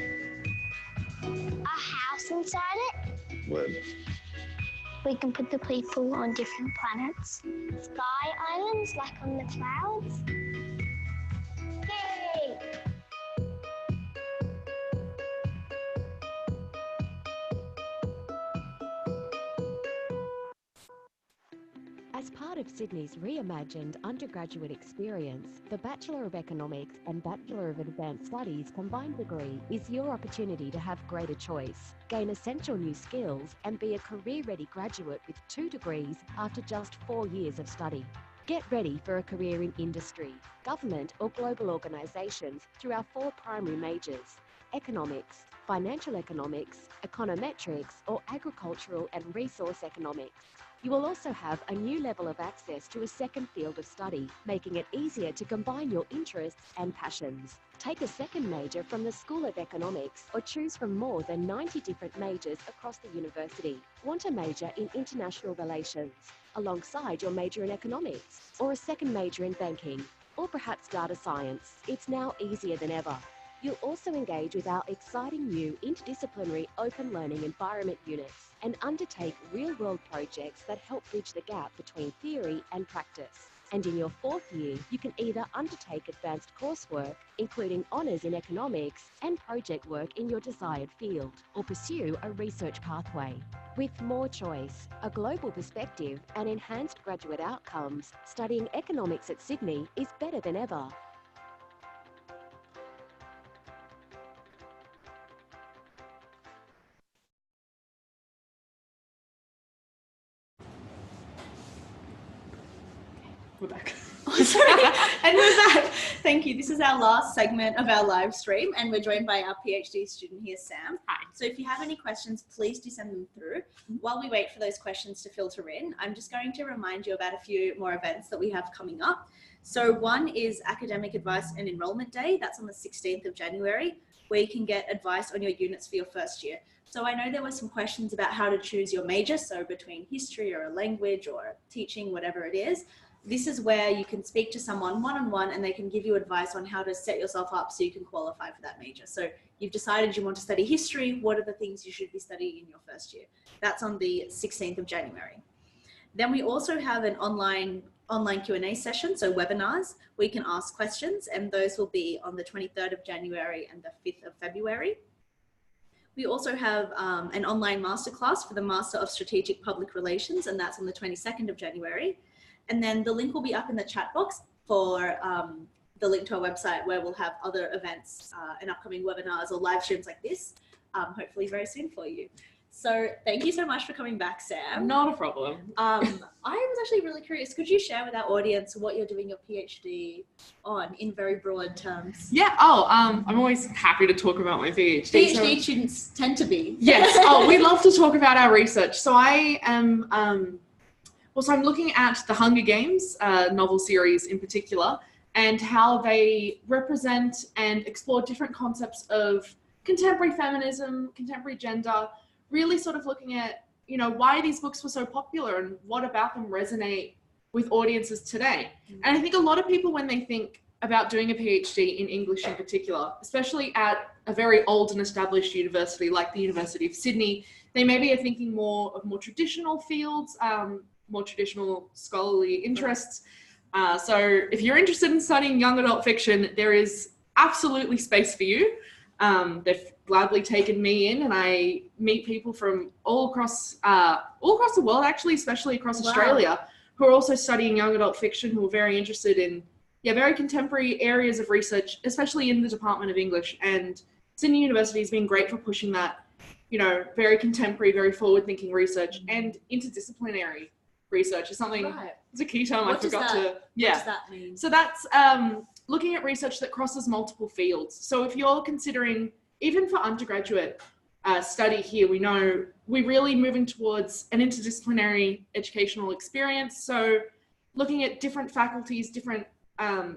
a house inside it. Word. We can put the people on different planets. Sky islands, like on the clouds. Yay! As part of Sydney's reimagined undergraduate experience, the Bachelor of Economics and Bachelor of Advanced Studies combined degree is your opportunity to have greater choice, gain essential new skills, and be a career-ready graduate with 2 degrees after just 4 years of study. Get ready for a career in industry, government or global organisations through our 4 primary majors: economics, financial economics, econometrics, or agricultural and resource economics. You will also have a new level of access to a second field of study, making it easier to combine your interests and passions. Take a second major from the School of Economics or choose from more than 90 different majors across the university. Want a major in international relations alongside your major in economics, or a second major in banking, or perhaps data science? It's now easier than ever. You'll also engage with our exciting new interdisciplinary open learning environment units and undertake real-world projects that help bridge the gap between theory and practice. And in your 4th year, you can either undertake advanced coursework, including honours in economics and project work in your desired field, or pursue a research pathway. With more choice, a global perspective, and enhanced graduate outcomes, studying economics at Sydney is better than ever. We're back. And we're back. Thank you. This is our last segment of our live stream, and we're joined by our PhD student here, Sam. Hi. So if you have any questions, please do send them through. While we wait for those questions to filter in, I'm just going to remind you about a few more events that we have coming up. So one is Academic Advice and Enrolment Day. That's on the 16th of January, where you can get advice on your units for your first year. So I know there were some questions about how to choose your major, so between history or a language or teaching, whatever it is. This is where you can speak to someone one-on-one and they can give you advice on how to set yourself up so you can qualify for that major. So you've decided you want to study history, what are the things you should be studying in your first year? That's on the 16th of January. Then we also have an online Q&A session, so webinars, where you can ask questions, and those will be on the 23rd of January and the 5th of February. We also have an online masterclass for the Master of Strategic Public Relations, and that's on the 22nd of January. And then the link will be up in the chat box for the link to our website, where we'll have other events and upcoming webinars or live streams like this, hopefully very soon for you. So thank you so much for coming back, Sam. Not a problem. I was actually really curious. Could you share with our audience what you're doing your PhD on in very broad terms? Yeah. Oh, I'm always happy to talk about my PhD. PhD students tend to be. Yes. Oh, we love to talk about our research. So I am, I'm looking at the Hunger Games novel series in particular, and how they represent and explore different concepts of contemporary feminism, contemporary gender, really sort of looking at, you know, why these books were so popular and what about them resonate with audiences today. And I think a lot of people, when they think about doing a PhD in English in particular, especially at a very old and established university like the University of Sydney, they maybe are thinking more of more traditional fields, more traditional scholarly interests. So if you're interested in studying young adult fiction, there is absolutely space for you. They've gladly taken me in, and I meet people from all across the world, actually, especially across Australia, who are also studying young adult fiction, who are very interested in, very contemporary areas of research, especially in the Department of English. And Sydney University has been great for pushing that, you know, very contemporary, very forward-thinking research, and interdisciplinary research is something, it's a key term I forgot to, What does that mean? So that's looking at research that crosses multiple fields. So if you're considering, even for undergraduate study here, we know we're really moving towards an interdisciplinary educational experience. So looking at different faculties, different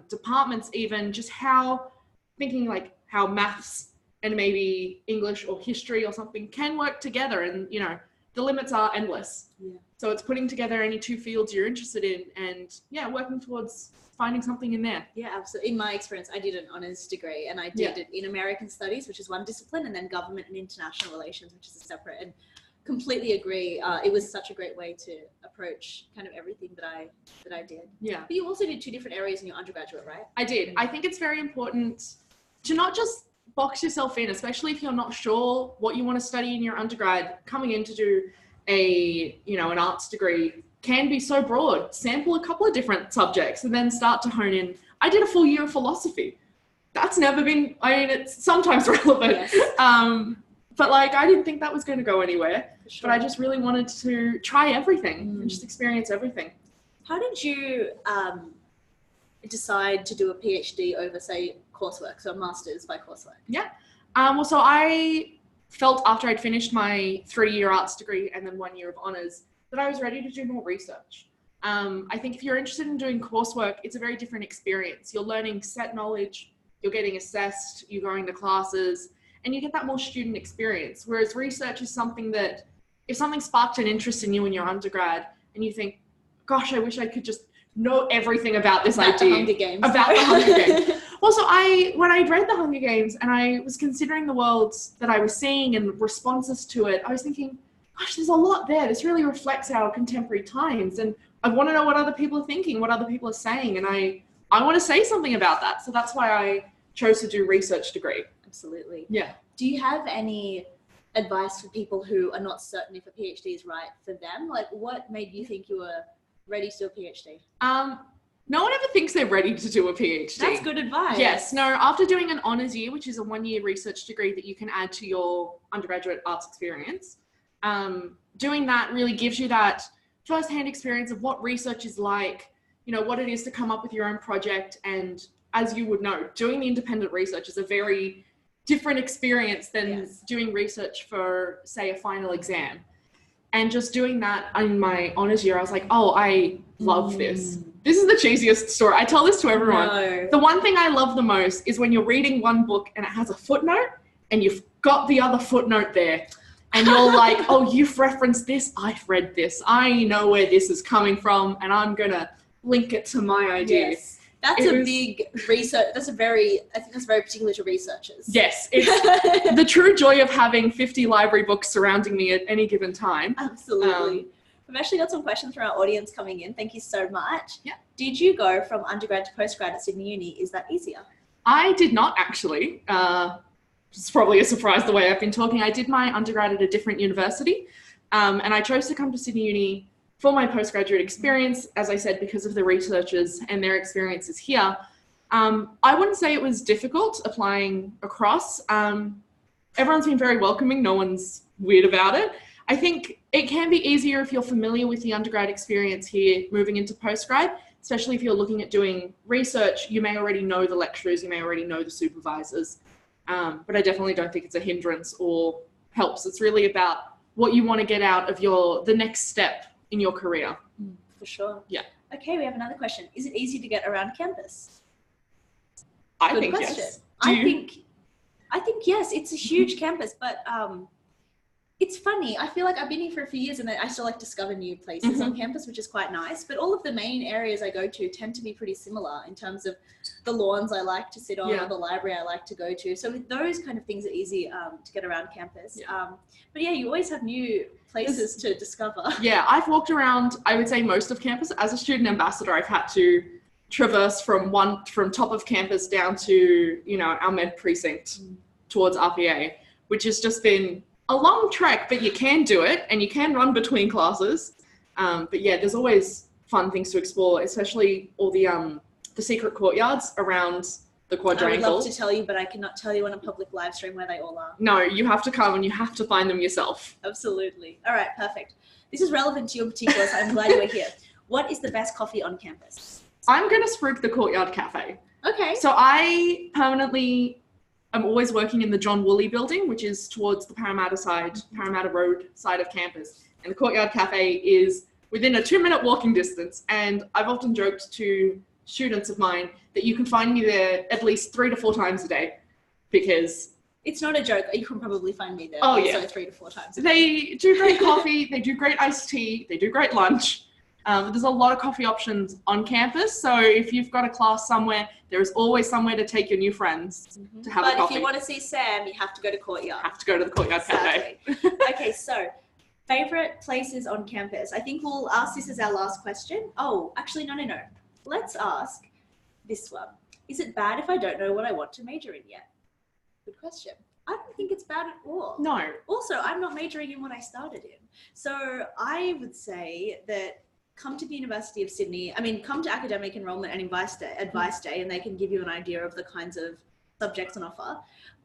departments, even just how, thinking like how maths and maybe English or history or something can work together, and, you know, the limits are endless. Yeah. So it's putting together any two fields you're interested in and working towards finding something in there. Yeah, absolutely. In my experience, I did an honours degree, and I did it in American Studies, which is one discipline, and then government and international relations, which is a separate, and completely agree. It was such a great way to approach kind of everything that I did. Yeah. But you also did two different areas in your undergraduate, right? I did. I think it's very important to not just box yourself in, especially if you're not sure what you want to study in your undergrad. Coming in to do an arts degree can be so broad. Sample a couple of different subjects and then start to hone in. I did a full year of philosophy. That's never been, it's sometimes relevant. Yes. But like, I didn't think that was going to go anywhere, but I just really wanted to try everything and just experience everything. How did you decide to do a PhD over, say, coursework, so a master's by coursework? Yeah. So I felt after I'd finished my 3-year arts degree and then 1 year of honours that I was ready to do more research. I think if you're interested in doing coursework, it's a very different experience. You're learning set knowledge, you're getting assessed, you're going to classes, and you get that more student experience. Whereas research is something that, if something sparked an interest in you in your undergrad and you think, gosh, I wish I could just know everything about this idea. The Hunger Games. About the Hunger Games. Well, so when I read the Hunger Games and I was considering the worlds that I was seeing and responses to it, I was thinking, gosh, there's a lot there. This really reflects our contemporary times. And I want to know what other people are thinking, what other people are saying. And I want to say something about that. So that's why I chose to do research degree. Absolutely. Yeah. Do you have any advice for people who are not certain if a PhD is right for them? Like, what made you think you were ready to do a PhD? No one ever thinks they're ready to do a PhD. That's good advice. Yes. No, after doing an honours year, which is a 1-year research degree that you can add to your undergraduate arts experience, doing that really gives you that first-hand experience of what research is like, you know, what it is to come up with your own project. And as you would know, doing the independent research is a very different experience than doing research for, say, a final exam. And just doing that in my honours year, I was like, oh, I love this. This is the cheesiest story. I tell this to everyone. No. The one thing I love the most is when you're reading one book and it has a footnote and you've got the other footnote there. And you're like, oh, you've referenced this. I've read this. I know where this is coming from, and I'm going to link it to my idea. Yes. That's big research. I think that's very particular to researchers. Yes. It's the true joy of having 50 library books surrounding me at any given time. Absolutely. We've actually got some questions from our audience coming in. Thank you so much. Yeah. Did you go from undergrad to postgrad at Sydney Uni? Is that easier? I did not actually. It's probably a surprise the way I've been talking. I did my undergrad at a different university, and I chose to come to Sydney Uni for my postgraduate experience, as I said, because of the researchers and their experiences here. I wouldn't say it was difficult applying across. Everyone's been very welcoming. No one's weird about it. I think it can be easier if you're familiar with the undergrad experience here, moving into postgrad, especially if you're looking at doing research. You may already know the lecturers, you may already know the supervisors, but I definitely don't think it's a hindrance or helps. It's really about what you want to get out of the next step in your career. For sure. Yeah. Okay, we have another question. Is it easy to get around campus? I think yes. I think yes, it's a huge campus, but it's funny. I feel like I've been here for a few years and I still discover new places on campus, which is quite nice. But all of the main areas I go to tend to be pretty similar in terms of the lawns I like to sit on or the library I like to go to. So with those kind of things are easy to get around campus. Yeah. But yeah, you always have new places to discover. Yeah, I've walked around, I would say, most of campus. As a student ambassador, I've had to traverse from top of campus down to, our med precinct towards RPA, which has just been a long trek, but you can do it and you can run between classes. But yeah, there's always fun things to explore, especially all the secret courtyards around the quadrangle. I would love to tell you, but I cannot tell you on a public live stream where they all are. No, you have to come and you have to find them yourself. Absolutely. All right, perfect. This is relevant to your particulars. I'm glad you were here. What is the best coffee on campus? I'm going to spruik the Courtyard Cafe. Okay. So I'm always working in the John Woolley building, which is towards the Parramatta Road side of campus. And the Courtyard Cafe is within a 2-minute walking distance. And I've often joked to students of mine that you can find me there at least 3 to 4 times a day, because it's not a joke. You can probably find me there. Oh, yeah. 3 to 4 times a day. They do great coffee. They do great iced tea. They do great lunch. There's a lot of coffee options on campus. So if you've got a class somewhere, there is always somewhere to take your new friends to have a coffee. But if you want to see Sam, you have to go to Courtyard. Have to go to the Courtyard Cafe. Okay, so favorite places on campus. I think we'll ask this as our last question. Oh, actually, no. Let's ask this one. Is it bad if I don't know what I want to major in yet? Good question. I don't think it's bad at all. No. Also, I'm not majoring in what I started in. So I would say that come to the University of Sydney. Come to academic enrollment and advice day, and they can give you an idea of the kinds of subjects on offer.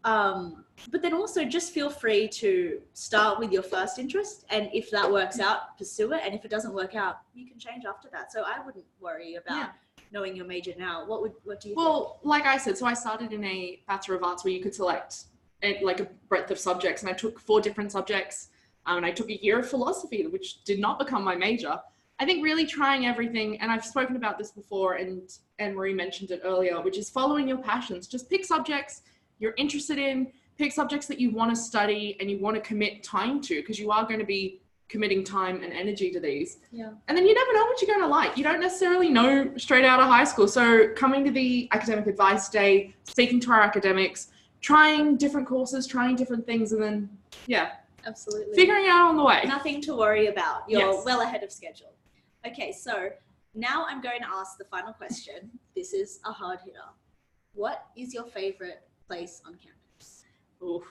But then also just feel free to start with your first interest, and if that works out, pursue it. And if it doesn't work out, you can change after that. So I wouldn't worry about knowing your major now. What do you think? Well, like I said, so I started in a Bachelor of Arts where you could select a breadth of subjects, and I took 4 different subjects, and I took a year of philosophy, which did not become my major. I think really trying everything, and I've spoken about this before, and Marie mentioned it earlier, which is following your passions. Just pick subjects you're interested in, pick subjects that you want to study and you want to commit time to, because you are going to be committing time and energy to these. Yeah. And then you never know what you're going to like. You don't necessarily know straight out of high school. So coming to the academic advice day, speaking to our academics, trying different courses, trying different things, and then, absolutely, figuring out on the way. Nothing to worry about. You're well ahead of schedule. Okay, so now I'm going to ask the final question. This is a hard hitter. What is your favorite place on campus? Oof.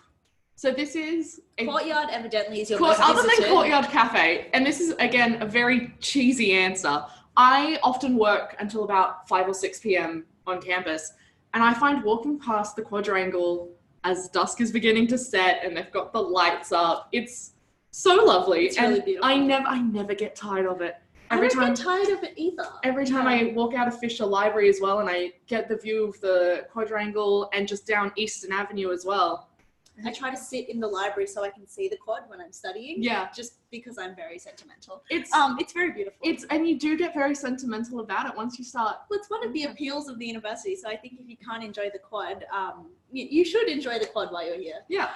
So this is Courtyard. Evidently, is your most other visited. than Courtyard Cafe, and this is again a very cheesy answer. I often work until about 5 or 6 p.m. on campus, and I find walking past the quadrangle as dusk is beginning to set, and they've got the lights up. It's so lovely. It's really beautiful. I never get tired of it. I don't get tired of it either. Every time I walk out of Fisher Library as well, and I get the view of the quadrangle and just down Eastern Avenue as well. I try to sit in the library so I can see the quad when I'm studying. Yeah. Just because I'm very sentimental. It's very beautiful. And you do get very sentimental about it once you start. Well, it's one of the appeals of the university. So I think if you can't enjoy the quad, you should enjoy the quad while you're here. Yeah.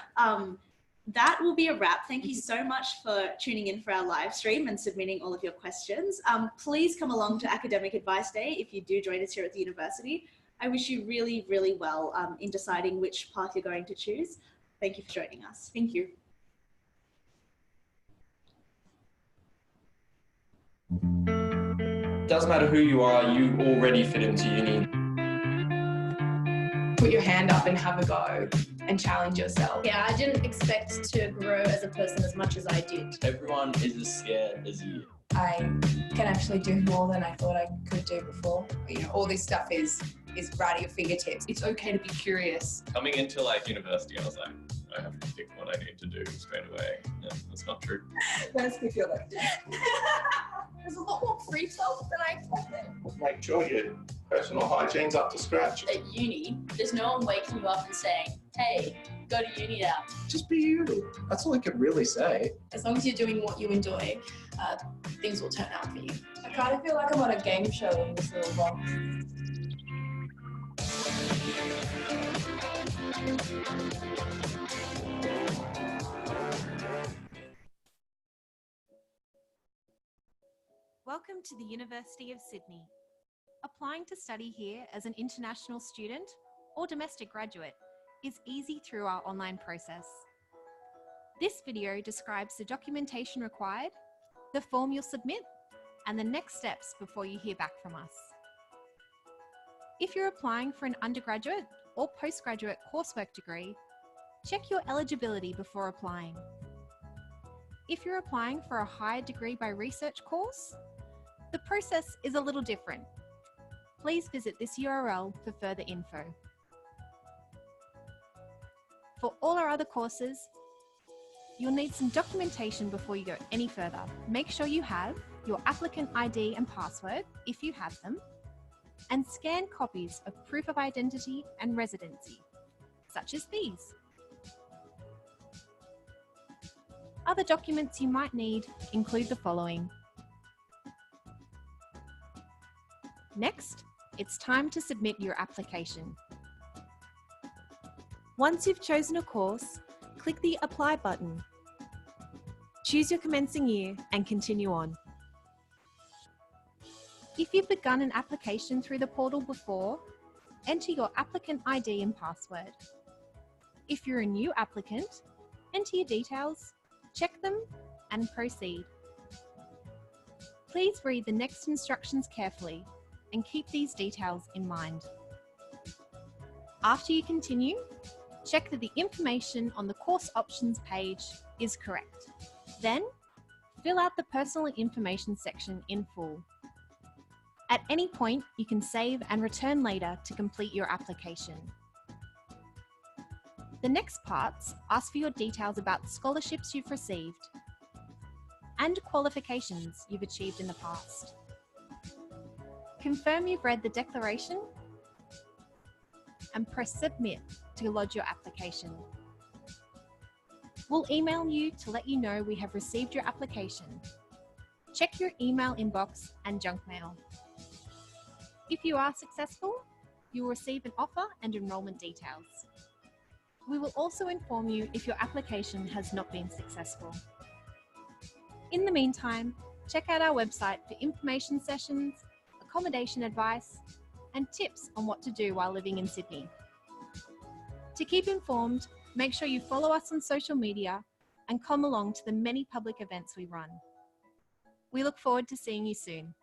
That will be a wrap. Thank you so much for tuning in for our live stream and submitting all of your questions. Please come along to Academic Advice Day if you do join us here at the university. I wish you really, really well in deciding which path you're going to choose. Thank you for joining us. Thank you. Doesn't matter who you are, you already fit into uni. Put your hand up and have a go and challenge yourself. Yeah, I didn't expect to grow as a person as much as I did. Everyone is as scared as you. I can actually do more than I thought I could do before. You know, all this stuff is right at your fingertips. It's okay to be curious. Coming into university, I was like, I have to pick what I need to do straight away. Yeah, that's not true. That's good. There's a lot more free stuff than I expected. Make sure your personal hygiene's up to scratch. At uni, there's no one waking you up and saying, hey, go to uni now. Just be you. That's all I could really say. As long as you're doing what you enjoy, things will turn out for you. I kind of feel like I'm on a game show in this little box. Welcome to the University of Sydney. Applying to study here as an international student or domestic graduate is easy through our online process. This video describes the documentation required, the form you'll submit, and the next steps before you hear back from us. If you're applying for an undergraduate or postgraduate coursework degree, check your eligibility before applying. If you're applying for a higher degree by research course, the process is a little different. Please visit this URL for further info. For all our other courses, you'll need some documentation before you go any further. Make sure you have your applicant ID and password, if you have them, and scan copies of proof of identity and residency, such as these. Other documents you might need include the following. Next, it's time to submit your application. Once you've chosen a course, click the Apply button. Choose your commencing year and continue on. If you've begun an application through the portal before, enter your applicant ID and password. If you're a new applicant, enter your details, check them, and proceed. Please read the next instructions carefully and keep these details in mind. After you continue, check that the information on the course options page is correct. Then, fill out the personal information section in full. At any point, you can save and return later to complete your application. The next parts ask for your details about scholarships you've received and qualifications you've achieved in the past. Confirm you've read the declaration and press Submit to lodge your application. We'll email you to let you know we have received your application. Check your email inbox and junk mail. If you are successful, you will receive an offer and enrolment details. We will also inform you if your application has not been successful. In the meantime, check out our website for information sessions, accommodation advice, and tips on what to do while living in Sydney. To keep informed, make sure you follow us on social media and come along to the many public events we run. We look forward to seeing you soon.